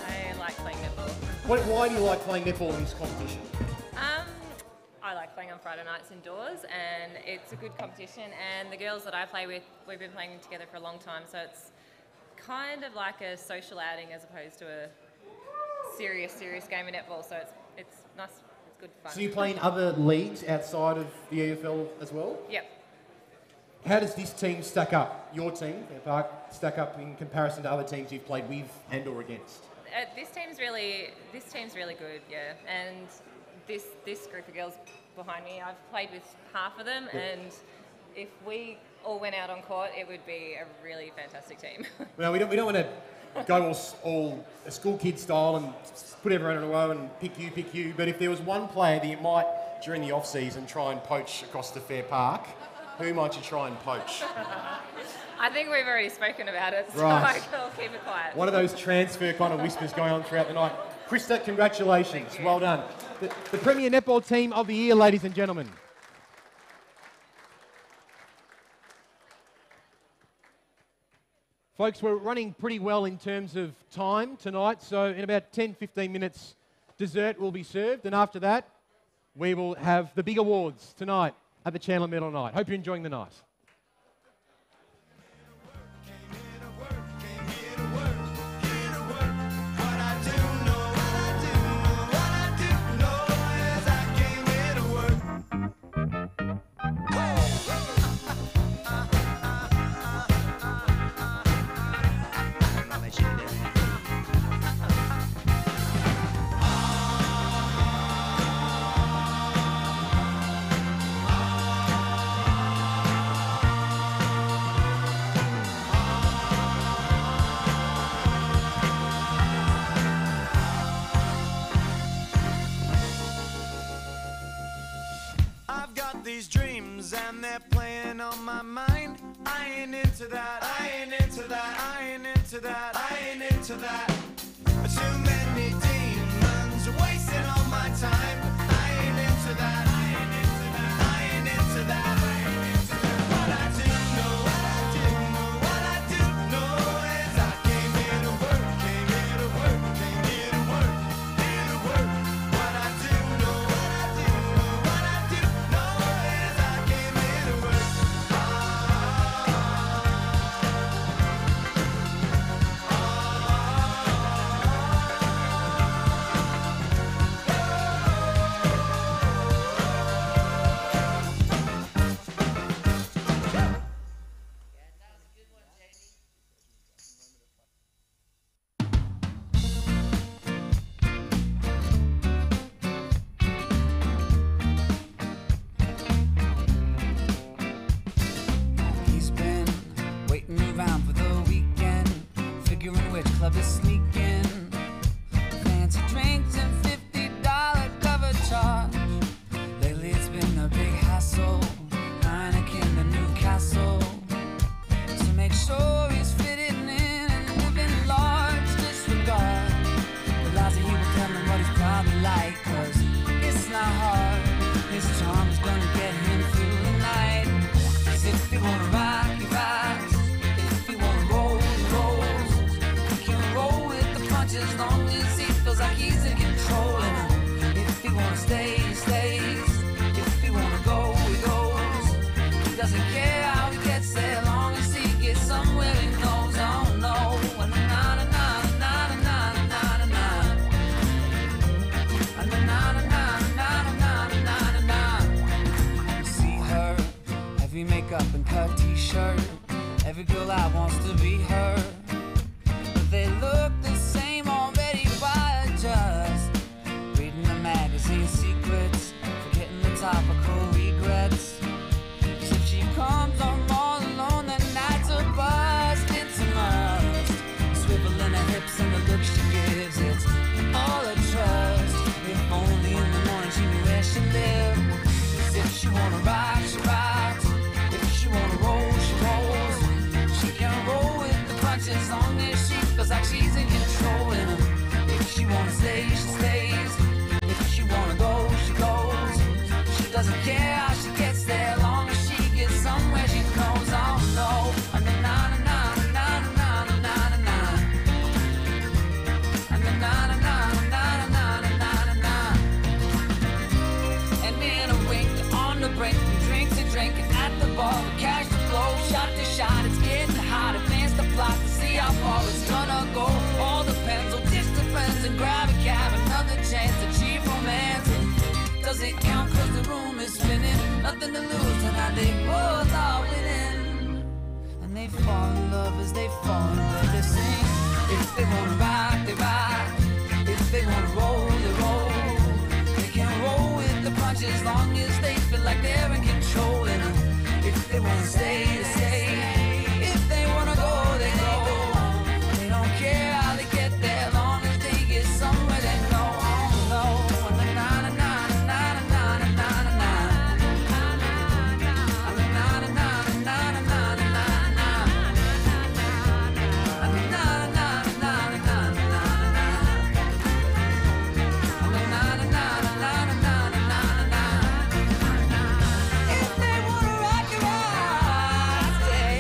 S20: I like playing netball.
S3: Why do you like playing netball in this competition?
S20: I like playing on Friday nights indoors, and it's a good competition. And the girls that I play with, we've been playing together for a long time, so it's kind of like a social outing as opposed to a serious game of netball. So it's nice, it's good fun.
S3: So you play in other leagues outside of the EFL as well?
S20: Yep.
S3: How does this team stack up, your team, Fair Park, stack up in comparison to other teams you've played with and or against?
S20: This team's really good, yeah. And this group of girls behind me, I've played with half of them, and if we all went out on court, it would be a really fantastic team.
S3: Well, we don't want to go all school kid style and put everyone in a row and pick you. But if there was one player that you might, during the off season, try and poach across the Fair Park, who might you try and poach?
S20: I think we've already spoken about it, so
S3: Right.
S20: I'll keep it quiet.
S3: One of those transfer kind of whispers going on throughout the night. Krista, congratulations. Well done. The Premier Netball Team of the Year, ladies and gentlemen. Folks, we're running pretty well in terms of time tonight, so in about 10-15 minutes, dessert will be served, and after that, we will have the big awards tonight at the Chandler Medal night. Hope you're enjoying the night.
S11: I've got these dreams and they're playing on my mind. I ain't into that, I ain't into that, I ain't into that, I ain't into that. Too many demons wasting all my time. I ain't into that, I ain't into that, I ain't into that, I ain't into that. What I do know, what I do know, what I do know is I came here to work, came here to work, came here to work, here to work. What I do know, what I do know, what I do know is I came here to work. He's been waiting around for the weekend, figuring which club is sneaking. Fancy drinks and $50 cover charge. Lately it's been a big hassle. Heineken to Newcastle to make sure he's fitting in and living large. Disregard the lies that he will tell him what he's probably like, 'cause it's not hard. His charm is gonna get him through the night. 'Cause if he wanna rock, he rocks. If he wanna roll, he rolls. He can roll with the punches as long as he feels like he's in control. And if he wanna stay, he stays. If he wanna go, he goes. He doesn't care how he gets there, long as he gets somewhere he knows. Oh no, and na na na na na na na na na. And na na na na na na na na. You see her, heavy makeup and cut t-shirt. Every girl out wants to be her, but they look the same already. Why just reading the magazine secrets, forgetting the topical regrets? 'Cause if she comes home all alone, the nights are bust into must. Swiveling her hips and the look she gives, it's all a trust. If only in the morning she knew where she lived. 'Cause if she wanna rock, she rocks. If she wanna roll, she rolls. She can roll with the punches as long as she feels like she's in control. And if she wanna stay, she stays. If she wanna go, she goes. She doesn't care how she gets there, long as she gets somewhere she knows. Oh no, na na na na na na na na na. Na na na na na na na na na. And me and a
S1: does it count? Cause the room is spinning. Nothing to lose tonight, they both are winning. And they fall in love as they fall in love, they sing. If they wanna rock, they rock. If they wanna roll, they roll. They can roll with the punch as long as they feel like they're in control. And if they wanna stay, they stay. If they wanna go, they go. They don't care how they get there, long as they get somewhere they know. If they wanna rock your world, stay.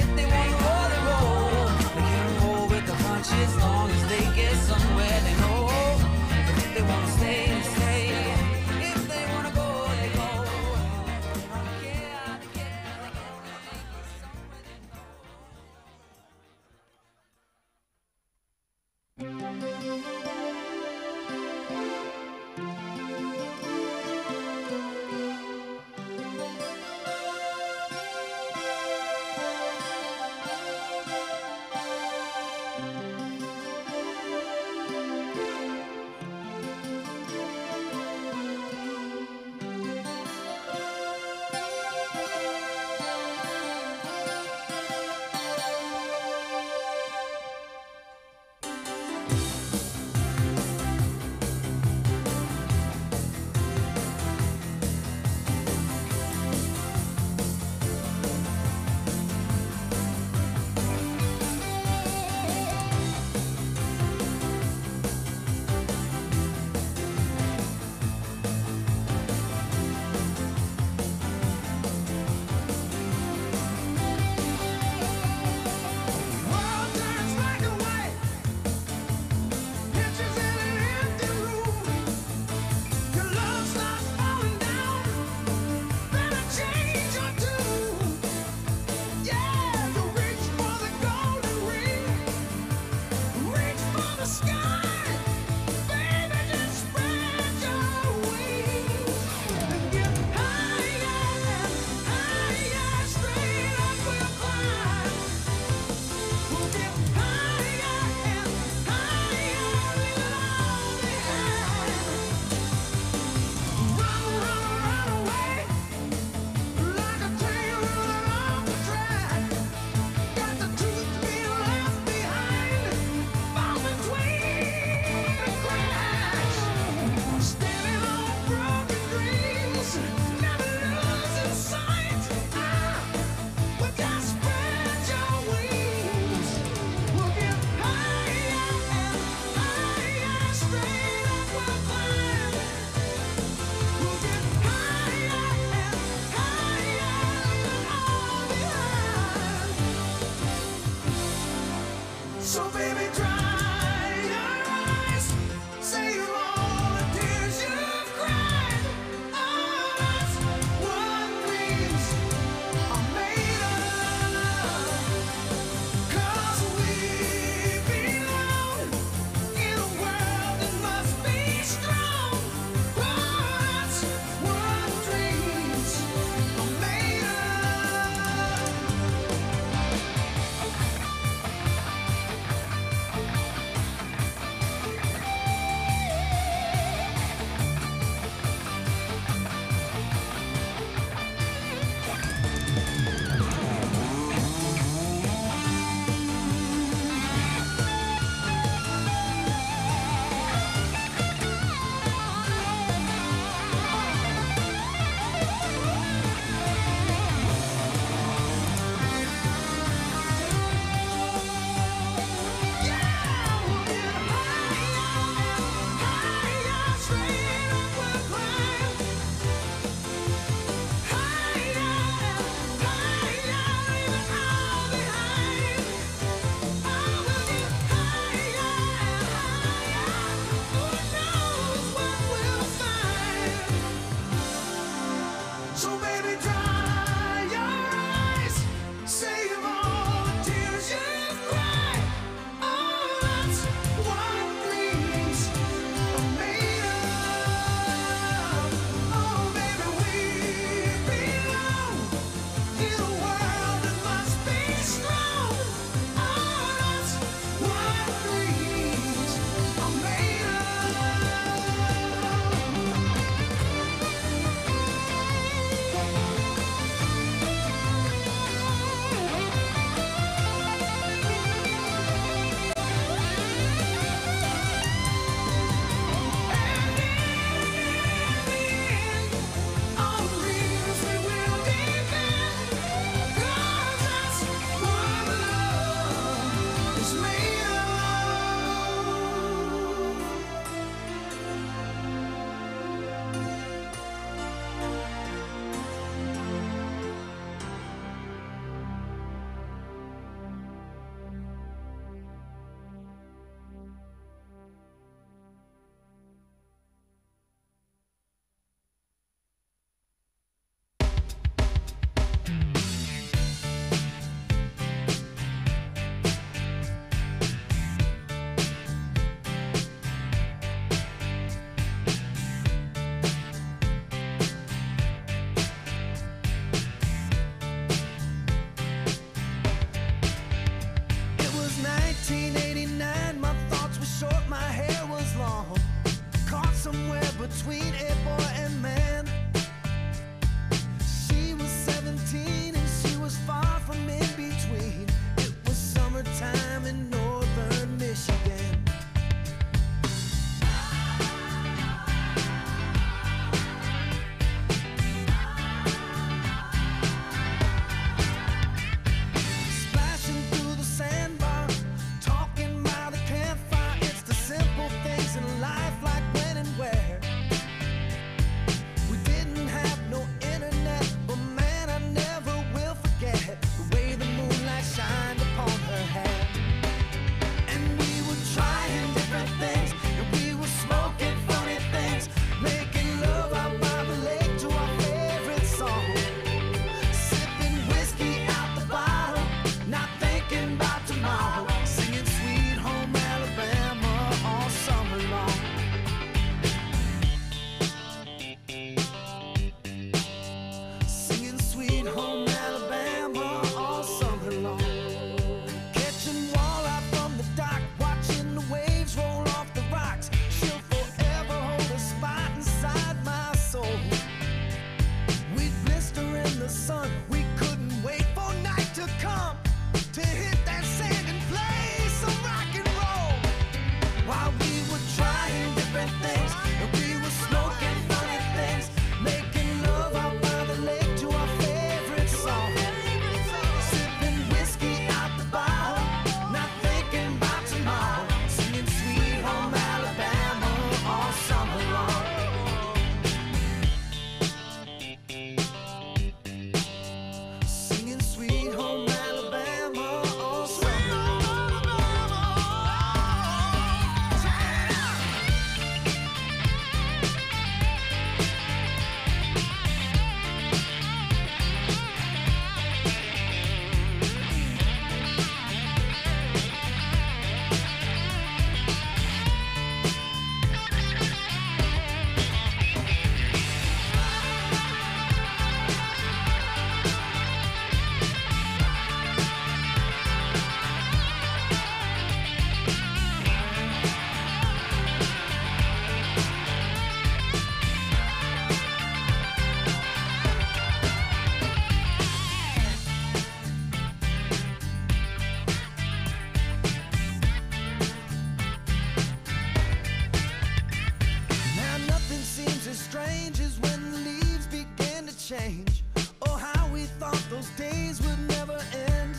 S11: change. Oh, how we thought those days would never end.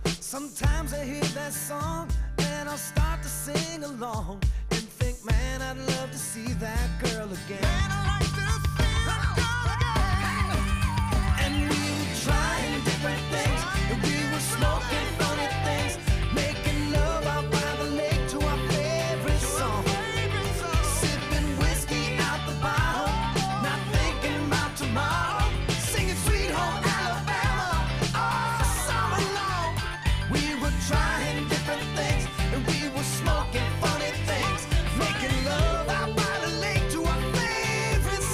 S11: Sometimes I hear that song and I'll start to sing along and think, man, I'd love to see that girl again. Man, I like to see that girl again. And we were trying different things, and we were smoking funny things, making love out by the lake to our favorite song. Sipping whiskey out the bottle, not thinking about tomorrow. Singing Sweet Home Alabama all summer long. We were trying different things, and we were smoking funny things, making love out by the lake to our favorite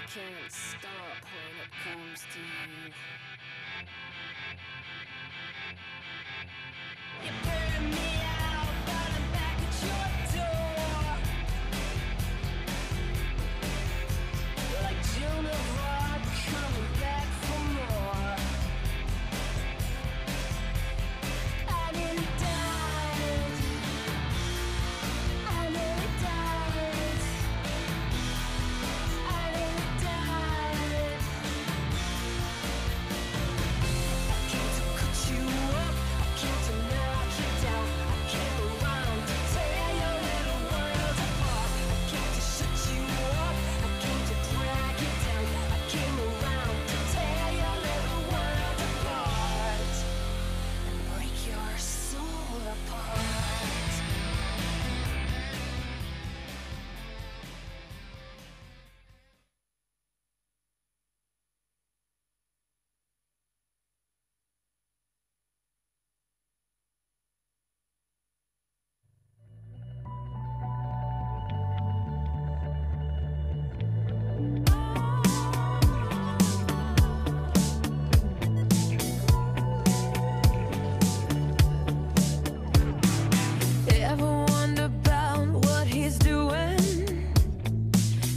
S9: can't stop when it comes to you. You burn me out, but I'm back at your door. Like Joan of Arc coming back for more. I nearly died. I nearly died. I nearly died. I came to cut you up. I came to knock you down. I came around to tear your little world apart. I came to shut you up. I came to drag you down. I came around to tear your little world apart and break your soul apart. Ever wonder about what he's doing?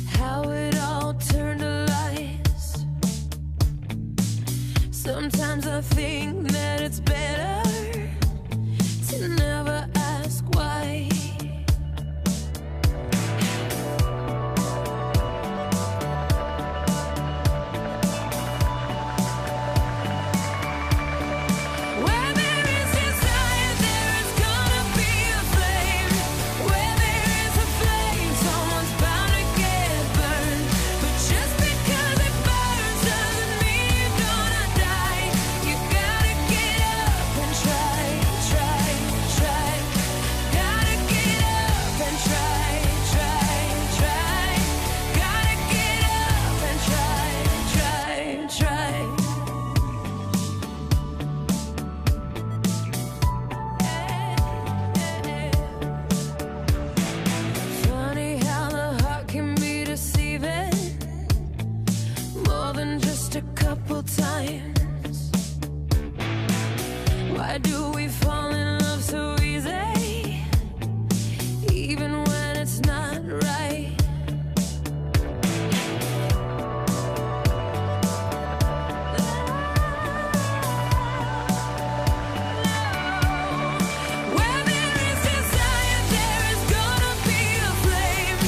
S9: How it all turned to lies? Sometimes I think that it's better to never ask why. Where there is desire, there is gonna be a flame. Where there is a flame, someone's bound to get burned. But just because it burns doesn't mean you're gonna die. You gotta get up and try, try, try. Gotta get up and try, try, try. Gotta get up and try, try, try. Funny how the heart can be deceiving more than just a couple times. Why do we fall in love so easy, even when it's not right? Where there is desire, there is gonna be a flame.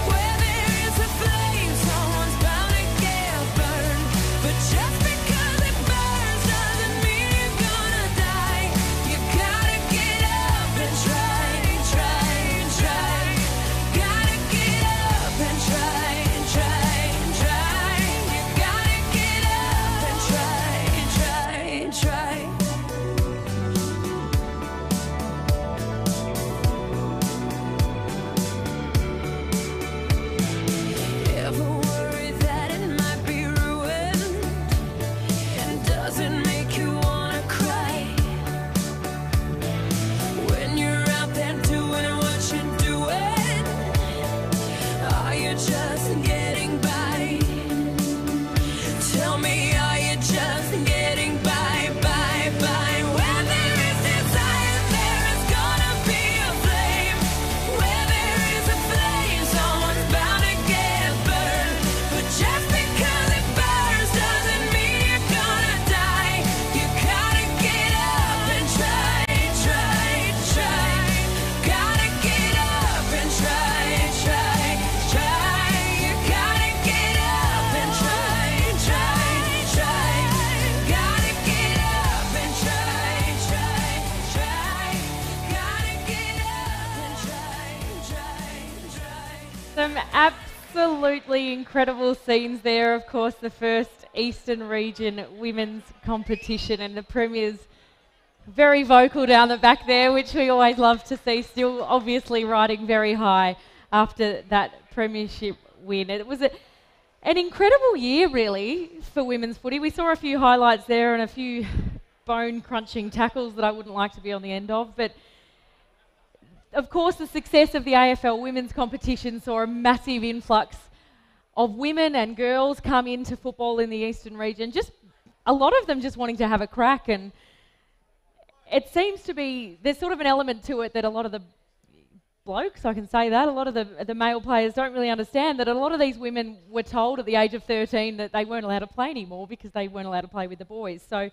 S9: Where there is a flame, someone's bound to get burned. But just because it burns doesn't mean you're gonna die. You gotta get up and try, try, try. Gotta get up and try, try, try. You gotta get up and try, try, try. Ever worry that it might be ruined? And does it make you wanna cry? When you're out there doing what you're doing, are you just getting by? Tell me, are you just getting by, by, by? Where there is desire, there is gonna be a flame. Where there is a flame, someone's bound to get burned. But just because it burns doesn't mean you're gonna die. You gotta get up and try, try, try. Gotta get up and try, try, try. You gotta get up and try, try, try. Gotta get up and try, try, try. Gotta get up and try, try, try.
S4: Some absolutely incredible scenes there. Of course, the first Eastern Region women's competition, and the Premier's very vocal down the back there, which we always love to see. Still obviously riding very high after that premiership win. It was an incredible year, really, for women's footy. We saw a few highlights there and a few bone-crunching tackles that I wouldn't like to be on the end of, but of course the success of the AFL women's competition saw a massive influx of women and girls come into football in the Eastern region, just a lot of them just wanting to have a crack, and it seems to be, there's sort of an element to it that a lot of the blokes, I can say that, a lot of the male players don't really understand that a lot of these women were told at the age of 13 that they weren't allowed to play anymore because they weren't allowed to play with the boys. So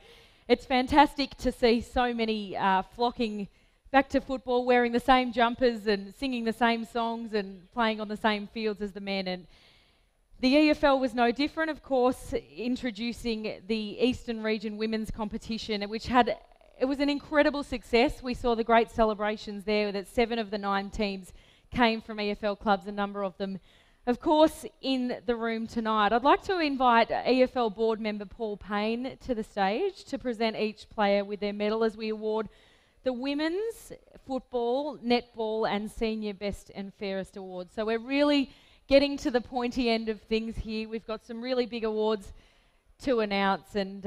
S4: it's fantastic to see so many flocking back to football, wearing the same jumpers and singing the same songs and playing on the same fields as the men. And the EFL was no different, of course, introducing the Eastern Region Women's Competition, which it was an incredible success. We saw the great celebrations there that 7 of the 9 teams came from EFL clubs, a number of them, of course, in the room tonight. I'd like to invite EFL board member Paul Payne to the stage to present each player with their medal as we award the Women's Football, Netball and Senior Best and Fairest Awards. So we're really getting to the pointy end of things here. We've got some really big awards to announce, and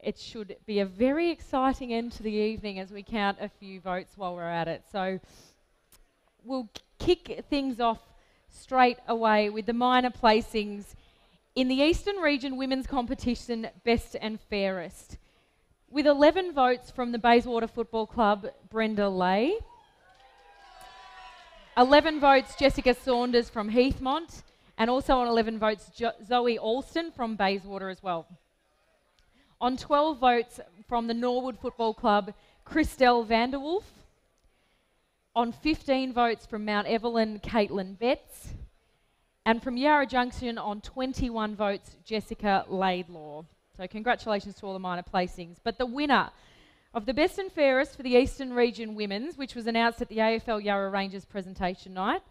S4: it should be a very exciting end to the evening as we count a few votes while we're at it. So we'll kick things off straight away with the minor placings in the Eastern Region Women's Competition Best and Fairest. With 11 votes from the Bayswater Football Club, Brenda Lay. 11 votes, Jessica Saunders from Heathmont, and also on 11 votes, Zoe Alston from Bayswater as well. On 12 votes from the Norwood Football Club, Christelle Vanderwolf. On 15 votes from Mount Evelyn, Caitlin Betts. And from Yarra Junction on 21 votes, Jessica Laidlaw. So congratulations to all the minor placings. But the winner of the Best and Fairest for the Eastern Region Women's, which was announced at the AFL Yarra Rangers presentation night,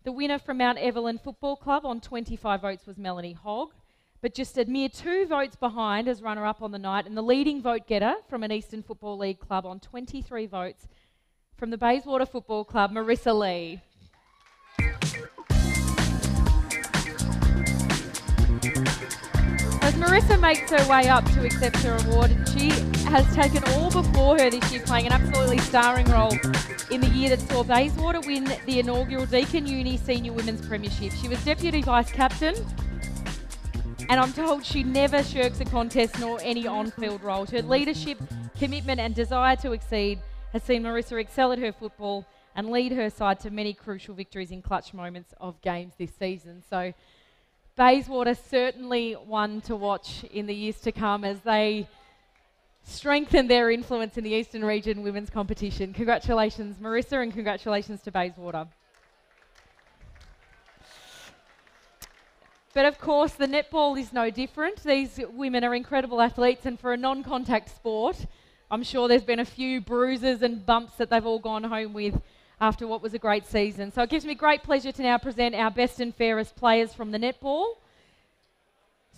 S4: the winner from Mount Evelyn Football Club on 25 votes was Melanie Hogg, but just a mere 2 votes behind as runner-up on the night, and the leading vote-getter from an Eastern Football League club on 23 votes from the Bayswater Football Club, Marissa Lee. As Marissa makes her way up to accept her award, she has taken all before her this year, playing an absolutely starring role in the year that saw Bayswater win the inaugural Deakin Uni Senior Women's Premiership. She was Deputy Vice Captain, and I'm told she never shirks a contest nor any on-field role. Her leadership, commitment and desire to exceed has seen Marissa excel at her football and lead her side to many crucial victories in clutch moments of games this season. So Bayswater certainly one to watch in the years to come as they strengthen their influence in the Eastern Region Women's Competition. Congratulations, Marissa, and congratulations to Bayswater. But of course, the netball is no different. These women are incredible athletes, and for a non-contact sport, I'm sure there's been a few bruises and bumps that they've all gone home with after what was a great season. So it gives me great pleasure to now present our best and fairest players from the netball.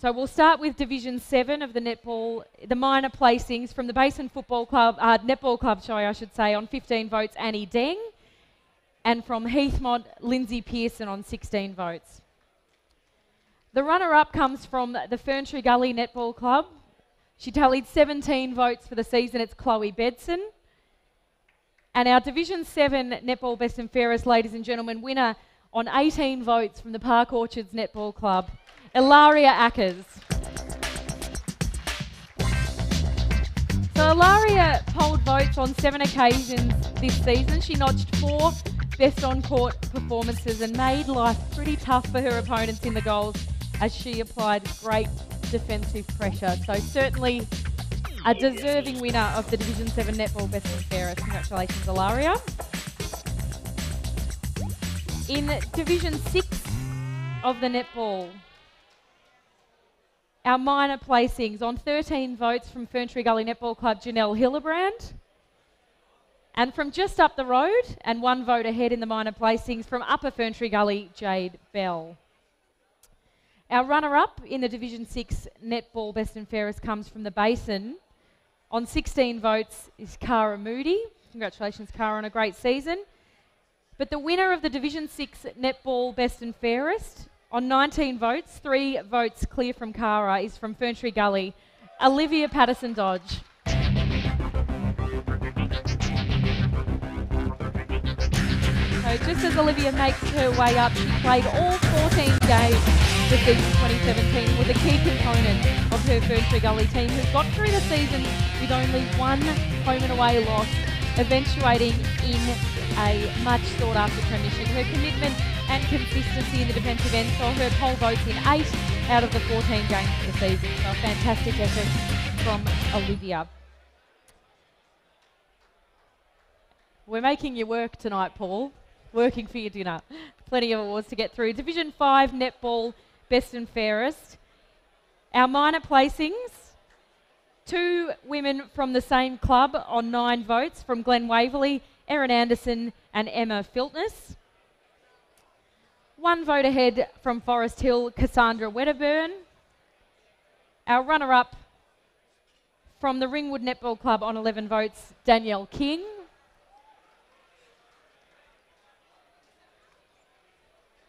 S4: So we'll start with Division 7 of the netball, the minor placings from the Basin Football Club, Netball Club, I should say, on 15 votes, Annie Deng, and from Heathmont, Lindsay Pearson on 16 votes. The runner-up comes from the Ferntree Gully Netball Club. She tallied 17 votes for the season. It's Chloe Bedson. And our Division 7 Netball Best and Fairest, ladies and gentlemen, winner on 18 votes from the Park Orchards Netball Club, Ilaria Ackers. So Ilaria polled votes on 7 occasions this season. She notched 4 best on-court performances and made life pretty tough for her opponents in the goals as she applied great defensive pressure. So certainly a deserving winner of the Division 7 Netball Best and Fairest. Congratulations, Ilaria. In Division 6 of the netball, our minor placings on 13 votes from Ferntree Gully Netball Club, Janelle Hillebrand. And from just up the road, and 1 vote ahead in the minor placings, from Upper Ferntree Gully, Jade Bell. Our runner-up in the Division 6 Netball Best and Fairest comes from the Basin. On 16 votes is Cara Moody. Congratulations, Cara, on a great season. But the winner of the Division 6 Netball Best and Fairest, on 19 votes, 3 votes clear from Cara, is from Ferntree Gully, Olivia Patterson-Dodge. So So just as Olivia makes her way up, she played all 14 games for season 2017 and was a key component of her Ferntree Gully team, who got through the season with only one home and away loss, eventuating in a much sought after premiership. Her commitment and consistency in the defensive end saw her poll votes in 8 out of the 14 games for the season. So a fantastic effort from Olivia. We're making you work tonight, Paul. Working for your dinner. Plenty of awards to get through. Division 5 netball, best and fairest. Our minor placings. 2 women from the same club on 9 votes, from Glen Waverley, Erin Anderson and Emma Filtness. 1 vote ahead from Forest Hill, Cassandra Wedderburn. Our runner-up from the Ringwood Netball Club on 11 votes, Danielle King.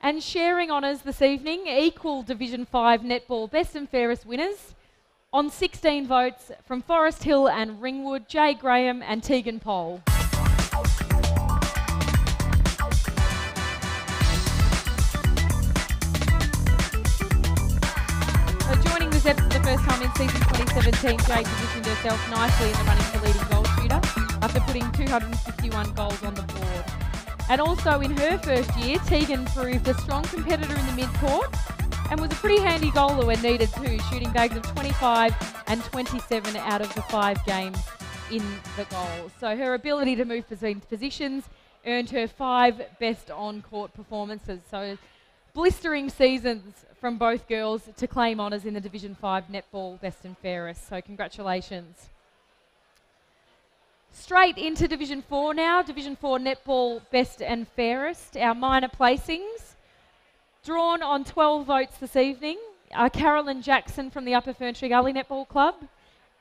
S4: And sharing honours this evening, equal Division 5 netball best and fairest winners on 16 votes from Forest Hill and Ringwood, Jay Graham and Tegan Pole. So joining the Zeps for the first time in season 2017, Jay positioned herself nicely in the running for leading goal shooter after putting 251 goals on the board. And also in her first year, Tegan proved a strong competitor in the mid-court and was a pretty handy goaler when needed too, shooting bags of 25 and 27 out of the 5 games in the goal. So her ability to move between positions earned her 5 best on-court performances. So blistering seasons from both girls to claim honours in the Division 5 netball best and fairest. So congratulations. Straight into Division 4 now, Division 4 netball best and fairest. Our minor placings, drawn on 12 votes this evening, are Carolyn Jackson from the Upper Ferntree Gully Netball Club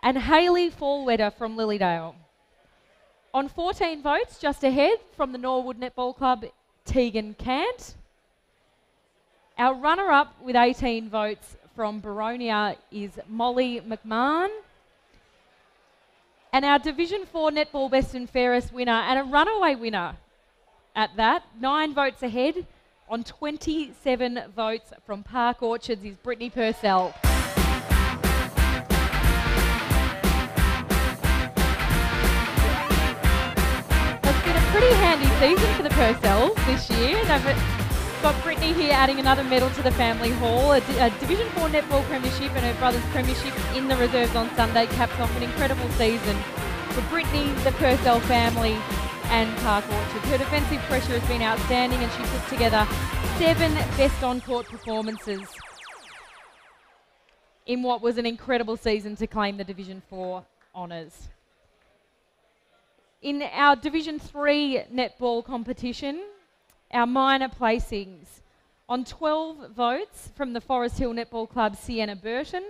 S4: and Hayley Fallwetter from Lilydale. On 14 votes, just ahead from the Norwood Netball Club, Tegan Cant. Our runner-up with 18 votes from Baronia is Molly McMahon. And our Division 4 netball best and fairest winner, and a runaway winner at that, 9 votes ahead on 27 votes from Park Orchards, is Brittany Purcell. It's been a pretty handy season for the Purcells this year. They've got Brittany here adding another medal to the family haul, a Division 4 netball premiership and her brother's premiership in the reserves on Sunday capped off an incredible season for Brittany, the Purcell family and Park Orchard. Her defensive pressure has been outstanding and she put together 7 best on-court performances in what was an incredible season to claim the Division 4 honours. In our Division 3 netball competition, our minor placings, on 12 votes from the Forest Hill Netball Club, Sienna Burton.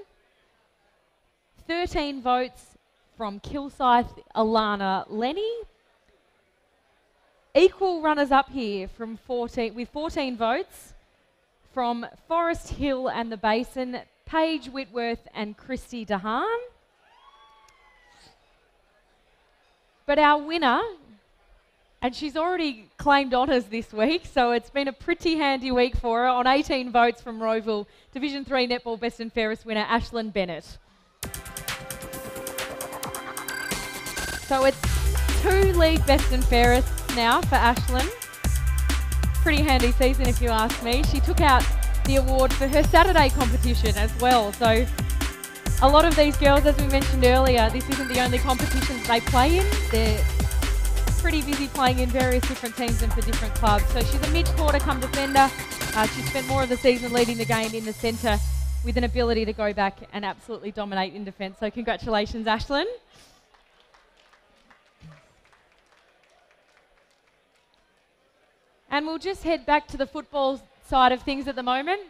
S4: 13 votes from Kilsyth, Alana Lenny. Equal runners-up here from 14 votes from Forest Hill and the Basin, Paige Whitworth and Christy DeHaan. But our winner, and she's already claimed honours this week, so it's been a pretty handy week for her, on 18 votes from Rowville, Division 3 Netball Best and Fairest winner, Ashlyn Bennett. So it's 2 league Best and Fairest now for Ashlyn. Pretty handy season if you ask me. She took out the award for her Saturday competition as well. So a lot of these girls, as we mentioned earlier, this isn't the only competitions they play in. They're pretty busy playing in various different teams and for different clubs. So she's a mid-quarter come defender. She spent more of the season leading the game in the centre with an ability to go back and absolutely dominate in defence. So congratulations, Ashlyn. And we'll just head back to the football side of things at the moment.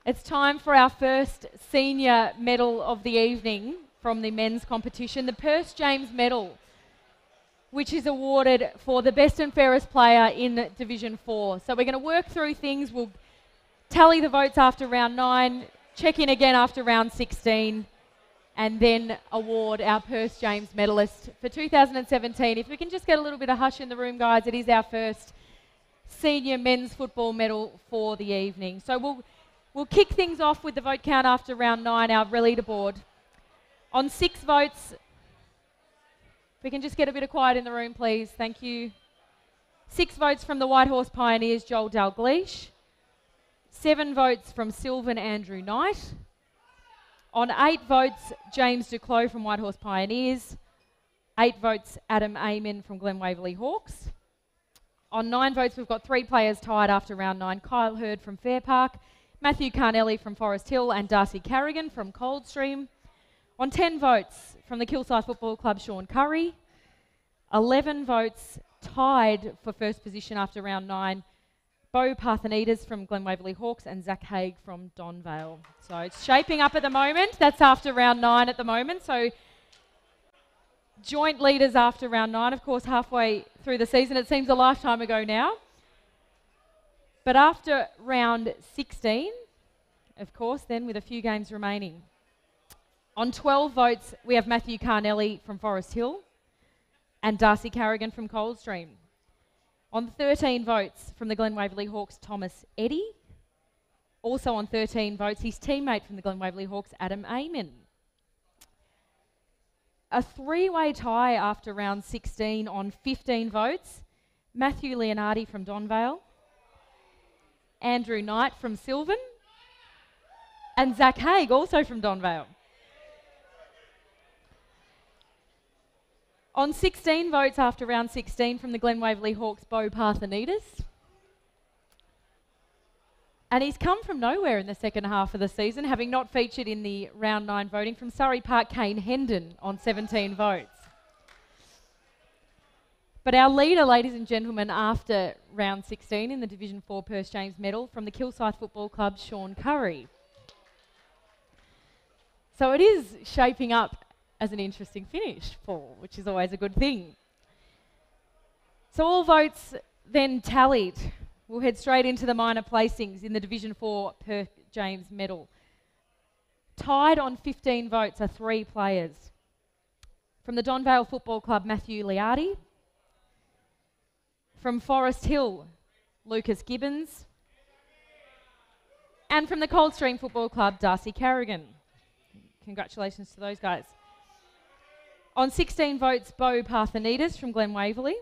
S4: It's time for our first senior medal of the evening from the men's competition, the Perce James Medal, which is awarded for the best and fairest player in Division 4. So we're going to work through things. We'll tally the votes after round 9, check in again after round 16, and then award our Perth James medalist for 2017. If we can just get a little bit of hush in the room, guys, it is our first senior men's football medal for the evening. So we'll kick things off with the vote count after round 9, our leaderboard. On 6 votes, if we can just get a bit of quiet in the room, please. Thank you. 6 votes from the White Horse Pioneers, Joel Dalgleish. 7 votes from Sylvan Andrew Knight. On 8 votes, James Duclos from White Horse Pioneers. 8 votes, Adam Amen from Glen Waverley Hawks. On 9 votes, we've got 3 players tied after round 9. Kyle Hurd from Fair Park, Matthew Carnelli from Forest Hill, and Darcy Carrigan from Coldstream. On 10 votes, from the Kilsyth Football Club, Sean Curry. 11 votes tied for first position after round 9. Bo Parthenides from Glen Waverley Hawks and Zach Haig from Donvale. So it's shaping up at the moment. That's after round 9 at the moment. So joint leaders after round 9, of course, halfway through the season. It seems a lifetime ago now. But after round 16, of course, then with a few games remaining. On 12 votes, we have Matthew Carnelli from Forest Hill and Darcy Carrigan from Coldstream. On 13 votes from the Glen Waverley Hawks, Thomas Eddy. Also on 13 votes, his teammate from the Glen Waverley Hawks, Adam Amen. A 3-way tie after round 16 on 15 votes. Matthew Leonardi from Donvale, Andrew Knight from Sylvan, and Zach Haig also from Donvale. On 16 votes after round 16 from the Glen Waverley Hawks, Bo Parthenides. And he's come from nowhere in the second half of the season, having not featured in the round 9 voting, from Surrey Park, Kane Hendon on 17 votes. But our leader, ladies and gentlemen, after round 16 in the Division 4 Perth James Medal, from the Kilsyth Football Club, Sean Curry. So it is shaping up as an interesting finish, Paul, which is always a good thing. So all votes then tallied. We'll head straight into the minor placings in the Division 4 Perth James Medal. Tied on 15 votes are 3 players. From the Donvale Football Club, Matthew Liardi. From Forest Hill, Lucas Gibbons. And from the Coldstream Football Club, Darcy Carrigan. Congratulations to those guys. On 16 votes, Bo Parthenides from Glen Waverley.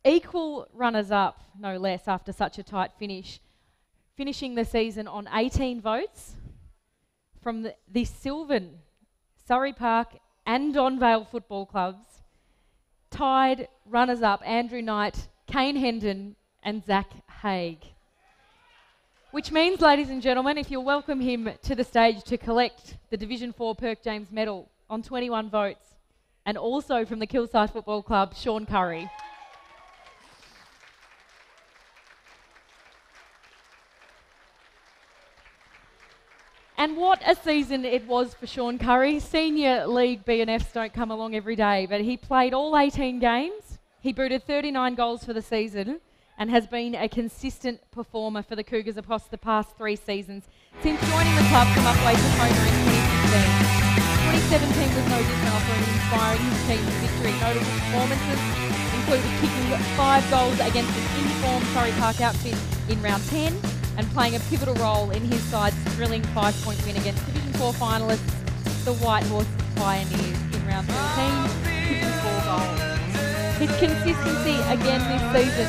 S4: Equal runners-up, no less, after such a tight finish. Finishing the season on 18 votes from the Sylvan, Surrey Park and Donvale football clubs. Tied runners-up, Andrew Knight, Kane Hendon and Zach Haig. Which means, ladies and gentlemen, if you'll welcome him to the stage to collect the Division 4 Perth James Medal on 21 votes, and also from the Kilsyth Football Club, Sean Curry. And what a season it was for Sean Curry. Senior League BNFs don't come along every day, but he played all 18 games. He booted 39 goals for the season and has been a consistent performer for the Cougars across the past 3 seasons since joining the club from Upwey Tacoma in 2016. 2017 was no different, offering inspiring his team's victory. Notable performances included kicking 5 goals against an in-form Surrey Park outfit in round 10 and playing a pivotal role in his side's thrilling 5-point win against Division 4 finalists, the White Horse Pioneers, in round 13, kicking 4 goals. His consistency again this season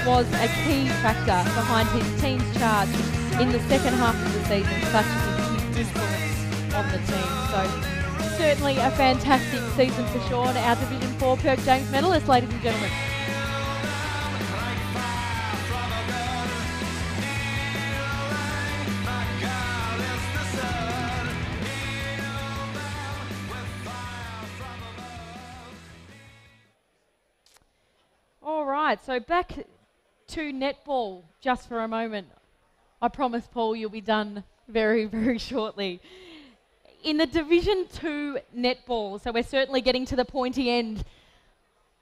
S4: was a key factor behind his team's charge in the second half of the season, such as his influence on the team. So certainly a fantastic season for Sean, our Division 4 Perth James medalist, ladies and gentlemen. All right, so back to netball just for a moment. I promise, Paul, you'll be done very, very shortly. In the Division 2 netball, so we're certainly getting to the pointy end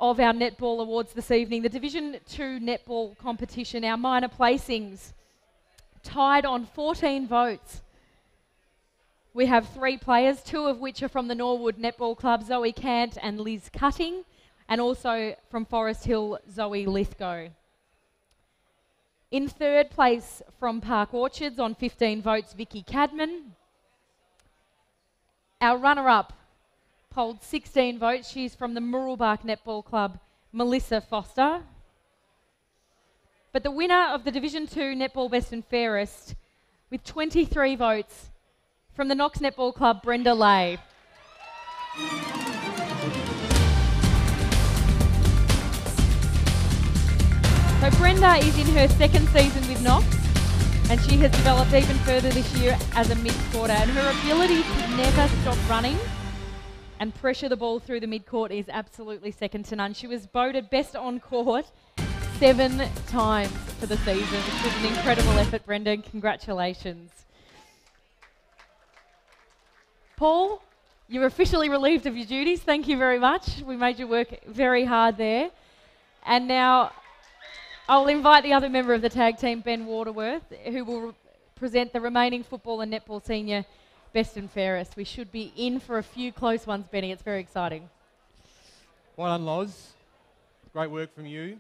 S4: of our netball awards this evening. The Division 2 netball competition, our minor placings, tied on 14 votes. We have 3 players, 2 of which are from the Norwood Netball Club, Zoe Cant and Liz Cutting, and also from Forest Hill, Zoe Lithgow. In 3rd place from Park Orchards on 15 votes, Vicky Cadman. Our runner-up polled 16 votes. She's from the Murrelbach Netball Club, Melissa Foster. But the winner of the Division 2 Netball Best and Fairest with 23 votes from the Knox Netball Club, Brenda Lay. So Brenda is in her 2nd season with Knox, and she has developed even further this year as a mid-courter, and her ability to never stop running and pressure the ball through the mid-court is absolutely second to none. She was voted best on court 7 times for the season, which was an incredible effort, Brenda. Congratulations. Paul, you're officially relieved of your duties. Thank you very much. We made you work very hard there. And now I'll invite the other member of the tag team, Ben Waterworth, who will present the remaining football and netball senior best and fairest. We should be in for a few close ones, Benny. It's very exciting.
S3: Well done, Loz. Great work from you.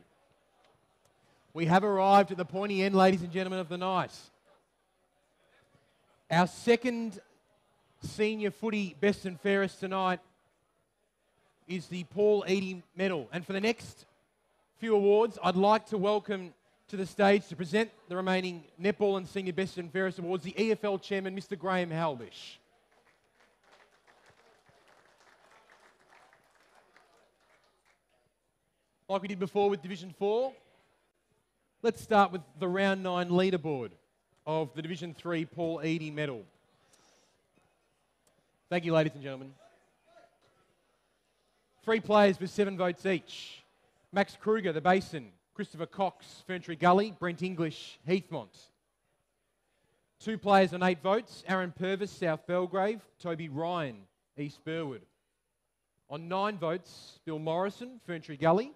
S3: We have arrived at the pointy end, ladies and gentlemen, of the night. Our second senior footy best and fairest tonight is the Paul Eadie Medal. And for the next few awards, I'd like to welcome to the stage to present the remaining netball and senior best and fairest awards, the EFL chairman, Mr. Graham Halbish. Like we did before with Division 4, let's start with the round 9 leaderboard of the Division 3 Paul Eadie Medal. Thank you, ladies and gentlemen. 3 players with 7 votes each. Max Kruger, the Basin. Christopher Cox, Ferntree Gully. Brent English, Heathmont. 2 players on 8 votes. Aaron Purvis, South Belgrave. Toby Ryan, East Burwood. On 9 votes, Bill Morrison, Ferntree Gully.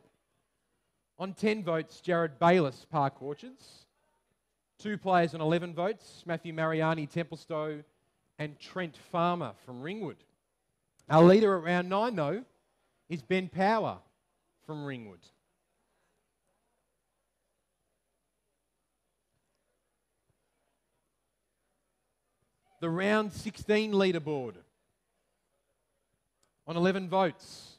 S3: On 10 votes, Jared Bayliss, Park Orchards. 2 players on 11 votes. Matthew Mariani, Templestowe. And Trent Farmer from Ringwood. Our leader at round 9, though, is Ben Power from Ringwood. The round 16 leaderboard. On 11 votes,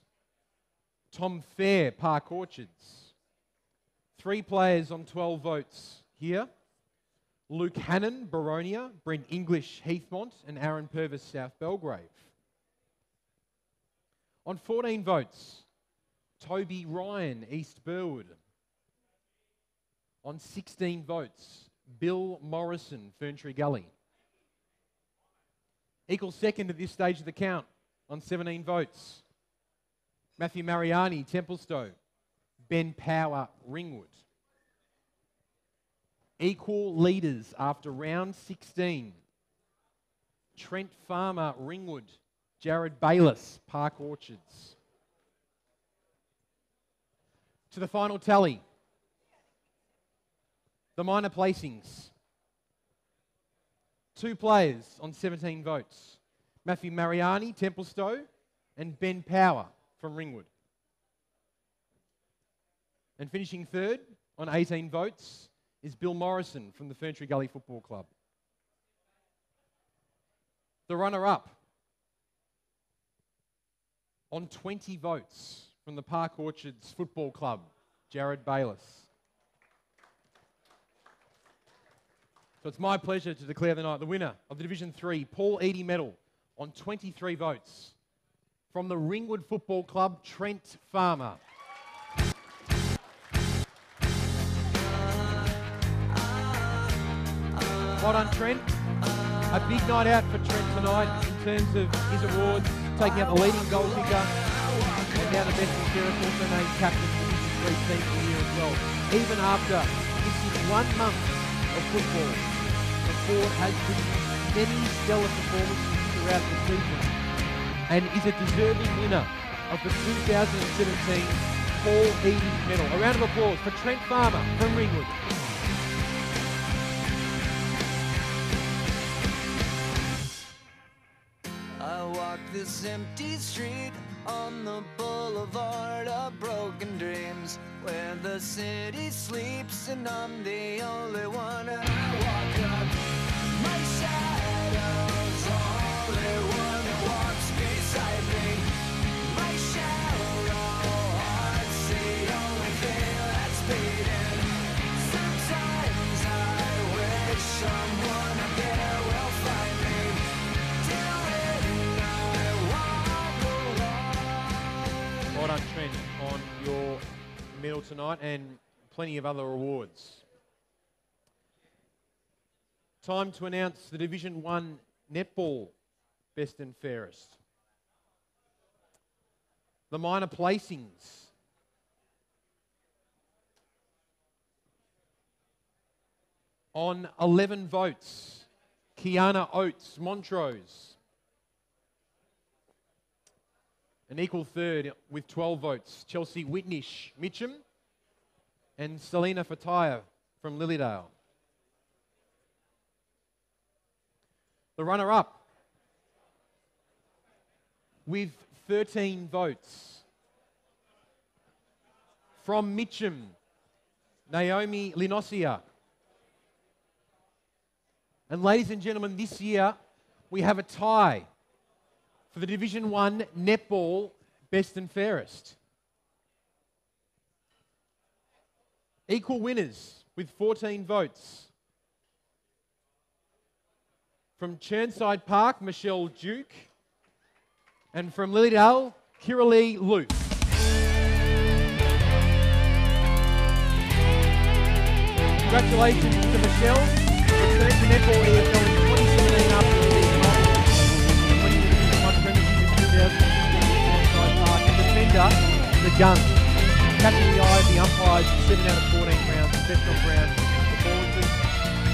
S3: Tom Fair, Park Orchards. 3 players on 12 votes here. Luke Hannon, Baronia, Brent English, Heathmont, and Aaron Purvis, South Belgrave. On 14 votes, Toby Ryan, East Burwood. On 16 votes, Bill Morrison, Ferntree Gully. Equal second at this stage of the count on 17 votes, Matthew Mariani, Templestowe. Ben Power, Ringwood. Equal leaders after round 16. Trent Farmer, Ringwood. Jared Bayliss, Park Orchards. To the final tally. The minor placings. 2 players on 17 votes. Matthew Mariani, Templestowe, and Ben Power from Ringwood. And finishing third on 18 votes is Bill Morrison from the Ferntree Gully Football Club. The runner-up on 20 votes from the Park Orchards Football Club, Jared Bayliss. So it's my pleasure to declare the winner of the Division 3 Paul Eadie Medal on 23 votes from the Ringwood Football Club, Trent Farmer. Well done, Trent. A big night out for Trent tonight in terms of his awards, taking out the leading goal kicker and now the best and fairest, also named captain for the Division 3 team for the year as well. Even after missing 1 month of football, the Ford has produced many stellar performances throughout the season and is a deserving winner of the 2017 Paul Eadie Medal. A round of applause for Trent Farmer from Ringwood.
S11: this empty street on the boulevard of broken dreams, where the city sleeps and I'm the only one. And I walk up, my shadow's only one who walks beside me. My shallow heart's the only thing that's beating. Sometimes I wish someone up there will find me. Till then I walk alone.
S3: Well done, Trent, on your medal tonight and plenty of other awards. Time to announce the Division 1 Netball Best and Fairest. The minor placings. On 11 votes, Kiana Oates, Montrose. An equal third with 12 votes, Chelsea Whitnish, Mitcham, and Selena Fataya from Lilydale. The runner-up with 13 votes from Mitcham, Naomi Linosia. And ladies and gentlemen, this year we have a tie for the Division 1 Netball Best and Fairest. Equal winners with 14 votes. From Churnside Park, Michelle Duke. And from Lilydale, Kiralee Luke. Congratulations to Michelle. Returned to netball EFL in 2017 after the season off. Winning the Division 1 premiership in 2016 at Churnside Park. And defender, the gun. Catching the eye of the umpires, 7 out of 14 rounds, best on ground performances.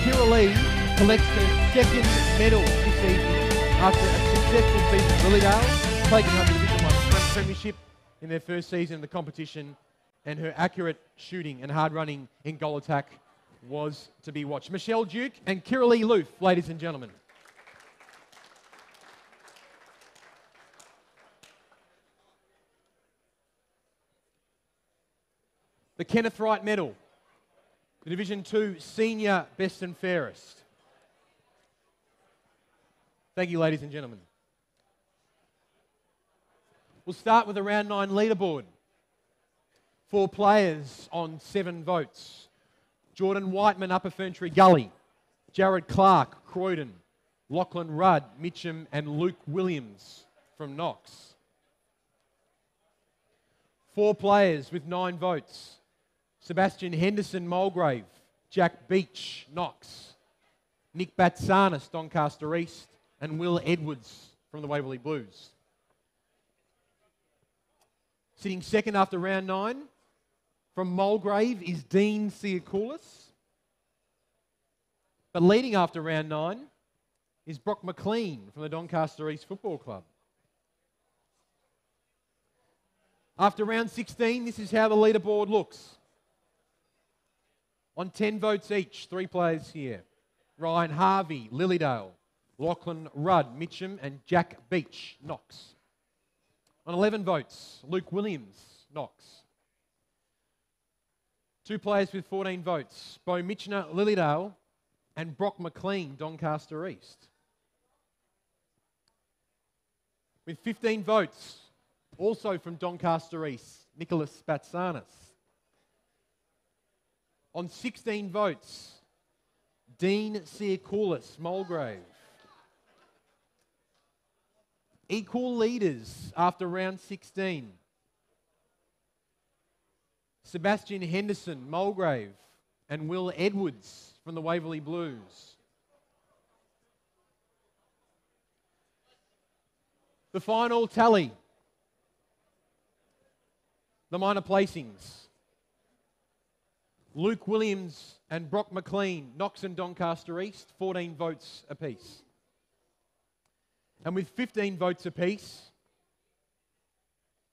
S3: Kiralee collects her second medal this evening after a successful beat at Lilydale, taking home the Division 1 premiership in their first season of the competition, and her accurate shooting and hard running in goal attack was to be watched. Michelle Duke and Kiralee Loof, ladies and gentlemen. The Kenneth Wright Medal, the Division 2 Senior Best and Fairest. Thank you, ladies and gentlemen. We'll start with the round 9 leaderboard. 4 players on 7 votes. Jordan Whiteman, Upper Ferntree Gully. Jared Clark, Croydon. Lachlan Rudd, Mitcham, and Luke Williams from Knox. 4 players with 9 votes. Sebastian Henderson, Mulgrave. Jack Beach, Knox. Nick Batsanis, Doncaster East. And Will Edwards from the Waverley Blues. Sitting second after round 9 from Mulgrave is Dean Siakoulis. But leading after round 9 is Brock McLean from the Doncaster East Football Club. After round 16, this is how the leaderboard looks. On 10 votes each, 3 players here. Ryan Harvey, Lilydale. Lachlan Rudd, Mitcham, and Jack Beach, Knox. On 11 votes, Luke Williams, Knox. 2 players with 14 votes, Bo Mitchner, Lilydale, and Brock McLean, Doncaster East. With 15 votes, also from Doncaster East, Nicholas Batsanis. On 16 votes, Dean Siakoulis, Mulgrave. Equal leaders after round 16. Sebastian Henderson, Mulgrave, and Will Edwards from the Waverley Blues. The final tally. The minor placings. Luke Williams and Brock McLean, Knox and Doncaster East, 14 votes apiece. And with 15 votes apiece,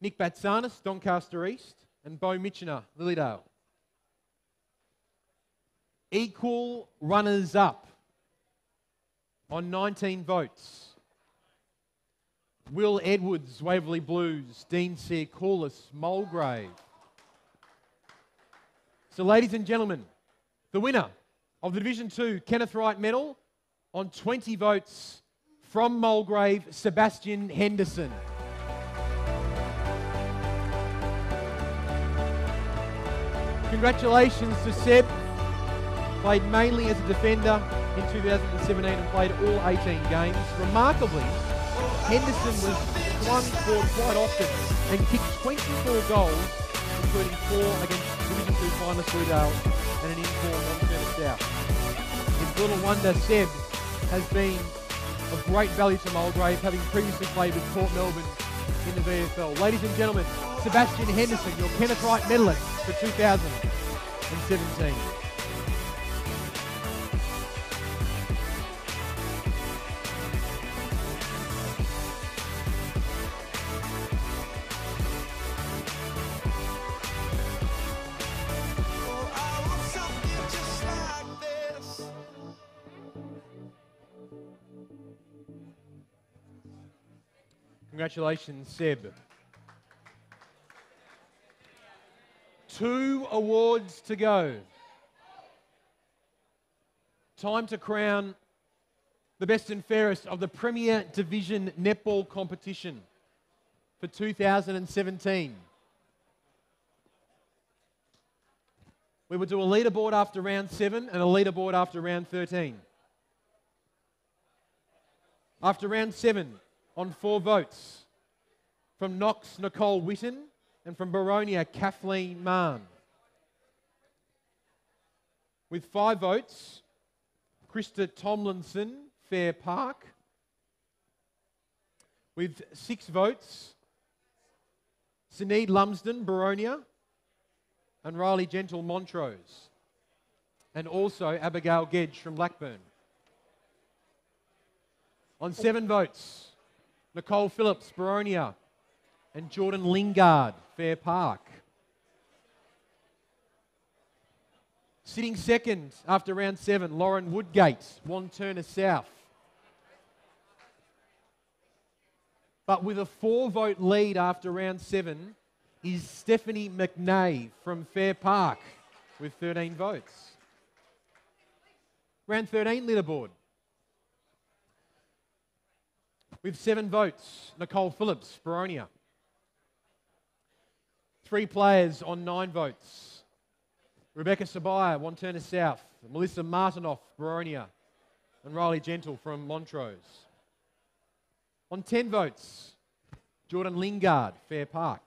S3: Nick Batsanis, Doncaster East, and Bo Mitchner, Lilydale. Equal runners-up on 19 votes. Will Edwards, Waverley Blues. Dean Searcoulis, Mulgrave. So ladies and gentlemen, the winner of the Division 2 Kenneth Wright Medal on 20 votes from Mulgrave, Sebastian Henderson. Congratulations to Seb. Played mainly as a defender in 2017 and played all 18 games. Remarkably, Henderson was swung forward quite often and kicked 24 goals, including 4 against Division 2 finalist Bluedale and an in-form Montana South. His little wonder, Seb, has been of great value to Mulgrave, having previously played with Port Melbourne in the VFL. Ladies and gentlemen, Sebastian Henderson, your Kenneth Wright medalist for 2017. Congratulations, Seb. 2 awards to go. Time to crown the best and fairest of the Premier Division Netball competition for 2017. We will do a leaderboard after round 7 and a leaderboard after round 13. After round 7, on 4 votes, from Knox, Nicole Witten, and from Baronia, Kathleen Mahon. With 5 votes, Krista Tomlinson, Fair Park. With 6 votes, Sinead Lumsden, Baronia, and Riley Gentle, Montrose. And also Abigail Gedge from Blackburn. On 7 votes, Nicole Phillips, Baronia, and Jordan Lingard, Fair Park. Sitting second after round 7, Lauren Woodgate, Wanturna South. But with a 4-vote lead after round 7 is Stephanie McNay from Fair Park with 13 votes. Round 13 leaderboard. With 7 votes, Nicole Phillips, Baronia. 3 players on 9 votes. Rebecca Sabaya, Wanturna South. Melissa Martinoff, Baronia. And Riley Gentle from Montrose. On 10 votes, Jordan Lingard, Fair Park.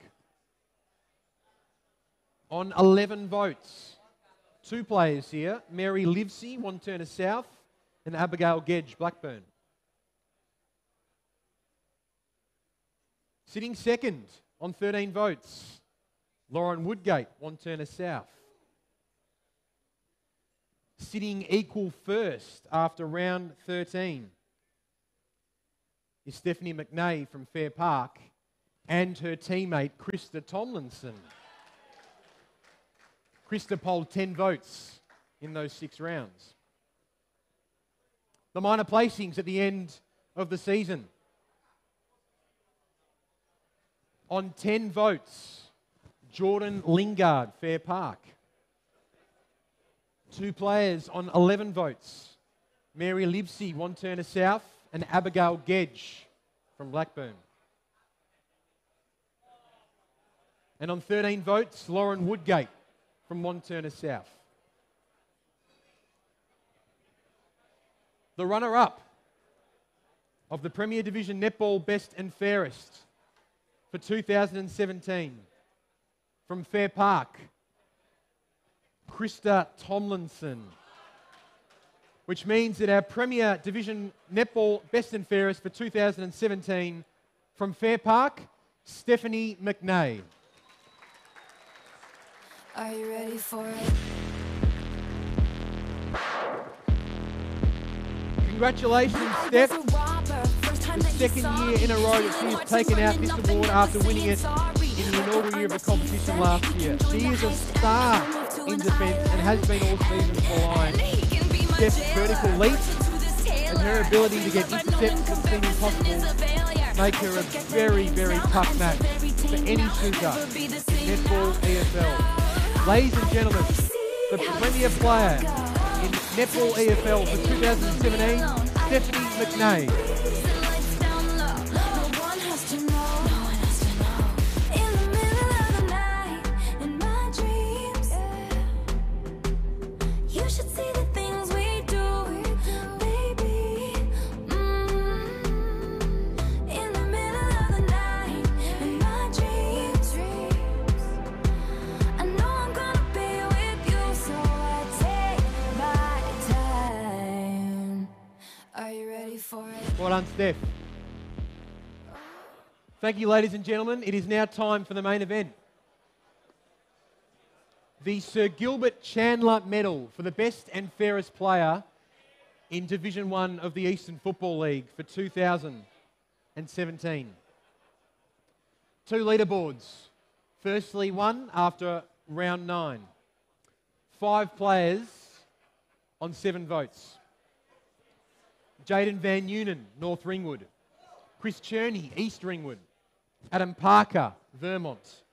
S3: On 11 votes, 2 players here. Mary Livesey, Wanturna South. And Abigail Gedge, Blackburn. Sitting second on 13 votes, Lauren Woodgate, Wanturna South. Sitting equal first after round 13 is Stephanie McNay from Fair Park and her teammate Krista Tomlinson. Krista polled 10 votes in those 6 rounds. The minor placings at the end of the season. On 10 votes, Jordan Lingard, Fair Park. 2 players on 11 votes, Mary Livesey, Wanturna South, and Abigail Gedge from Blackburn. And on 13 votes, Lauren Woodgate from Wanturna South. The runner-up of the Premier Division Netball Best and Fairest for 2017 from Fair Park, Krista Tomlinson. Which means that our Premier Division Netball Best and Fairest for 2017 from Fair Park, Stephanie McNay.
S9: Are you ready for it?
S3: Congratulations, Steph. The second year in a row that she has taken out this award after winning it in the inaugural year of the competition last year. She is a star in defence and has been all season for Lions. Steph's vertical leap and her ability to get intercepts that seem impossible make her a very, very tough match for any suitor in Netball EFL. Ladies and gentlemen, the premier player in Netball EFL for 2017, Stephanie McNay. Well done, Steph. Thank you, ladies and gentlemen. It is now time for the main event. The Sir Gilbert Chandler Medal for the best and fairest player in Division 1 of the Eastern Football League for 2017. 2 leaderboards. Firstly, one after round 9. 5 players on 7 votes. Jaden Van Neunen, North Ringwood. Chris Cherney, East Ringwood. Adam Parker, Vermont.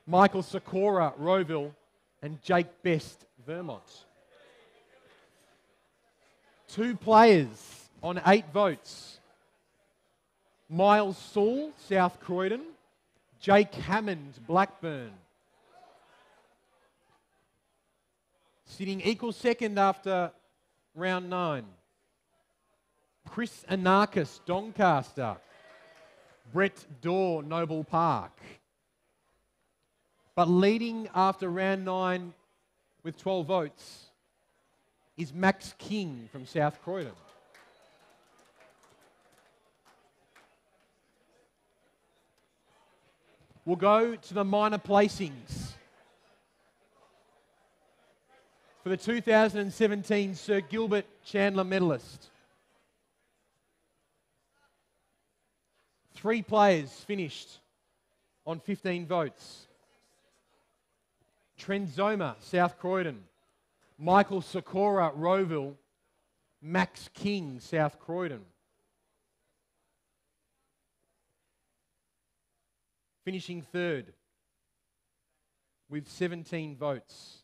S3: Michael Sikora, Rowville. And Jake Best, Vermont. 2 players on 8 votes. Miles Saul, South Croydon. Jake Hammond, Blackburn. Sitting equal second after round 9. Chris Anarchis, Doncaster. Brett Dorr, Noble Park. But leading after round 9 with 12 votes is Max King from South Croydon. We'll go to the minor placings. For the 2017 Sir Gilbert Chandler medalist. 3 players finished on 15 votes. Trenzoma, South Croydon. Michael Sikora, Rowville. Max King, South Croydon. Finishing third with 17 votes.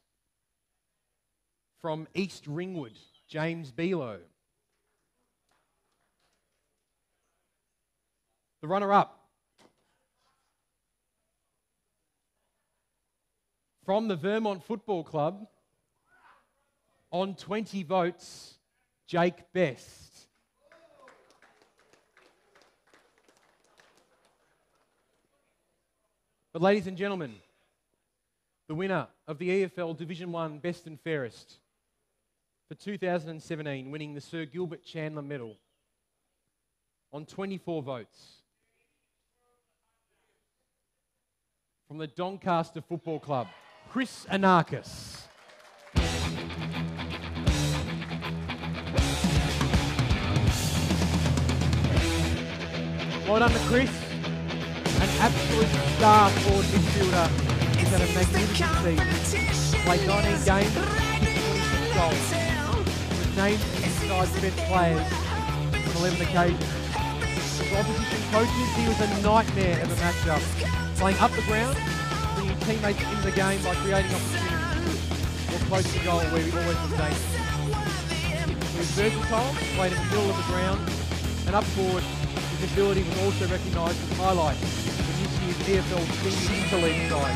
S3: From East Ringwood, James Below. The runner-up from the Vermont Football Club, on 20 votes, Jake Best. But ladies and gentlemen, the winner of the EFL Division 1 Best and Fairest for 2017, winning the Sir Gilbert Chandler Medal on 24 votes. From the Doncaster Football Club, Chris Anarchis. Well done to Chris, an absolute star forward midfielder. He's had a magnificent season. Played 19 games, 26 goals. Was named as the side's best players on 11 occasions. For opposition coaches, he was a nightmare of a matchup. Playing up the ground, bringing teammates into the game by creating opportunities. Or close to goal where he always was dangerous. He was versatile, played in the middle of the ground, and up forward, his ability was also recognised as highlights for this year's EFL Senior Interleague side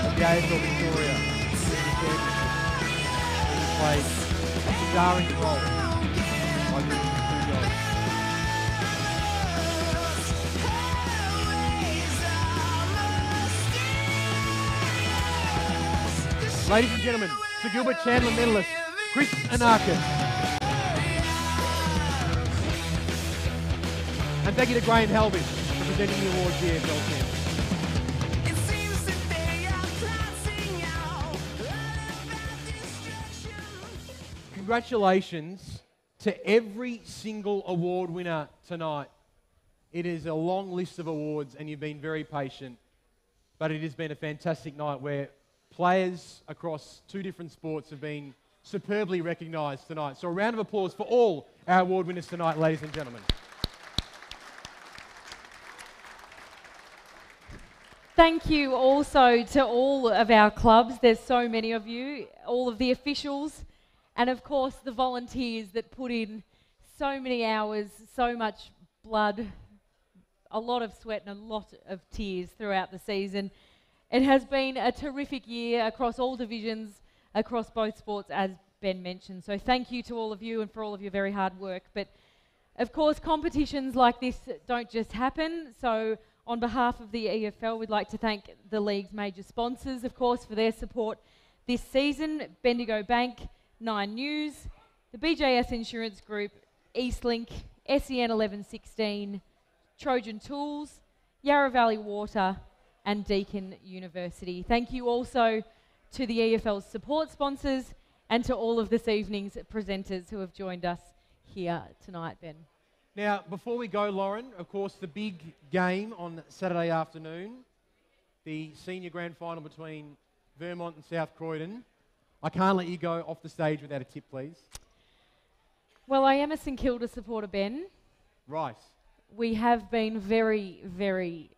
S3: of the AFL Victoria. He played a starring role by doing 2 goals. Ladies and gentlemen, Sir Gilbert Chandler medalist, Chris Anarchis. And thank you to Graham Helbig for presenting the award to the EFL team. Congratulations to every single award winner tonight. It is a long list of awards and you've been very patient, but it has been a fantastic night where players across 2 different sports have been superbly recognised tonight. So a round of applause for all our award winners tonight, ladies and gentlemen.
S4: thank you also to all of our clubs. There's so many of you, all of the officials, and of course the volunteers that put in so many hours, so much blood, a lot of sweat and a lot of tears throughout the season. It has been a terrific year across all divisions, across both sports, as Ben mentioned. So thank you to all of you and for all of your very hard work. But of course, competitions like this don't just happen. So on behalf of the EFL, we'd like to thank the league's major sponsors, of course, for their support this season: Bendigo Bank, 9 News, the BJS Insurance Group, Eastlink, SEN 1116, Trojan Tools, Yarra Valley Water, and Deakin University. Thank you also to the EFL's support sponsors and to all of this evening's presenters who have joined us here tonight, Ben.
S3: Now, before we go, Lauren, of course, the big game on Saturday afternoon, the senior grand final between Vermont and South Croydon. I can't let you go off the stage without a tip, please.
S4: Well, I am a St Kilda supporter, Ben.
S3: Right.
S4: We have been very, very,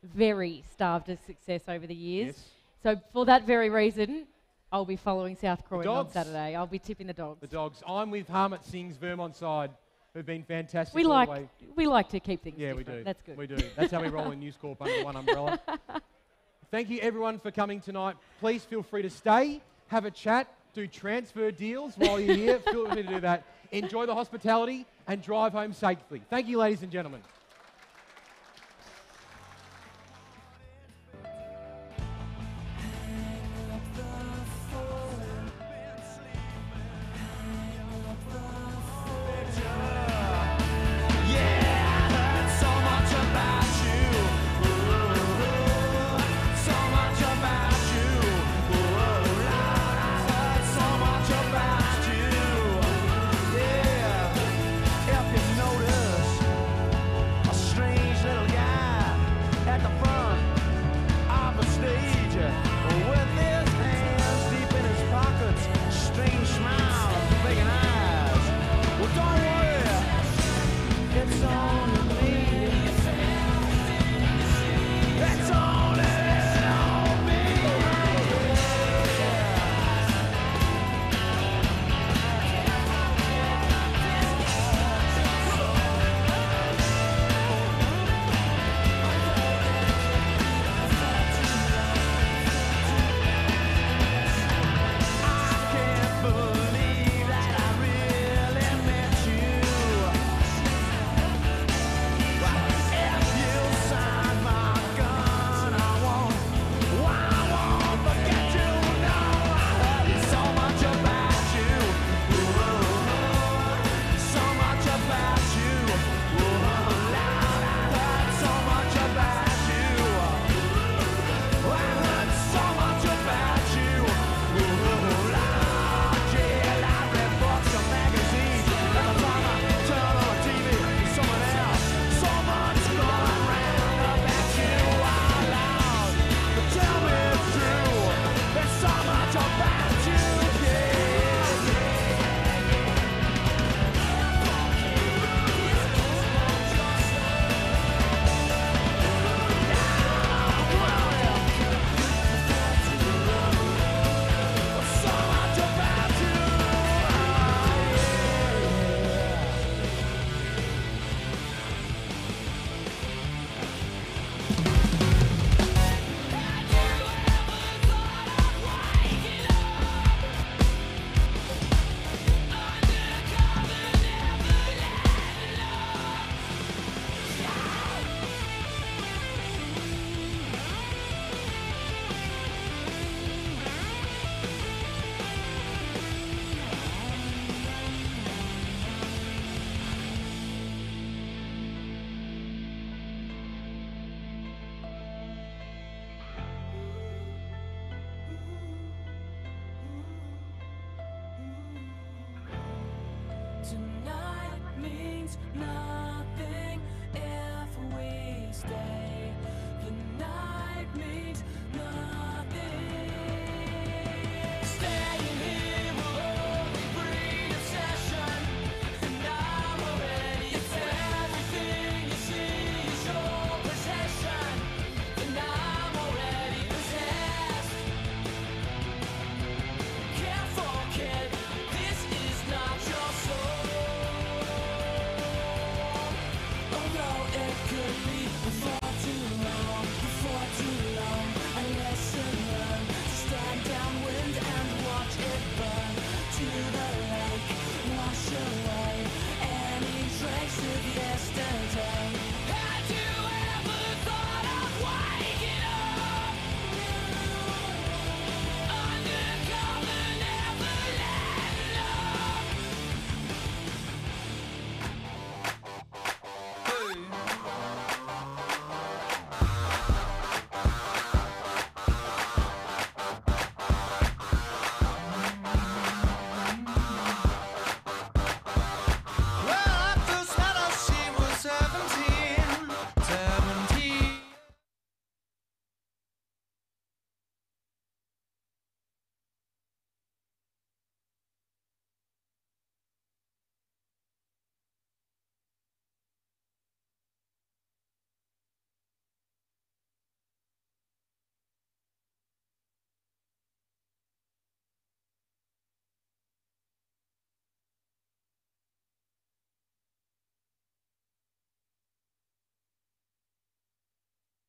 S4: very starved of success over the years.
S3: Yes.
S4: So for that very reason, I'll be following South Croydon on
S3: Dogs.
S4: Saturday. I'll be tipping the Dogs.
S3: The Dogs. I'm with Harmit Singh's Vermont side, who've been fantastic
S4: We
S3: all
S4: like
S3: the way.
S4: we like to keep things
S3: Yeah, we
S4: different.
S3: do.
S4: That's good.
S3: We do. That's how we roll in News Corp under one umbrella. Thank you, everyone, for coming tonight. Please feel free to stay, have a chat, do transfer deals while you're here. Feel free to do that. Enjoy the hospitality and drive home safely. Thank you, ladies and gentlemen.
S9: Tonight means nothing if we stay. The night means nothing. Staying here will only breed obsession, and I'm already. It's everything you see is your possession, and I'm already.
S1: that could lead before